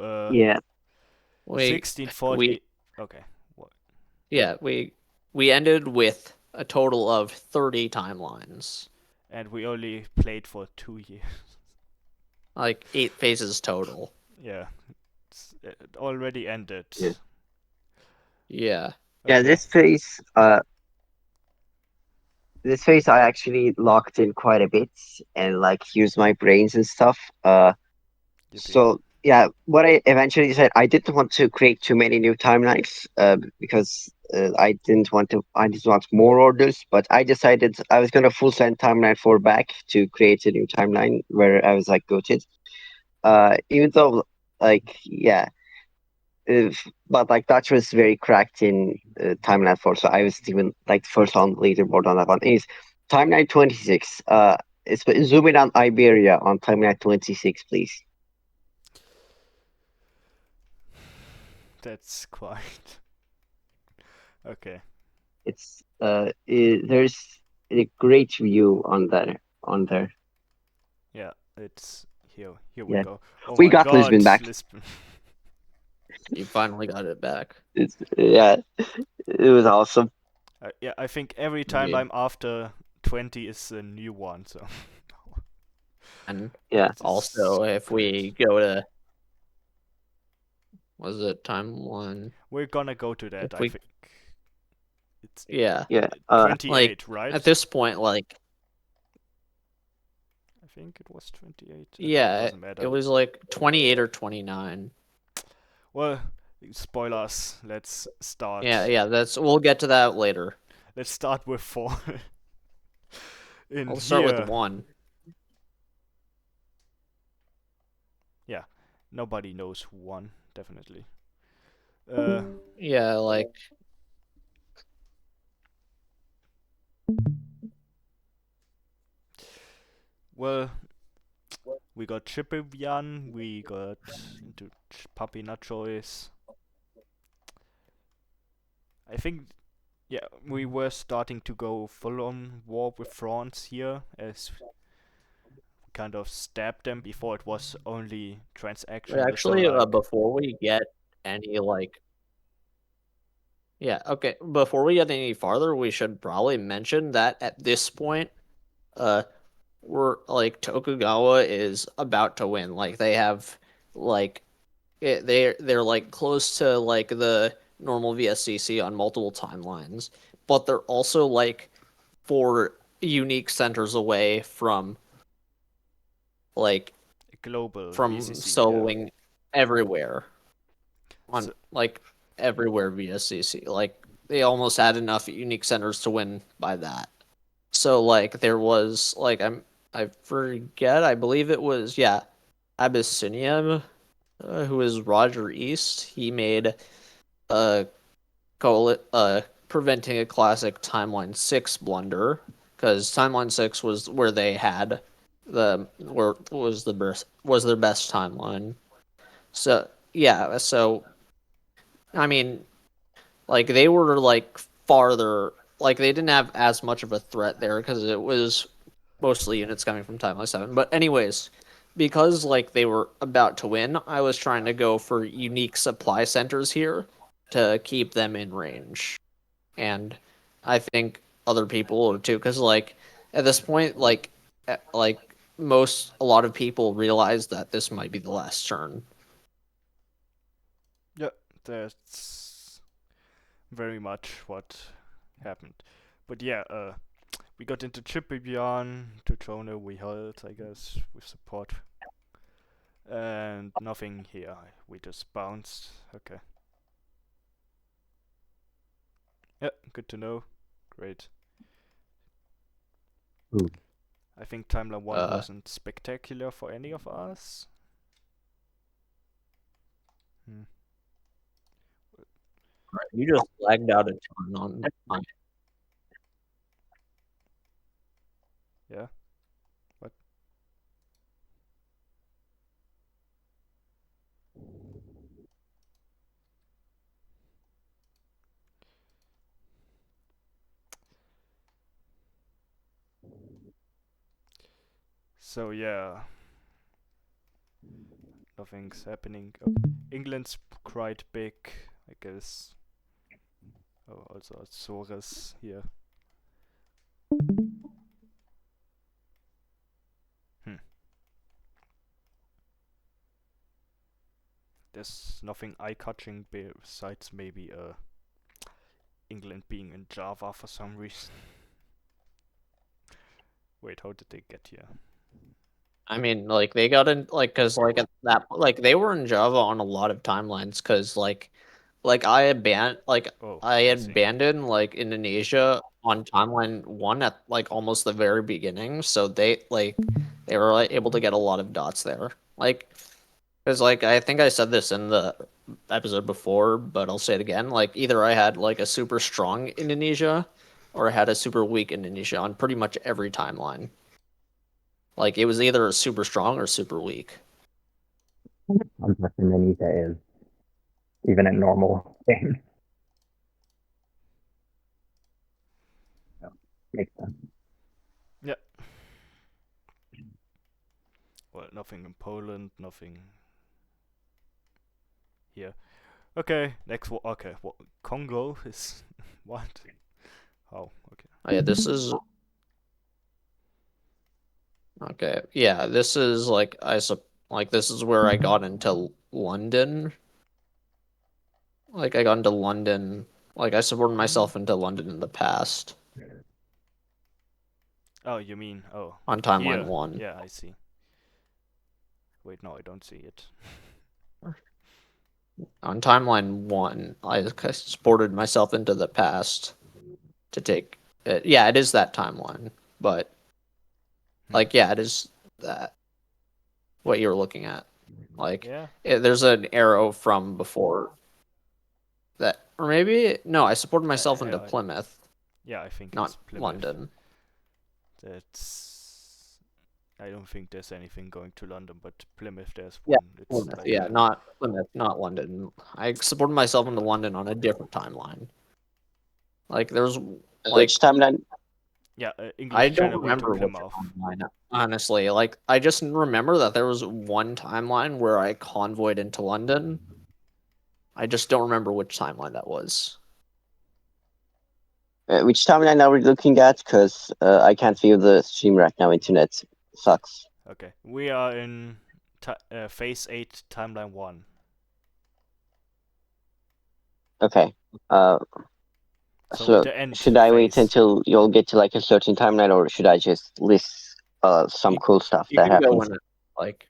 1640. Okay. What? Yeah, we ended with a total of 30 timelines. And we only played for 2 years. Like 8 phases total. Yeah. It already ended. Yeah. Yeah, Okay. this phase I actually locked in quite a bit and like used my brains and stuff. So yeah, what I eventually decided, I didn't want to create too many new timelines because I didn't want more orders, but I decided I was gonna full send timeline 4 back to create a new timeline where I was like goated. Even though like yeah, but like Dutch was very cracked in timeline 4, so I was even like first on leaderboard on that one. Is timeline 26? It's zoom in on Iberia on timeline 26, please. That's quite... Okay. It's there's a great view on there. Yeah, it's here we Yeah. go. Oh We my got God, Lisbon back. Lisbon. You finally got it back. Yeah, it was awesome. Yeah, I think every time Yeah. I'm after 20 is a new one, so... And Yeah. also, if we go to... Was it timeline? We're gonna go to that, If I we- think. It's Yeah. 28, like, right? At this point, like... I think it was 28. Yeah, doesn't matter. it was like 28 or 29. Well, spoilers. Let's start. Yeah, we'll get to that later. Let's start with 4. We'll start with 1. Yeah, nobody knows who won, definitely. Yeah, like... Well, we got Chipivian, we got into Papina Choice. I think, yeah, we were starting to go full-on war with France here, as we kind of stabbed them before it was only transactions. Wait, actually, before we get any, like... Yeah, okay, before we get any farther, we should probably mention that at this point, we're, like, Tokugawa is about to win. Like, they have, like... They're like close to like the normal VSCC on multiple timelines, but they're also like 4 unique centers away from like global from VSCC, soloing everywhere on like everywhere VSCC. Like they almost had enough unique centers to win by that. So like there was like I forget, I believe it was Abyssinia, who is Roger East. He made a preventing a classic Timeline 6 blunder, because Timeline 6 was where they had was their best timeline. So yeah, so I mean, like they were like farther, like they didn't have as much of a threat there because it was mostly units coming from Timeline 7. But anyways, because like they were about to win, I was trying to go for unique supply centers here to keep them in range. And I think other people would too, because like at this point, like a lot of people realize that this might be the last turn. Yeah, that's very much what happened. But yeah, we got into Chipibian, Tutrona we held, I guess, with support. And nothing here. We just bounced. Okay. Yeah, good to know. Great. Ooh. I think Timeline 1 wasn't spectacular for any of us. You just lagged out a ton on Yeah. What? So yeah, nothing's happening. Oh, England's quite big, I guess. Oh, also Azores here. There's nothing eye-catching besides maybe England being in Java for some reason. Wait, how did they get here? I mean, like they got in, like, cause like at that, like they were in Java on a lot of timelines, cause like I abandoned like Indonesia on timeline 1 at like almost the very beginning, so they were like able to get a lot of dots there, like, cause like I think I said this in the episode before, but I'll say it again, like either I had like a super strong Indonesia, or I had a super weak Indonesia on pretty much every timeline. Like it was either super strong or super weak. Unless Indonesia is even at normal things. So, makes sense. Yeah. Well, nothing in Poland, nothing here. Okay, next one. Okay, what? Congo is what? Oh, okay. Oh, yeah, this is okay. Yeah, this is like this is where I got into London. Like I got into London. Like I supported myself into London in the past Oh, you mean on timeline here. 1. Yeah, I see. Wait, no, I don't see it. On timeline 1, I supported myself into the past to take it. Yeah, it is that timeline, but like yeah, it is that what you're looking at. Like Yeah. there's an arrow from before that, or maybe no, I supported myself into Plymouth. Yeah, I think not it's Plymouth. London. That's. I don't think there's anything going to London, but Plymouth there's Yeah, one. It's Plymouth. like Yeah, not Plymouth, not London. I supported myself into London on a different timeline. Like there's like which timeline? Yeah, English I don't Channel went to remember which Plymouth. timeline. Honestly, like I just remember that there was one timeline where I convoyed into London. I just don't remember which timeline that was. Which timeline are we looking at? Because I can't view the stream right now. Internet sucks. Okay, we are in phase 8, timeline 1. Okay. So the end should I wait phase. until you'll get to like a certain timeline, or should I just list some cool stuff You that can go happens? in it, like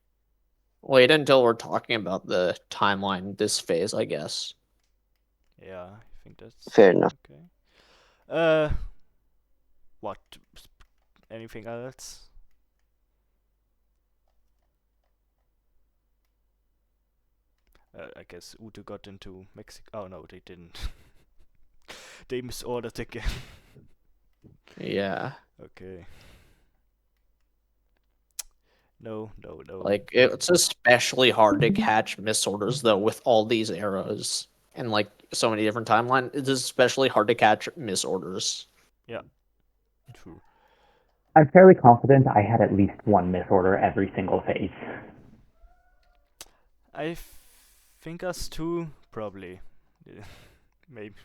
wait until we're talking about the timeline this phase, I guess. Yeah, I think that's Fair enough. okay. What? Anything else? I guess Udo got into Mexico. Oh no, they didn't. They misordered again. Yeah. Okay. No. Like, it's especially hard to catch misorders, though, with all these arrows and, like, so many different timelines. It's especially hard to catch misorders. Yeah. True. I'm fairly confident I had at least one misorder every single phase. I think us too, probably. Maybe.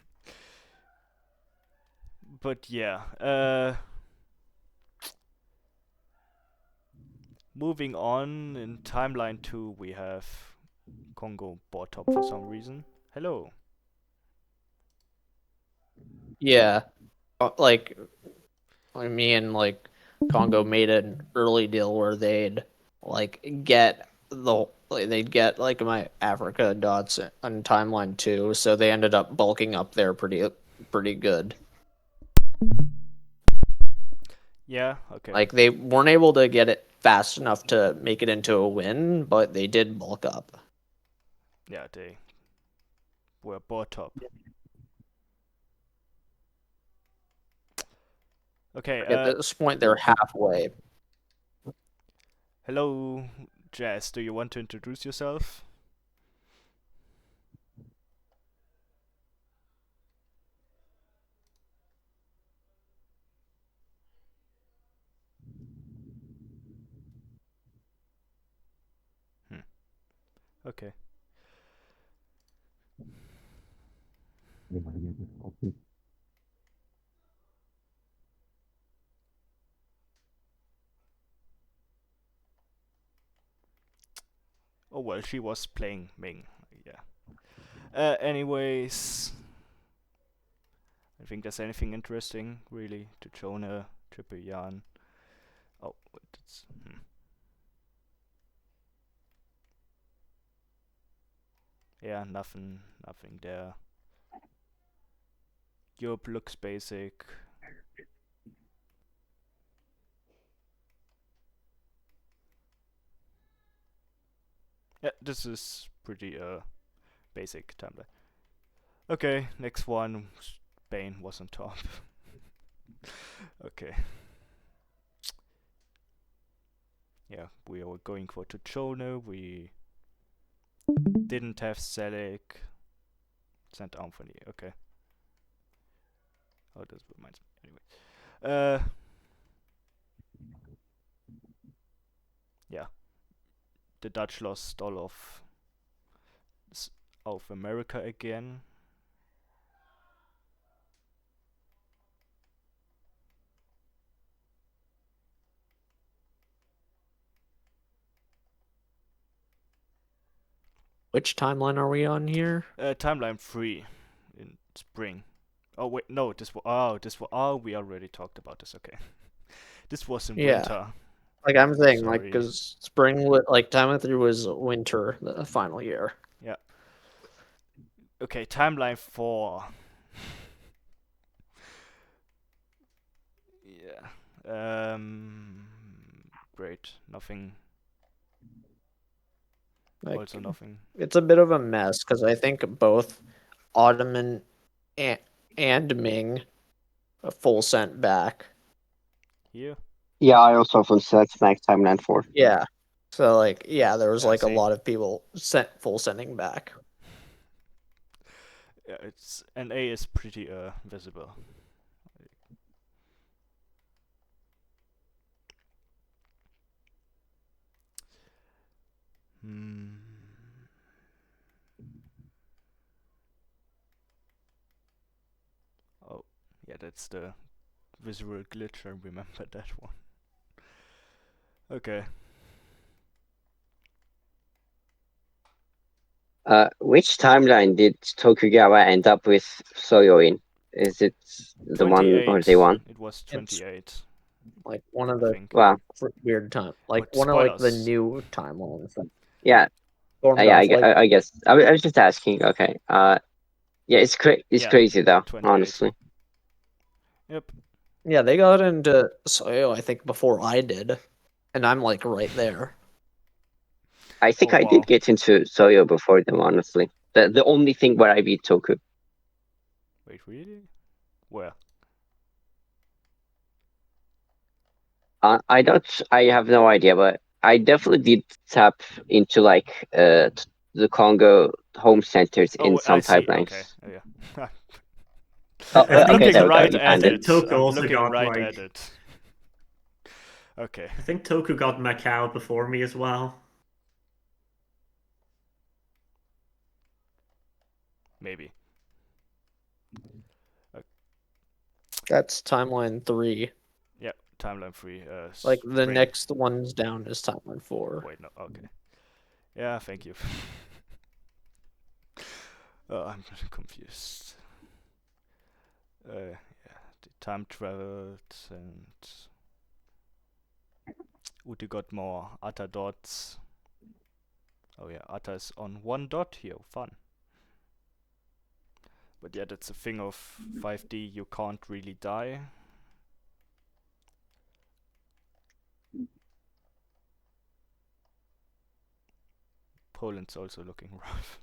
But yeah, moving on, in timeline 2 we have Congo bot top for some reason. Hello. Yeah. Like, me and, like, Congo made an early deal where they'd, like, they'd get, like, my Africa dots on timeline 2, so they ended up bulking up there pretty good. Yeah, okay. Like, they weren't able to get it fast enough to make it into a win, but they did bulk up. Yeah, they were bot top. Okay, At this point, they're halfway. hello, Jazz, do you want to introduce yourself? Okay. Oh well, she was playing Ming, yeah. Anyways, I think there's anything interesting really to Jonah, Triple Yarn. Oh, wait, it's yeah, nothing there. Europe looks basic. Yeah, this is pretty basic timeline. Okay, next one. Spain was on top. Okay. Yeah, we are going for Tuchona. We didn't have Selec. St. Anthony. Okay. Oh, this reminds me. Anyway. Yeah. The Dutch lost all of America again. Which timeline are we on here? Timeline 3 in spring. Oh wait, no, we already talked about this. Okay, this was in winter. Like, I'm saying, Sorry. like, because spring, like, timeline 3 was winter, the final year. Yeah. Okay, timeline 4. Yeah. Great. Nothing. Like, Also nothing. it's a bit of a mess because I think both Ottoman and Ming full sent back. Here. Yeah, I also full select back timeline 4. Yeah. So, like, yeah, there was like same. a lot of people full sending back. Yeah, it's NA is pretty visible. Oh, yeah, that's the visual glitch. I remember that one. Okay. Which timeline did Tokugawa end up with Soyo in? Is it the one or they won? It was 28. Like, one of the Wow. weird time, like, But one of, like, the spoilers. new timelines. Yeah. Stormed Yeah, off, like, I guess. I was just asking. Okay. Yeah, it's Yeah, crazy though, 28. honestly. Yep. Yeah, they got into Soyo, I think, before I did, and I'm like right there. I think Oh, I wow. did get into Soyo before them, honestly. The only thing where I beat Toku. Wait, really? Where? I have no idea, but I definitely did tap into like the Congo home centers in Oh, some I see. Okay. pipelines. Oh, yeah. Oh, I I'm think okay, looking there we go. right You at found think it. it. Toku I'm also looking got, right like- at it. Okay. I think Toku got Macau before me as well. Maybe. That's timeline 3. Yeah, timeline 3. Like the spring. next ones down is timeline 4. Wait, no. Okay. Yeah, thank you. I'm confused. Yeah, the time traveled and Ute got more Atta dots. Oh yeah, Atta is on 1 dot here. Fun. But yeah, that's a thing of 5D. You can't really die. Poland's also looking rough.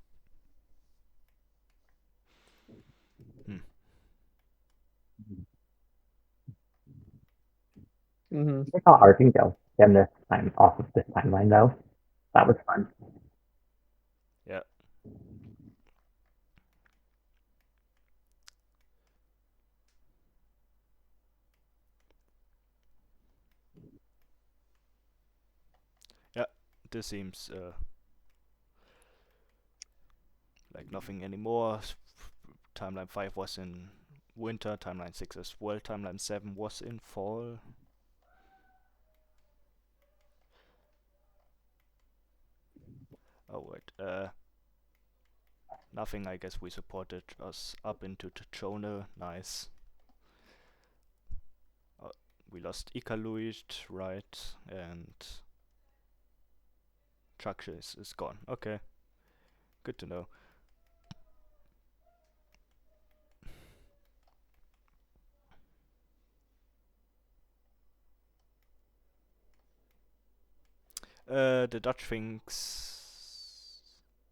Mm-hmm. I saw Artingdale again this time off of this timeline though. That was fun. Yeah. Yeah, this seems like nothing anymore. Timeline 5 was in winter, timeline 6 as well, timeline 7 was in fall. Oh wait, nothing. I guess we supported us up into Tachone. Nice. We lost Iqaluit, right, and Chuckshire is gone. Okay, good to know. The Dutch things,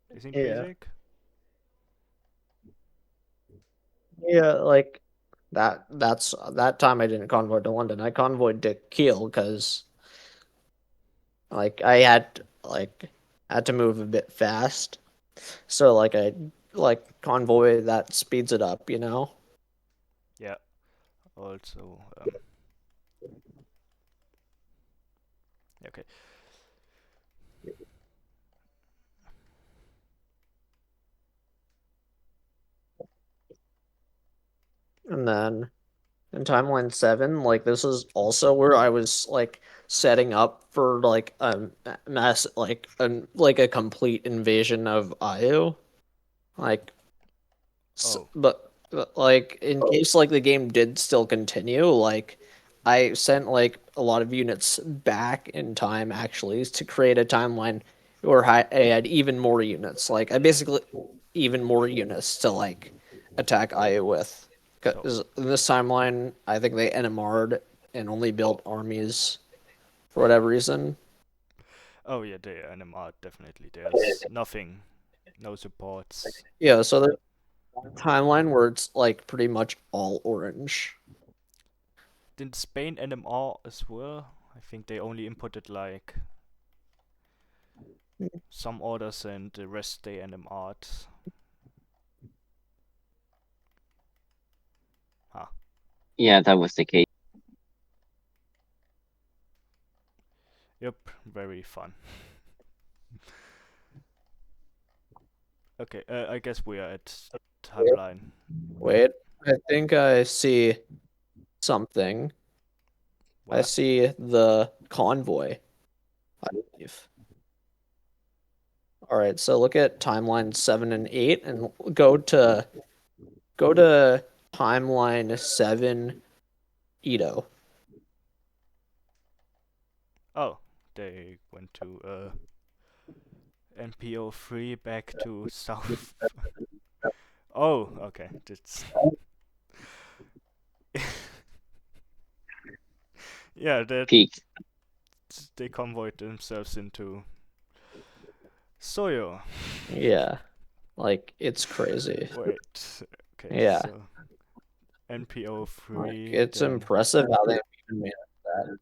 they seem Yeah. basic. Yeah, like that's that time I didn't convoy to London. I convoyed to Kiel because like I had to move a bit fast. So like I like convoy that speeds it up, you know? Yeah. Also, okay. And then in timeline 7, like this is also where I was like setting up for like a mass like a complete invasion of Io. Like Oh. but like in case like the game did still continue, like I sent like a lot of units back in time actually to create a timeline where I had even more units. Like I basically even more units to like attack Io with. Because in this timeline, I think they NMR'd and only built armies for whatever reason. Oh yeah, the NMR definitely. There's nothing, no supports. Yeah, so there's one timeline where it's like pretty much all orange. Did Spain NMR as well? I think they only inputted like some orders and the rest they NMR'd. Huh. Yeah, that was the case. Yep, very fun. Okay, I guess we are at timeline. Wait, I think I see something. I Where? see the convoy, I believe. All right, so look at timeline 7 and 8 and go to timeline 7 Edo. Oh, they went to NPO3 back to south Oh, okay. That's yeah. That Peaked. they convoyed themselves into Soyo. Yeah, like it's crazy. Wait. Okay. Yeah, So NPO like 3, it's then impressive how they even managed that.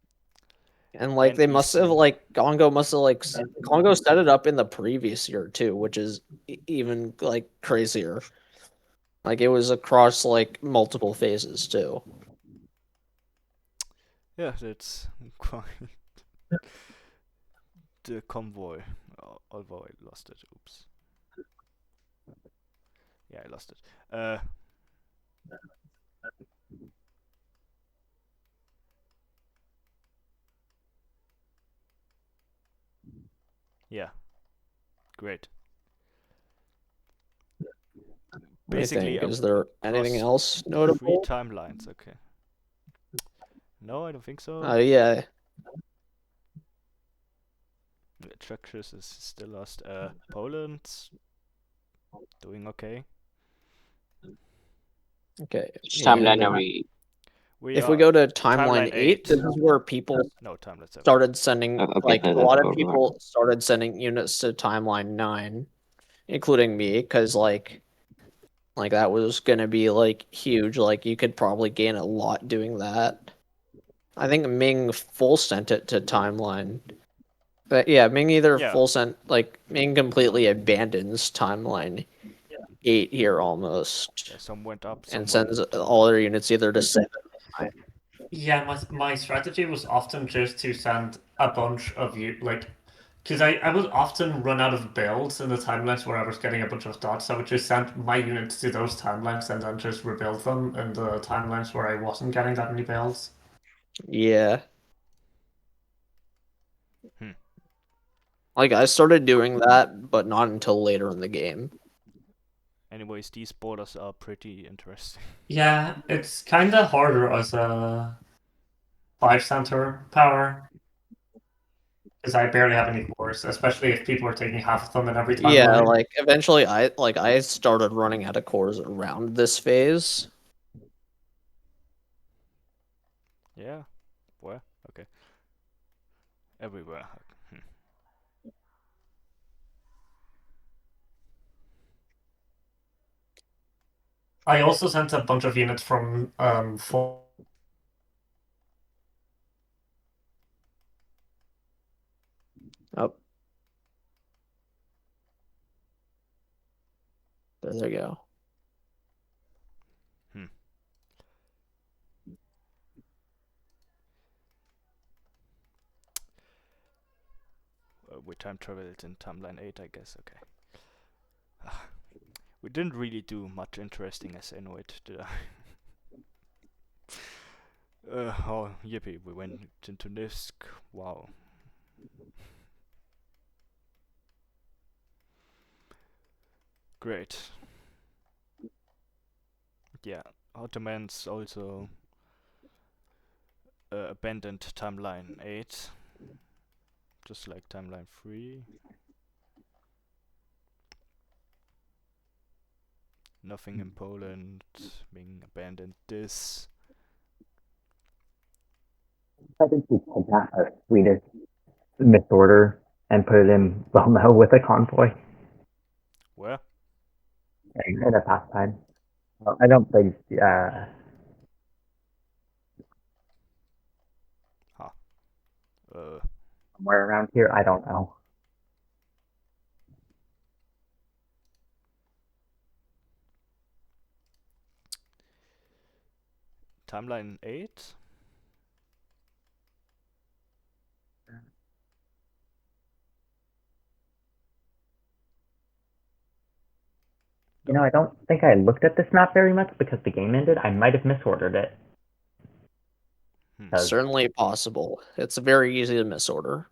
And like they must have NEC. like Congo must have like Congo set it up in the previous year too, which is even like crazier. Like it was across like multiple phases too. Yeah, that's quite the convoy. Although I lost it. Oops. Yeah, I lost it. Yeah, great. What do you Basically, think? Is there anything across else 3 notable? timelines. Okay. No, I don't think so. Yeah. Structures is still lost. Poland's doing okay. Okay. Which Yeah, and timeline are then we? We if we are go to timeline timeline 8, this 8. is where people No, timeline 7. started sending Okay, like so a that's lot of where we are. people started sending units to timeline 9, including me, because like that was gonna be like huge. Like you could probably gain a lot doing that. I think Ming full sent it to timeline. But yeah, Ming either Yeah. full sent like Ming completely abandons timeline 8 here almost. Yeah, some went up, some And sends went all their units either to 7 or 9. Yeah, my strategy was often just to send a bunch of you like because I would often run out of builds in the timelines where I was getting a bunch of dots. I would just send my units to those timelines and then just rebuild them in the timelines where I wasn't getting that many builds. Yeah. Hmm. Like I started doing that, but not until later in the game. Anyways, these borders are pretty interesting. Yeah, it's kind of harder as a 5 center power because I barely have any cores, especially if people are taking half of them in every Yeah, timeline. like eventually I started running out of cores around this phase. Yeah. Where? Okay. Everywhere. Hmm. I also sent a bunch of units from full. Oh. There they go. Hmm. We time traveled in timeline 8, I guess. Okay. We didn't really do much interesting as I know it, did I? Oh, yippee, we went into Nisk. Wow. Great. Yeah, Ottomans also abandoned timeline 8, just like timeline 3. Nothing in Poland, being abandoned this. I think we take that a Swedish misorder and put it in Belmo with a convoy Where? in a past time. I don't think Huh. somewhere around here. I don't know. Timeline 8? You know, I don't think I looked at this map very much because the game ended. I might have misordered it. Certainly possible. It's very easy to misorder.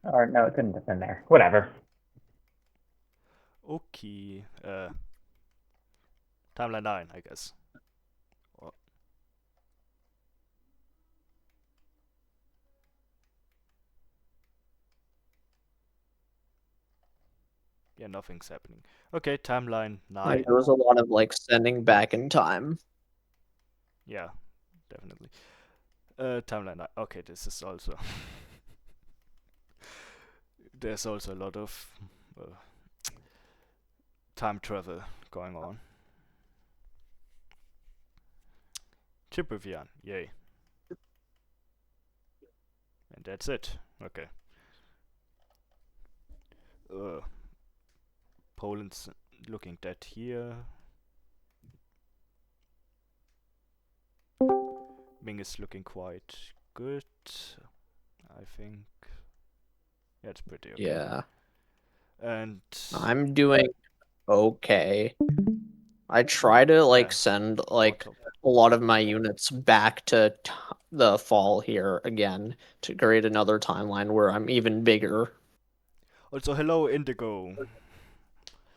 Or no, it couldn't have been there. Whatever. Okay. Timeline 9, I guess. Or yeah, nothing's happening. Okay, timeline 9. Like there was a lot of like sending back in time. Yeah, definitely. Timeline 9. Okay, this is also. There's also a lot of time travel going on. Chiprivian, yay. And that's it. Okay. Poland's looking dead here. Ming is looking quite good, I think. Yeah, it's pretty okay. Yeah. And I'm doing okay. I try to like Yeah, send like Otto. a lot of my units back to the fall here again to create another timeline where I'm even bigger. Also, hello, Indigo.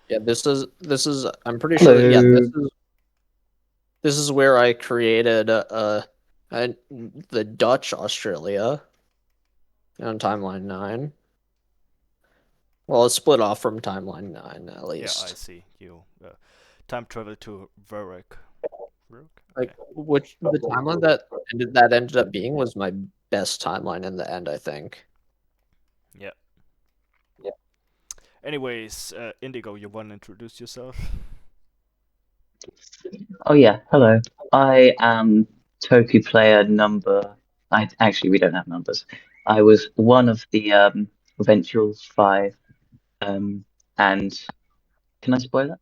Yeah, this is I'm pretty sure that, yeah, Hello. this is where I created the Dutch Australia on timeline 9. Well, it's split off from timeline 9 at least. Yeah, I see. You time travel to Verek. Like which the timeline that ended up being was my best timeline in the end, I think. Yeah. Anyways, Indigo, you want to introduce yourself? Oh yeah, hello. I am Toku player number. We don't have numbers. I was one of the eventual 5. And can I spoil it?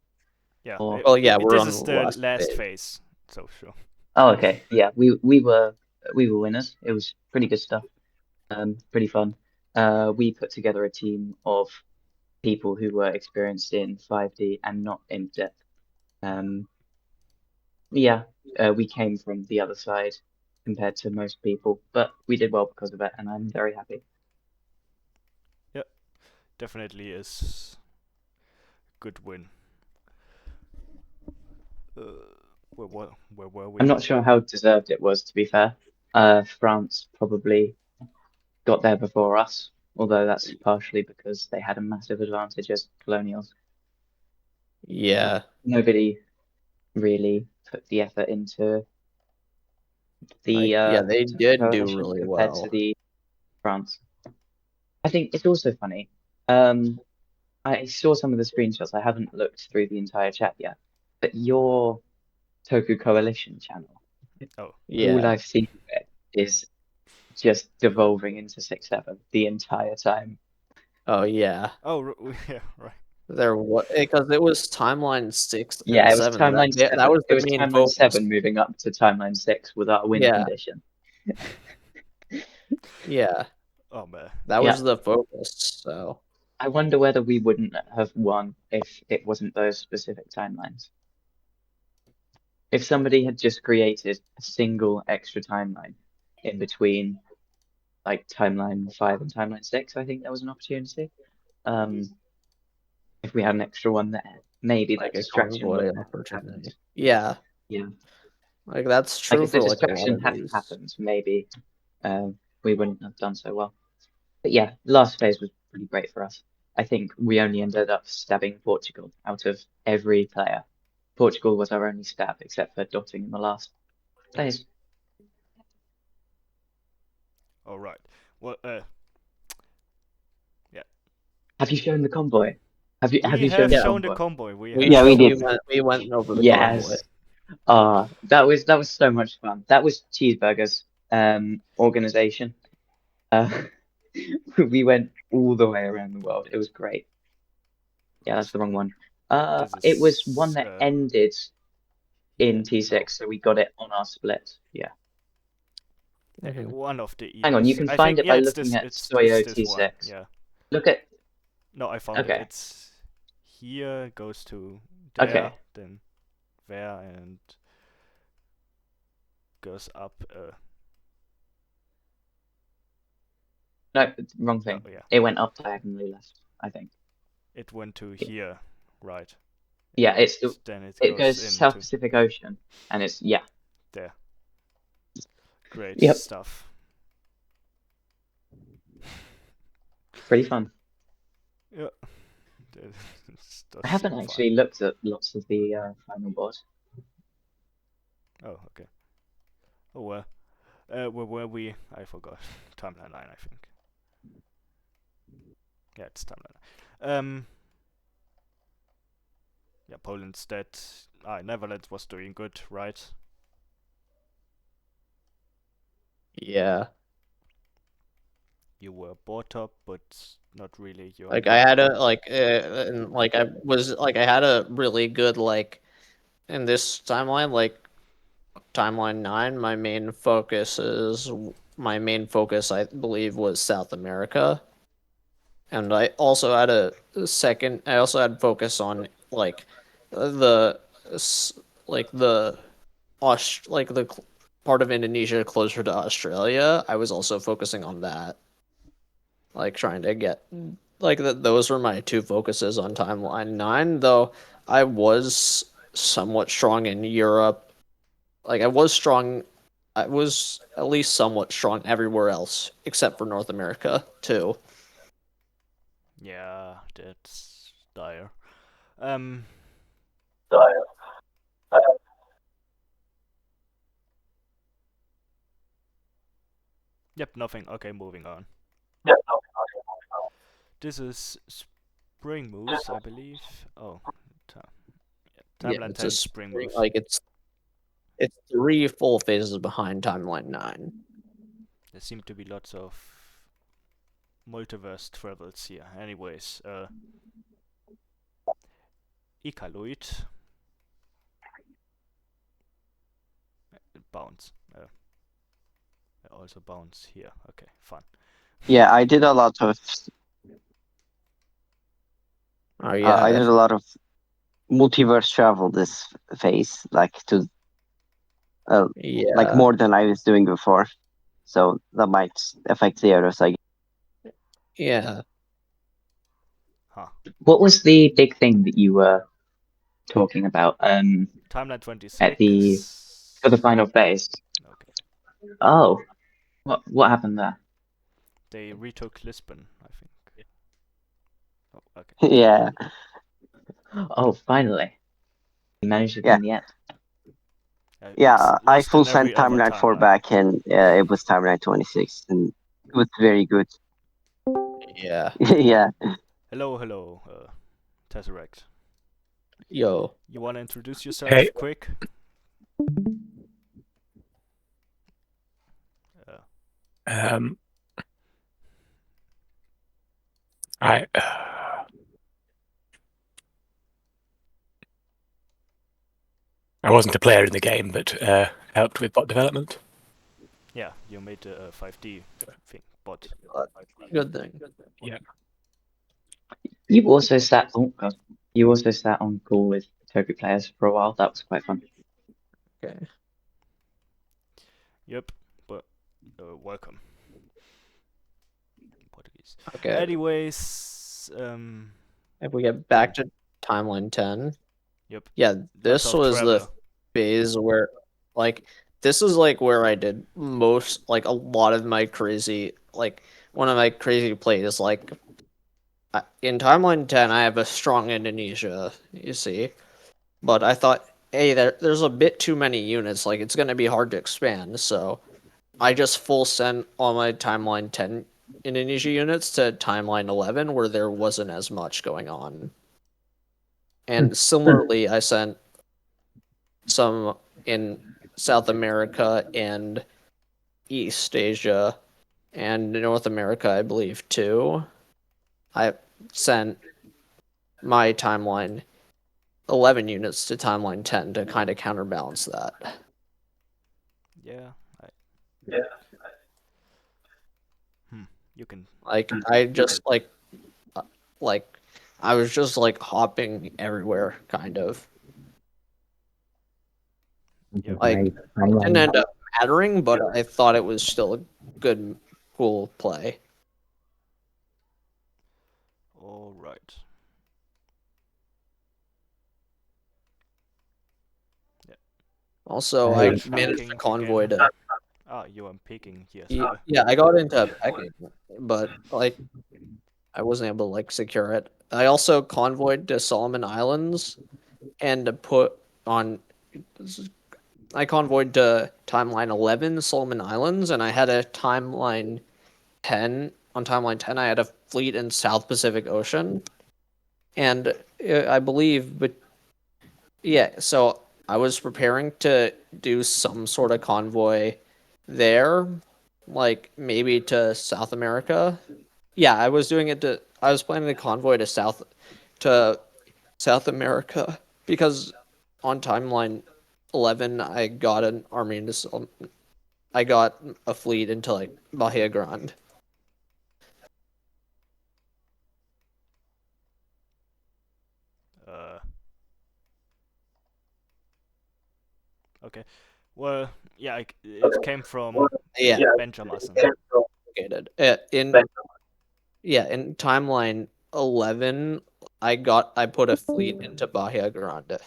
Yeah. Or- Well, yeah, we're this on is the the last phase. phase. So sure. Oh, okay. Yeah, we were winners. It was pretty good stuff. Pretty fun. We put together a team of people who were experienced in 5D and not Imp Dip. Yeah, we came from the other side compared to most people, but we did well because of it, and I'm very happy. Definitely is good win. Where were we? I'm not sure how deserved it was, to be fair. France probably got there before us, although that's partially because they had a massive advantage as colonials. Yeah. Nobody really put the effort into the yeah, they did do coalition really compared well. to the France. I think it's also funny. I saw some of the screenshots. I haven't looked through the entire chat yet, but your Toku Coalition channel, Oh. all Yeah. I've seen of it is just devolving into 6-7 the entire time. Oh yeah. Oh yeah, right. There was because it was timeline 6 and Yeah, it was 7. timeline that, 7. that was It the was main timeline focus. 7 moving up to timeline 6 with our win Yeah. condition. Yeah. Oh man. That Yeah. was the focus. So I wonder whether we wouldn't have won if it wasn't those specific timelines. If somebody had just created a single extra timeline in between, like timeline 5 and timeline 6, I think there was an opportunity. If we had an extra one there, maybe like that a distraction convoy wouldn't have opportunity. happened. Yeah. Yeah. Like that's Like true if the for like a lot distraction of hadn't these. happened, maybe we wouldn't have done so well. But yeah, last phase was pretty great for us. I think we only ended up stabbing Portugal out of every player. Portugal was our only stab, except for dotting in the last phase. All right. Well, yeah. Have you shown the convoy? Have you We shown have the shown convoy? the convoy. We Yeah, we did. We went over the convoy. Yes. That was so much fun. That was Cheeseburger's organization. We went all the way around the world. It was great. Yeah, that's the wrong one. It was one that ended in T6, so we got it on our split. Yeah. One of the. Hang on, you can find it by looking at Soyo T6. Yeah. Look at. No, I found it. Okay. It's here, goes to there, Okay. then there, and goes up. No, wrong thing. Oh, yeah. It went up diagonally left, I think. It went to here, right? Yeah, Then it goes into South Pacific Ocean, and it's there. Great Yep. stuff. Pretty fun. Yeah, I haven't actually looked at lots of the final boss. Oh, okay. Oh well. Where were we? I forgot. Timeline 9, I think. Yeah, it's timeline 9. Yeah, Poland's dead. Netherlands was doing good, right? Yeah. You were bought up, but not really. Your Like I had a and like I was like I had a really good like in this timeline timeline 9. My main focus I believe was South America, and I also had I also had focus on like the part of Indonesia closer to Australia. I was also focusing on that, like trying to get those were my two focuses on timeline 9, though I was somewhat strong in Europe. Like I was at least somewhat strong everywhere else except for North America too. Yeah, that's dire. Yep, nothing. Okay, moving on. This is spring moves, I believe. Oh, timeline it's 10 a spring spring, moves. like it's 3 full phases behind timeline 9. There seem to be lots of multiverse travels here. Anyways, Icaloid. Bounce. Also bounce here. Okay, fun. Yeah, I did a lot of. Oh yeah, I did a lot of multiverse travel this phase, like yeah. like more than I was doing before. So that might affect the others, I guess. Yeah. Huh. What was the big thing that you were talking about? Timeline 26. For the final phase. Okay. Oh, what happened there? They retook Lisbon, I think. Oh, okay. Yeah. Oh, finally. You managed it in the end. Yeah, I Lost full in every sent other timeline 4 timeline. back, and it was timeline 26, and it was very good. Yeah. Yeah. Hello, Tesseract. Yo. You wanna introduce yourself Hey. quick? I wasn't a player in the game, but helped with bot development. Yeah, you made a 5D thing, bot. Good thing. Yeah. You also sat on call with Toby players for a while. That was quite fun. Okay. Yep, but welcome. Portuguese. Okay. Anyways, If we get back to timeline 10. Yep. Yeah, this was travel. the phase where, this is where I did most, a lot of my crazy, one of my crazy plays. In timeline 10, I have a strong Indonesia, you see, but I thought, hey, there's a bit too many units. It's gonna be hard to expand, so I just full sent all my timeline 10 Indonesia units to timeline 11, where there wasn't as much going on. And similarly, I sent some in South America and East Asia and North America, I believe, too. I sent my timeline 11 units to timeline 10 to kind of counterbalance that. Yeah. You can. I just I was just hopping everywhere, kind of. Yep. It didn't end up mattering, but I thought it was still a good, cool play. All right. Yeah. Also, I managed the convoy to. You are peeking, yes. Yeah, I got into pecking, but I wasn't able to like secure it. I also convoyed to Solomon Islands and I convoyed to timeline 11 Solomon Islands, and I had a timeline 10. On timeline 10, I had a fleet in South Pacific Ocean, and I believe, but yeah, so I was preparing to do some sort of convoy there, like maybe to South America. Yeah, I was planning to convoy to South America because on timeline 11 I got an army into I got a fleet into like Bahia Grande. Okay. Well, yeah, it came from Yeah, Benjamin. located in timeline 11 I put a fleet into Bahia Grande.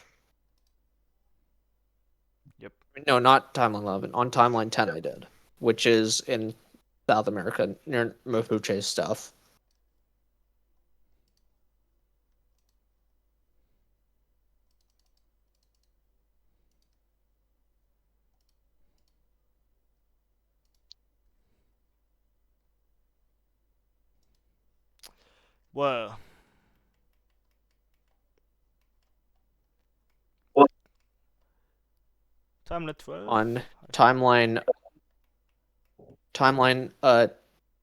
Yep. No, not timeline 11. On timeline 10 I did, which is in South America near Mapuche stuff. Well, timeline 12 on timeline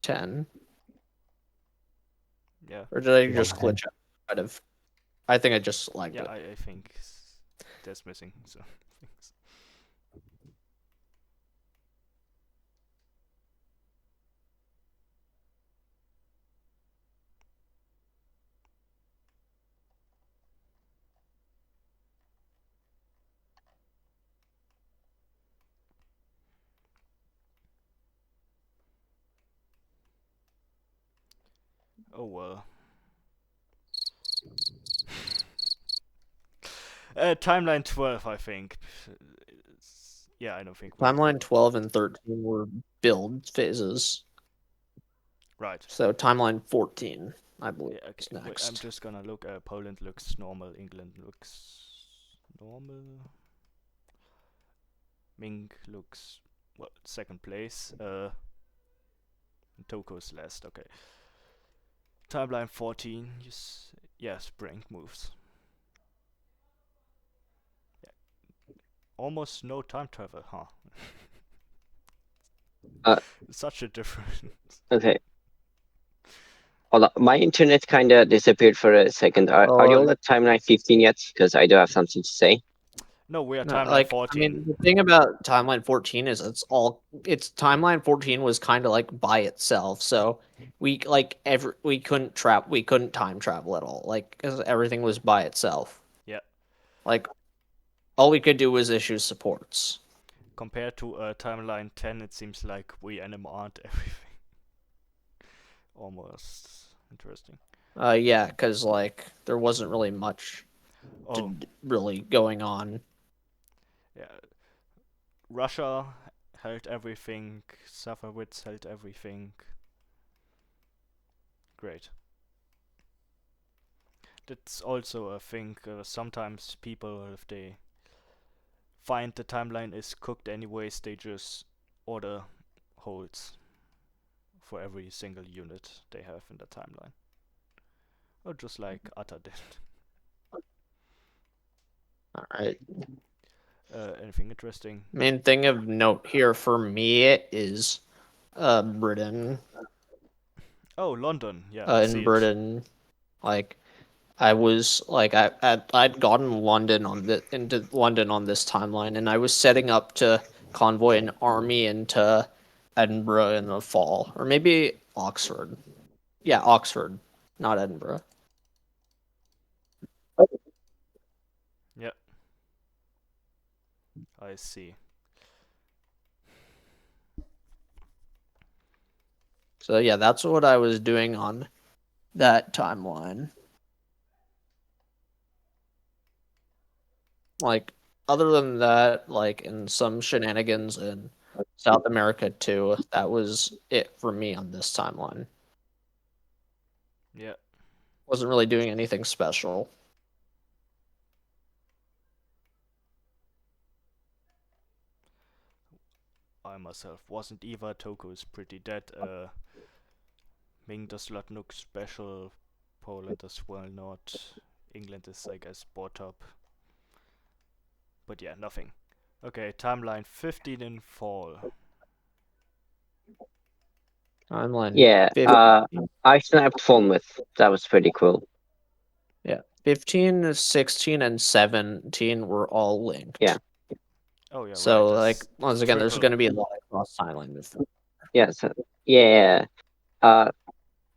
10. Yeah. Or did I just glitch out? I think I just selected it. I think that's missing some things. Oh well. Timeline 12, I think. Yeah, I don't think. Timeline 12 and 13 were build phases. Right. So timeline 14, I believe, Yeah, okay. is next. Wait, I'm just gonna look. Poland looks normal. England looks normal. Ming looks, well, second place. Toko's last. Okay. Timeline 14. Yeah, spring moves. Yeah. Almost no time travel, huh? Such a difference. Okay. Hold on. My internet kind of disappeared for a second. Are you all at timeline 15 yet? Because I do have something to say. No, we are timeline 14. I mean, the thing about timeline 14 is timeline 14 was kind of like by itself. So we couldn't time travel at all. Like, because everything was by itself. Yeah. Like, all we could do was issue supports. Compared to timeline 10, it seems like we NMR'd everything. Almost interesting. Yeah, because like there wasn't really much really going on. Yeah, Russia held everything. Safavids held everything. Great. That's also a thing. Sometimes people, if they find the timeline is cooked anyways, they just order holds for every single unit they have in the timeline. Or just like Atta did. Alright. Anything interesting? Main thing of note here for me is Britain. Oh, London. Yeah. In Britain, like I'd gotten London into London on this timeline, and I was setting up to convoy an army into Edinburgh in the fall, or maybe Oxford. Yeah, Oxford, not Edinburgh. Yep. I see. So yeah, that's what I was doing on that timeline. Like, other than that, like in some shenanigans in South America too, that was it for me on this timeline. Yeah. Wasn't really doing anything special. I myself wasn't either. Toko is pretty dead. Ming does not look special. Poland as well not. England is, I guess, board top. But yeah, nothing. Okay, timeline 15 in fall. Timeline. Yeah, 15. I snapped Falmouth. That was pretty cool. Yeah, 15, 16, and 17 were all linked. Yeah. Oh yeah, So, right. like, once again, there's triple. going to be a lot of cross timeline movement. Yes. Yeah.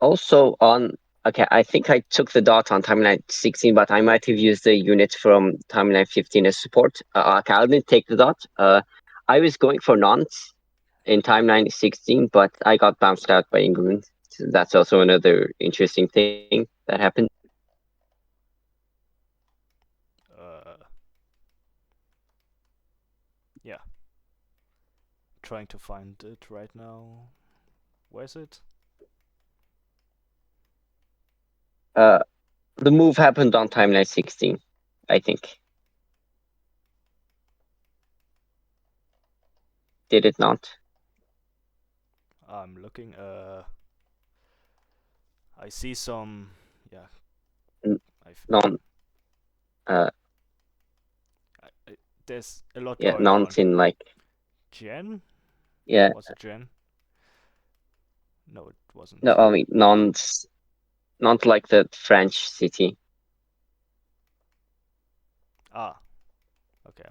Also on. Okay, I think I took the dot on timeline 16, but I might have used the unit from timeline 15 as support. Okay, I didn't take the dot. I was going for Nantes in timeline 16, but I got bounced out by England. So that's also another interesting thing that happened. Yeah. Trying to find it right now. Where is it? The move happened on timeline 16, I think. Did it not? I'm looking. I see some. Yeah. Non. There's a lot Yeah, going on. Nantes in like. Jen? Yeah. Was it Jen? No, it wasn't. No, I mean Nantes, not like the French city. Ah. Okay,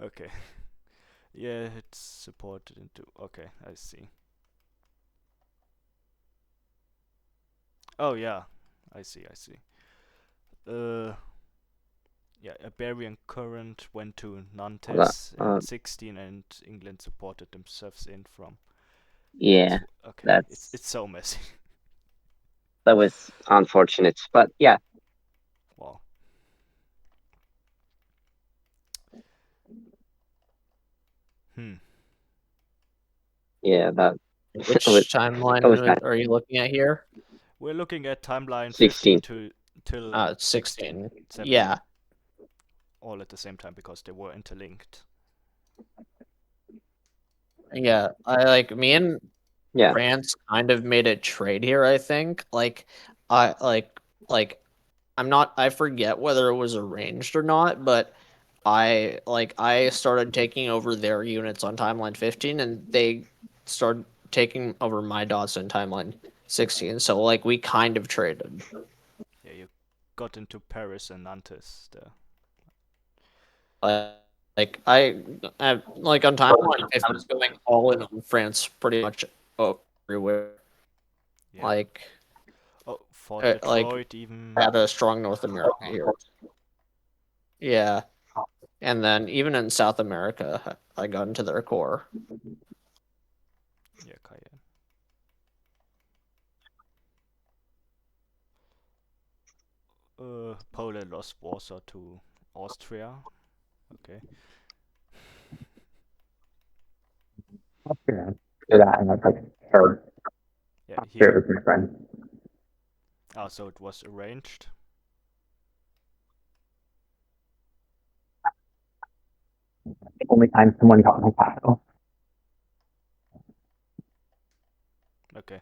okay. Yeah, it's supported into. Okay, I see. Oh yeah, I see. Yeah, Iberian Current went to Nantes in 16, and England supported themselves in from. Yeah, okay, it's so messy. That was unfortunate, but yeah. Wow. Yeah, that. Which timeline are you looking at here? We're looking at timeline 16 15 till 16. 17. Yeah. All at the same time because they were interlinked. Yeah, me and France kind of made a trade here, I think. I forget whether it was arranged or not, but I started taking over their units on timeline 15 and they started taking over my dots on timeline 16. So we kind of traded. Yeah, you got into Paris and Nantes there. On timeline 15 I was going all in on France pretty much everywhere. Yeah. For Detroit even. I had a strong North America here. Yeah. And then even in South America, I got into their core. Yeah, Cayenne. Poland lost Warsaw to Austria. Okay. Austria. So that, and that's like third. Yeah, Austria was my friend. Ah, so it was arranged. The only time someone got my castle. Okay.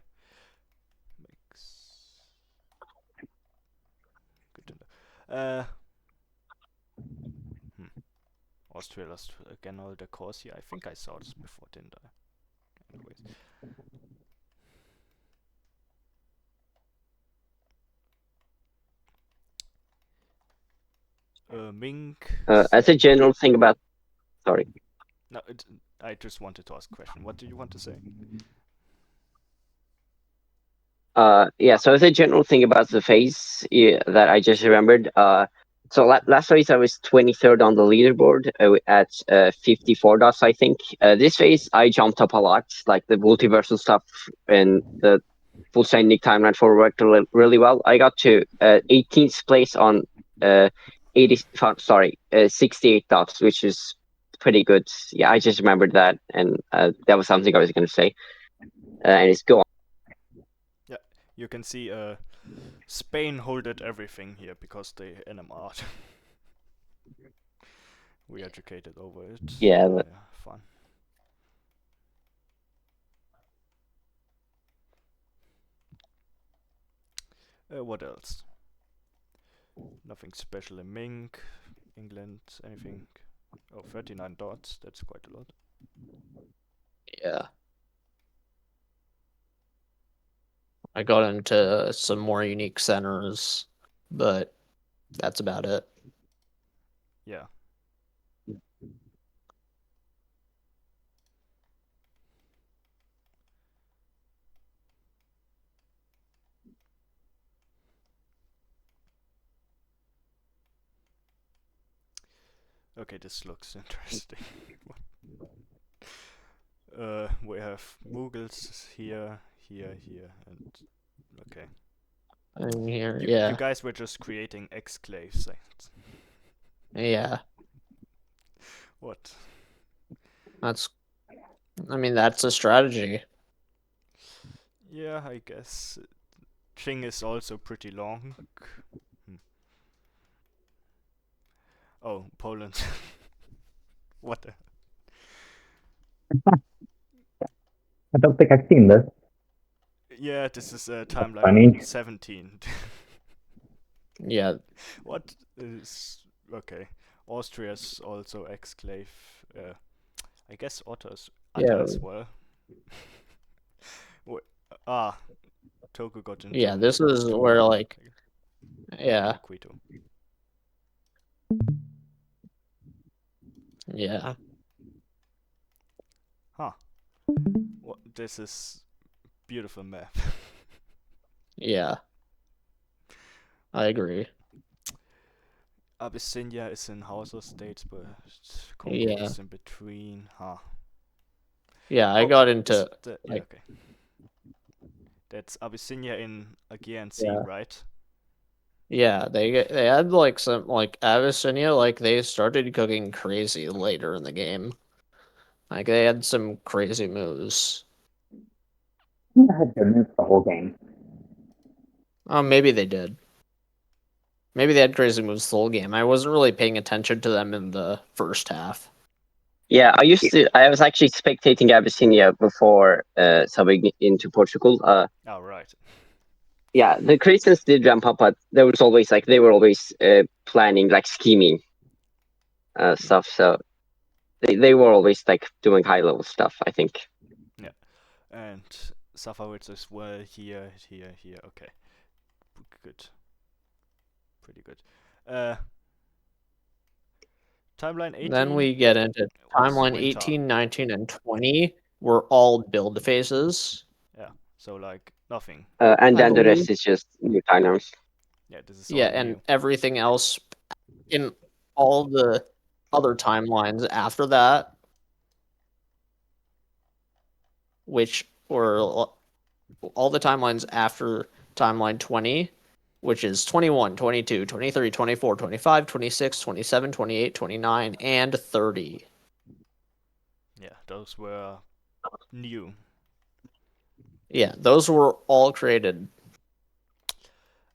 Good to know. Austria lost again all the cores here. I think I saw this before, didn't I? Anyways. Mink. As a general thing about. Sorry. No, I just wanted to ask a question. What do you want to say? Yeah, so as a general thing about the phase that I just remembered, so last phase I was 23rd on the leaderboard at 54 dots, I think. This phase I jumped up a lot, like the multiversal stuff and the full standing timeline for worked really well. I got to 18th place on 68 dots, which is pretty good. Yeah, I just remembered that, and that was something I was going to say. And it's go on. You can see Spain holded everything here because they NMR'd. We educated over it. Yeah, but Fun. What else? Nothing special in Mink, England, anything. Oh, 39 dots, that's quite a lot. Yeah. I got into some more unique centers, but that's about it. Yeah. Okay, this looks interesting. We have Mughals here, and okay. In here, You yeah. guys were just creating exclaves. Yeah. What? I mean, that's a strategy. Yeah, I guess. Qing is also pretty long. Oh, Poland. What the? I don't think I've seen this. Yeah, this is timeline Funny. 17. Yeah. What is okay? Austria's also exclave. I guess Otto's Yeah. as well. Togo got into. Yeah, this is Togo, where, like, yeah. Quito. Yeah. Huh. What? This is beautiful map. Yeah. I agree. Abyssinia is in Hausa states, but Congo Yeah. is in between. Huh. Yeah, I got into yeah, like, okay. That's Abyssinia in Aegean Sea, Yeah. right? yeah, they had like some like Abyssinia, like they started cooking crazy later in the game. Like they had some crazy moves. I had good moves the whole game. Oh, maybe they did. Maybe they had crazy moves the whole game. I wasn't really paying attention to them in the first half. yeah, I was actually spectating Abyssinia before subbing into Portugal. Oh, right. Yeah, the Christians did ramp up, but there was always they were always planning, like scheming stuff. So they were always like doing high level stuff, I think. Yeah. And Safavids as well here. Okay. Good. Pretty good. Timeline 18. Then we get into timeline winter. 18, 19, and 20 were all build phases. Yeah. So like nothing. And I then the believe. rest is just new timelines. Yeah, this is Yeah, all and new. everything else in all the other timelines after that, which were all the timelines after timeline 20, which is 21, 22, 23, 24, 25, 26, 27, 28, 29, and 30. Yeah, those were new. Yeah, those were all created.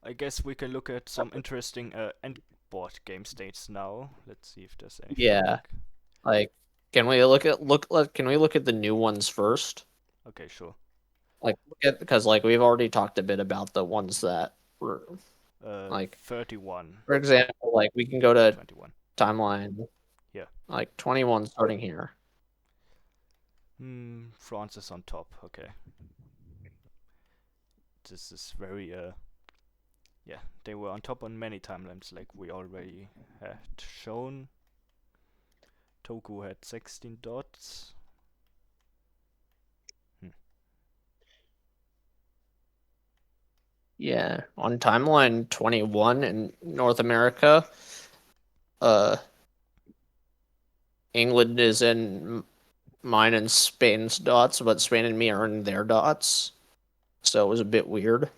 I guess we can look at some interesting end board game states now. Let's see if there's anything. Yeah. Like, can we look at the new ones first? Okay, sure. Like, because like we've already talked a bit about the ones that were like 31. For example, like we can go to 21. timeline. Yeah. Like 21 starting here. France is on top. Okay. This is very yeah, they were on top on many timelines, like we already had shown. Toku had 16 dots. Yeah, on timeline 21 in North America, England is in mine and Spain's dots, but Spain and me are in their dots. So it was a bit weird.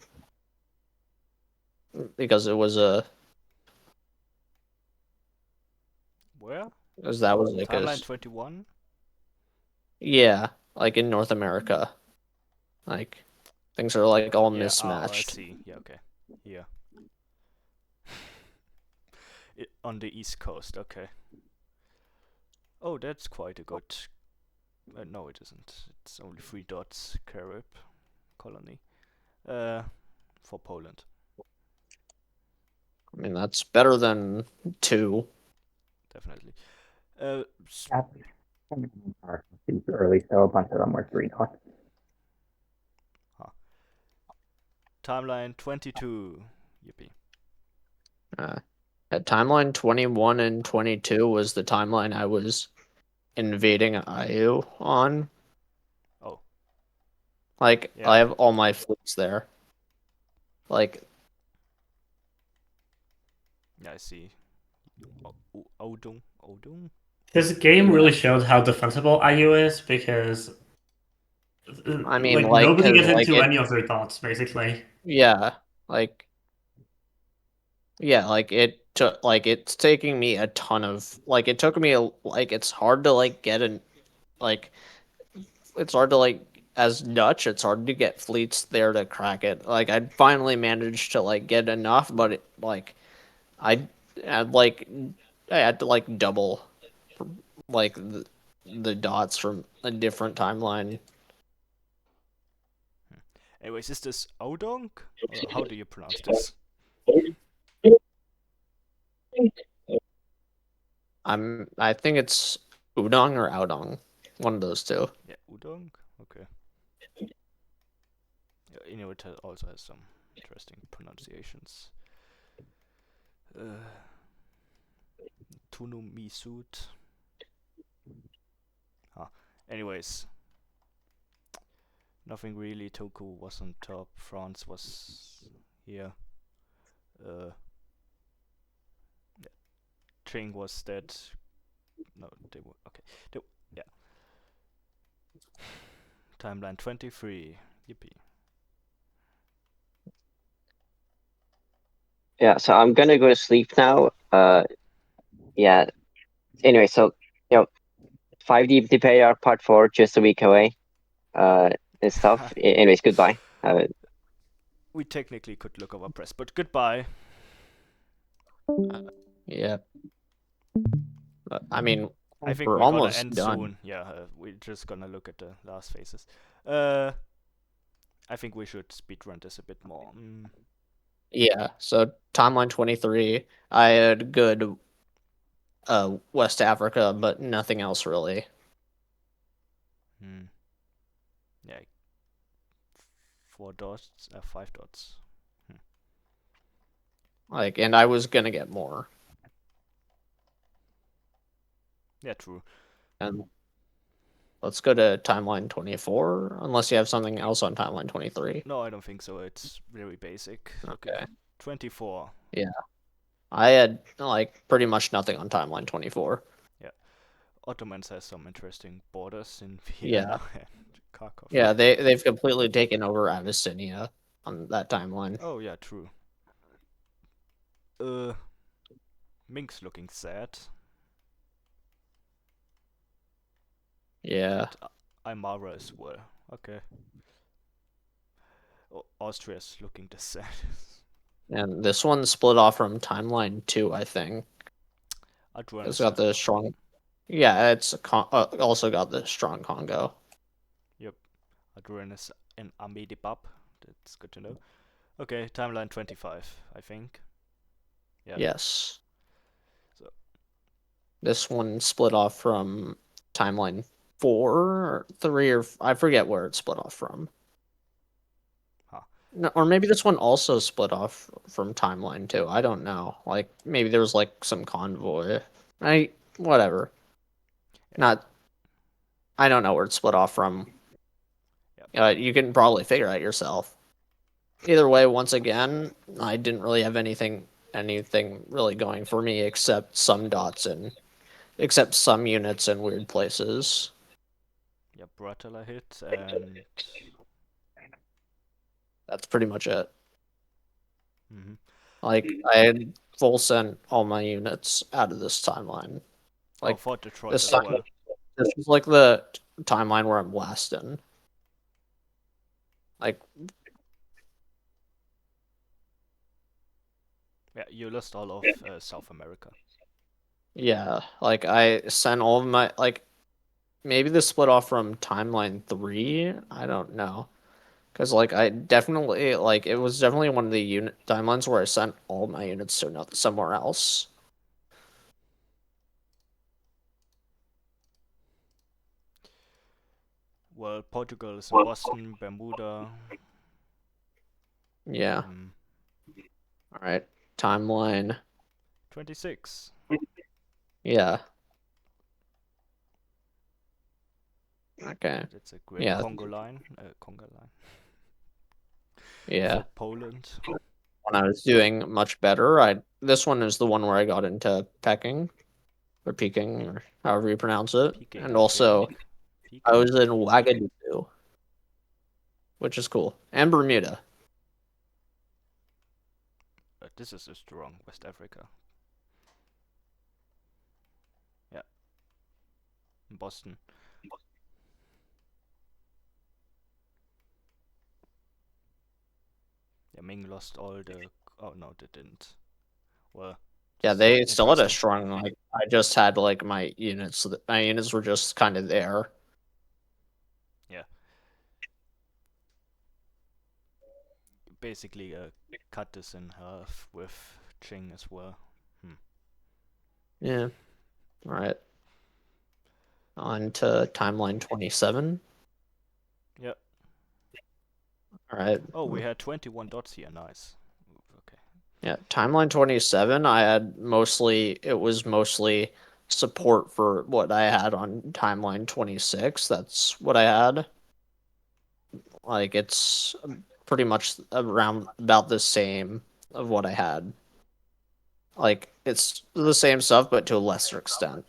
Because it was Where? Because that was like timeline 21? Yeah, like in North America. Like Things are like all Yeah, mismatched. I see. Yeah, okay. Here. On the east coast, okay. Oh, that's quite a good... no, it isn't. It's only 3 dots, Carib colony. For Poland. I mean, that's better than 2. Definitely. That's are super early, so a bunch of them were 3 dots. Timeline 22. Yippee. At timeline 21 and 22 was the timeline I was invading IU on. Oh. Like, Yeah. I have all my fleets there. Like, Yeah, I see. Odung. This game really showed how defensible IU is because, I mean, like, like, nobody 'cause, gets like, into any of their thoughts, basically. yeah, like, it took, like, it's taking me a ton of, like, it took me, like, it's hard to, like, get an, like, it's hard to, like, as Dutch, it's hard to get fleets there to crack it. Like, I finally managed to, like, get enough, but, it, like, I had, like, I had to, like, double, like, the dots from a different timeline. Anyways, is this Odong? Or how do you pronounce this? I think it's Udong or Aodong. One of those two. Yeah, Udong? Okay. Yeah, Inuit also has some interesting pronunciations. Tunu Misut. Anyways. Nothing really. Toku was on top. France was here. Ching was dead. No, they were okay. Yeah. Timeline 23. Yippee. Yeah, so I'm gonna go to sleep now. Yeah. Anyway, so 5D DPR Part 4 just a week away. It's tough. Anyways, goodbye. We technically could look over press, but goodbye. Yeah. I mean, I think we're we're gonna almost end done. soon. Yeah, we're just gonna look at the last phases. I think we should speedrun this a bit more. Yeah, so timeline 23, I had good West Africa, but nothing else really. Yeah. 4 dots, 5 dots. Like, and I was gonna get more. Yeah, true. And let's go to timeline 24, unless you have something else on timeline 23. No, I don't think so. It's very basic. Okay. 24. Yeah. I had, like, pretty much nothing on timeline 24. Yeah. Ottomans has some interesting borders in Vienna and Kharkov. Yeah, they've completely taken over Abyssinia on that timeline. Oh, yeah, true. Mink's looking sad. Yeah. And Aymara as well. Okay. Austria's looking the saddest. And this one split off from timeline 2, I think. It's got the strong... Yeah, it's also got the strong Congo. Yep. Adrian is in Amedibab. That's good to know. Okay, timeline 25, I think. Yeah. Yes. So this one split off from timeline 4 or 3 or I forget where it split off from. No, or maybe this one also split off from timeline 2. I don't know. Like maybe there was like some convoy. Whatever. I don't know where it split off from. You can probably figure out yourself. Either way, once again, I didn't really have anything really going for me except some dots except some units in weird places. Yeah, Bratala hit and that's pretty much it. Like I had full sent all my units out of this timeline. Like for Detroit as well. This is like the timeline where I'm last in. Like Yeah, you lost all of South America. Yeah, like I sent all of my maybe this split off from timeline 3. I don't know. Because, like, I definitely, like, it was definitely one of the unit timelines where I sent all my units to somewhere else. Well, Portugal is in Boston, Bermuda. Yeah. All right. Timeline. 26. Yeah. Okay. That's a great Yeah. Congo line. Congo line. Yeah. For Poland. When I was doing much better, this one is the one where I got into Peking or Peking or however you pronounce it, Peking, and I also think. Peking? I was in Ouagadougou, which is cool, and Bermuda. This is just wrong. West Africa. Yeah. In Boston. Yeah, Ming lost all the... Oh, no, they didn't. Well... Yeah, they still had a interesting. strong, like, I just had, like, my units were just kind of there. Yeah. Basically, cut this in half with Qing as well. Yeah. All right. On to timeline 27. Yep. All right. Oh, we had 21 dots here. Nice. Okay. Yeah, timeline 27, it was mostly support for what I had on timeline 26. That's what I had. Like, it's pretty much around about the same of what I had. Like, it's the same stuff, but to a lesser extent.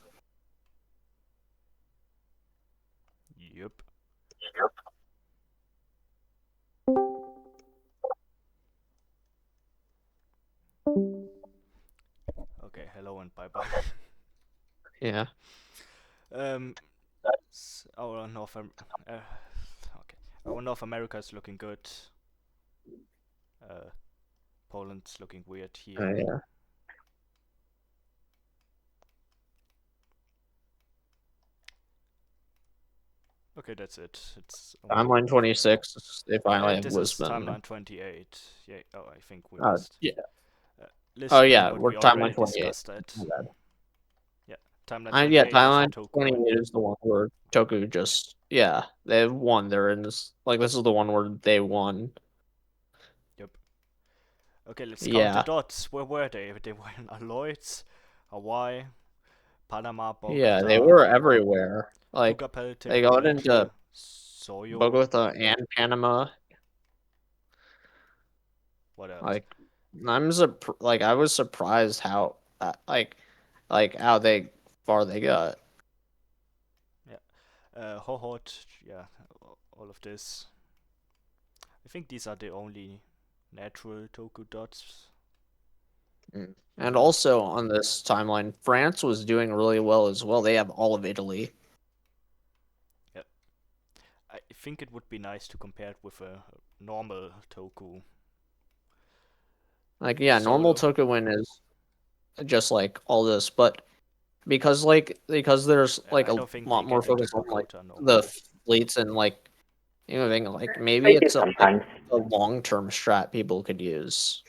Yep. Okay, hello and bye bye. Yeah. Our North America is looking good. Poland's looking weird here. Yeah. Okay, that's it. It's timeline 26. They finally have this is Lisbon. timeline 28. Yeah. Oh, I think we Oh, missed. yeah. Lisbon, Oh, yeah, but we're we timeline already 28. discussed that. Yeah, timeline 28 Yeah, is timeline Toku 28 is the one where Toku just, yeah, they've won. They're in this, like, this is the one where they won. Yep. Okay, let's count Yeah. the dots. Where were they? They were in Aloysius, Hawaii, Panama, Bogota. Yeah, they were everywhere. Like, Tucapel, they got into Soyo. Bogota and Panama. What else? Like, I was surprised how, how far they got. Yeah. Hohot, yeah, all of this. I think these are the only natural Toku dots. And also on this timeline, France was doing really well as well. They have all of Italy. Yeah. I think it would be nice to compare it with a normal Toku. Like, yeah, normal Toku win is just like all this, but because there's like a lot more focus on like the fleets and like like maybe it's a long-term strat people could use,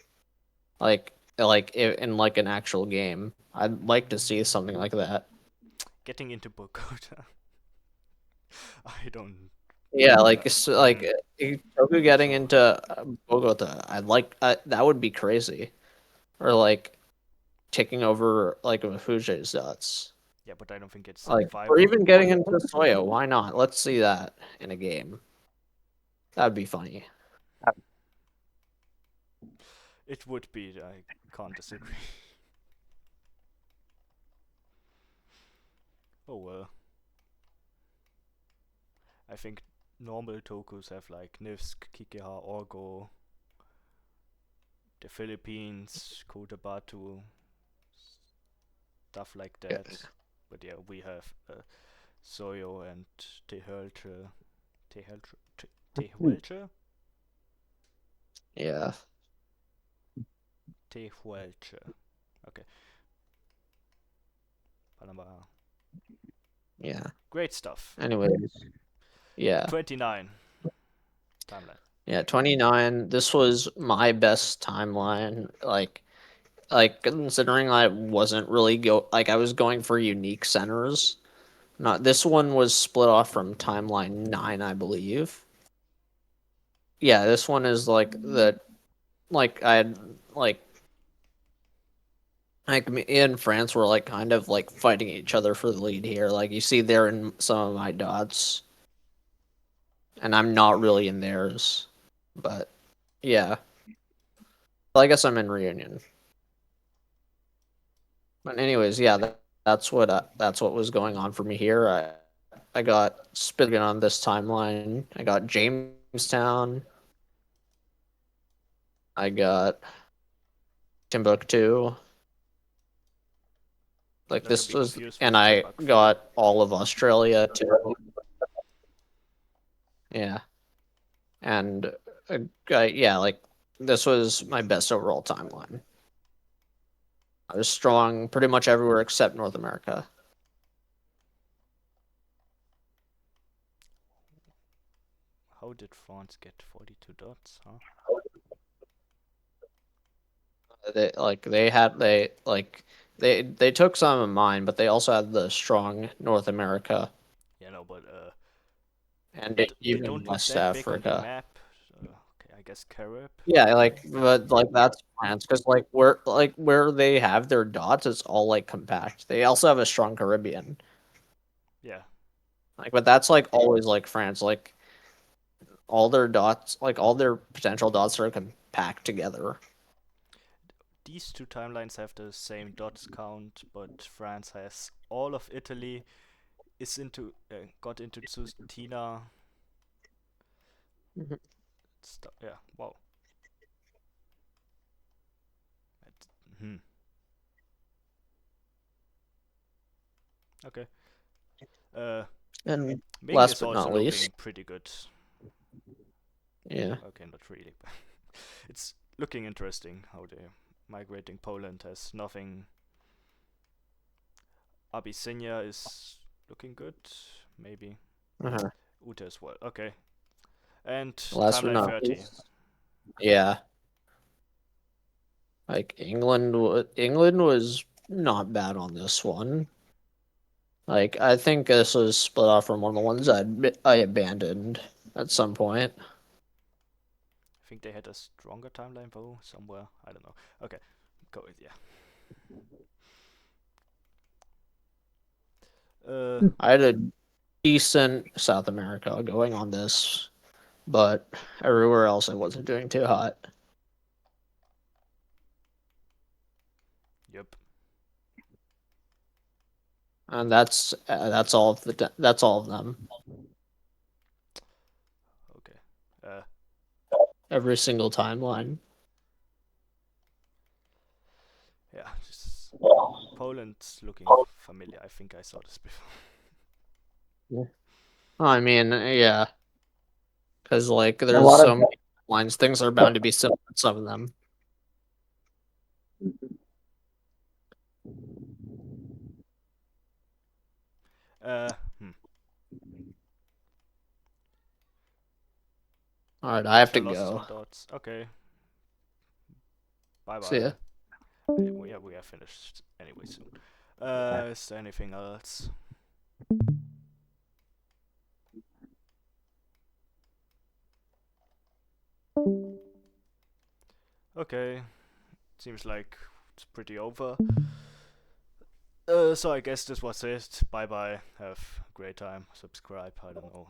like in like an actual game. I'd like to see something like that. Getting into Bogota. I don't. Yeah, Toku getting into Bogota. That would be crazy, or like taking over like Fuji's dots. Yeah, but I don't think it's like, or even getting into Soyo. Why not? Let's see that in a game. That'd be funny. It would be. I can't disagree. Oh well. I think normal Tokus have like Nivsk, Kikeha, Orgo, the Philippines, Cotabato, stuff like that. Yeah. But yeah, we have Soyo and Tehuelche. Yeah. Tehuelche. Okay. Panama. Yeah. Great stuff. Anyways, yeah. 29 timeline. Yeah, 29. This was my best timeline. Like considering I wasn't really I was going for unique centers. Not this one was split off from timeline 9, I believe. Yeah, this one is like I had like me and France were like kind of like fighting each other for the lead here. Like you see there in some of my dots. And I'm not really in theirs. But yeah. Well, I guess I'm in Reunion. But anyways, yeah, that's what was going on for me here. I got Spitgen on this timeline. I got Jamestown. I got Timbuktu. Like Not to this be was, confused and with I Timbuktu. got all of Australia too. Yeah, and yeah, like this was my best overall timeline. I was strong pretty much everywhere except North America. How did France get 42 dots, huh? They took some of mine, but they also had the strong North America Yeah, no, but and they even don't look West that big on the Africa. map. Okay, I guess Carib. Yeah, but that's France because where they have their dots, it's all like compact. They also have a strong Caribbean. Yeah. But that's like always like France. Like all their dots, like all their potential dots are compact together. These two timelines have the same dots count, but France has all of Italy, got into Sustina. Mhm. Yeah, wow. Okay. And Ming last is but also not looking least, pretty good. yeah. Okay, not really. It's looking interesting how they're migrating. Poland has nothing. Abyssinia is looking good, maybe. Uh-huh. Uta as well. Okay. And Last but timeline not 30. least, yeah. Like England was not bad on this one. Like I think this was split off from one of the ones I abandoned at some point. I think they had a stronger timeline though somewhere. I don't know. Okay, go with yeah. I had a decent South America going on this, but everywhere else I wasn't doing too hot. Yep. And that's all of that's all of them. Okay. Every single timeline. Yeah, just Poland's looking familiar. I think I saw this before. I mean, yeah. Because like A there's lot so of many lines, things are bound to be similar in some of them. Alright, I have to Lost go. some dots. Okay. Bye See ya. bye. Yeah, we are finished anyway soon. Is there anything else? Okay. Seems like it's pretty over. So I guess this was it. Bye bye. Have a great time. Subscribe. I don't know.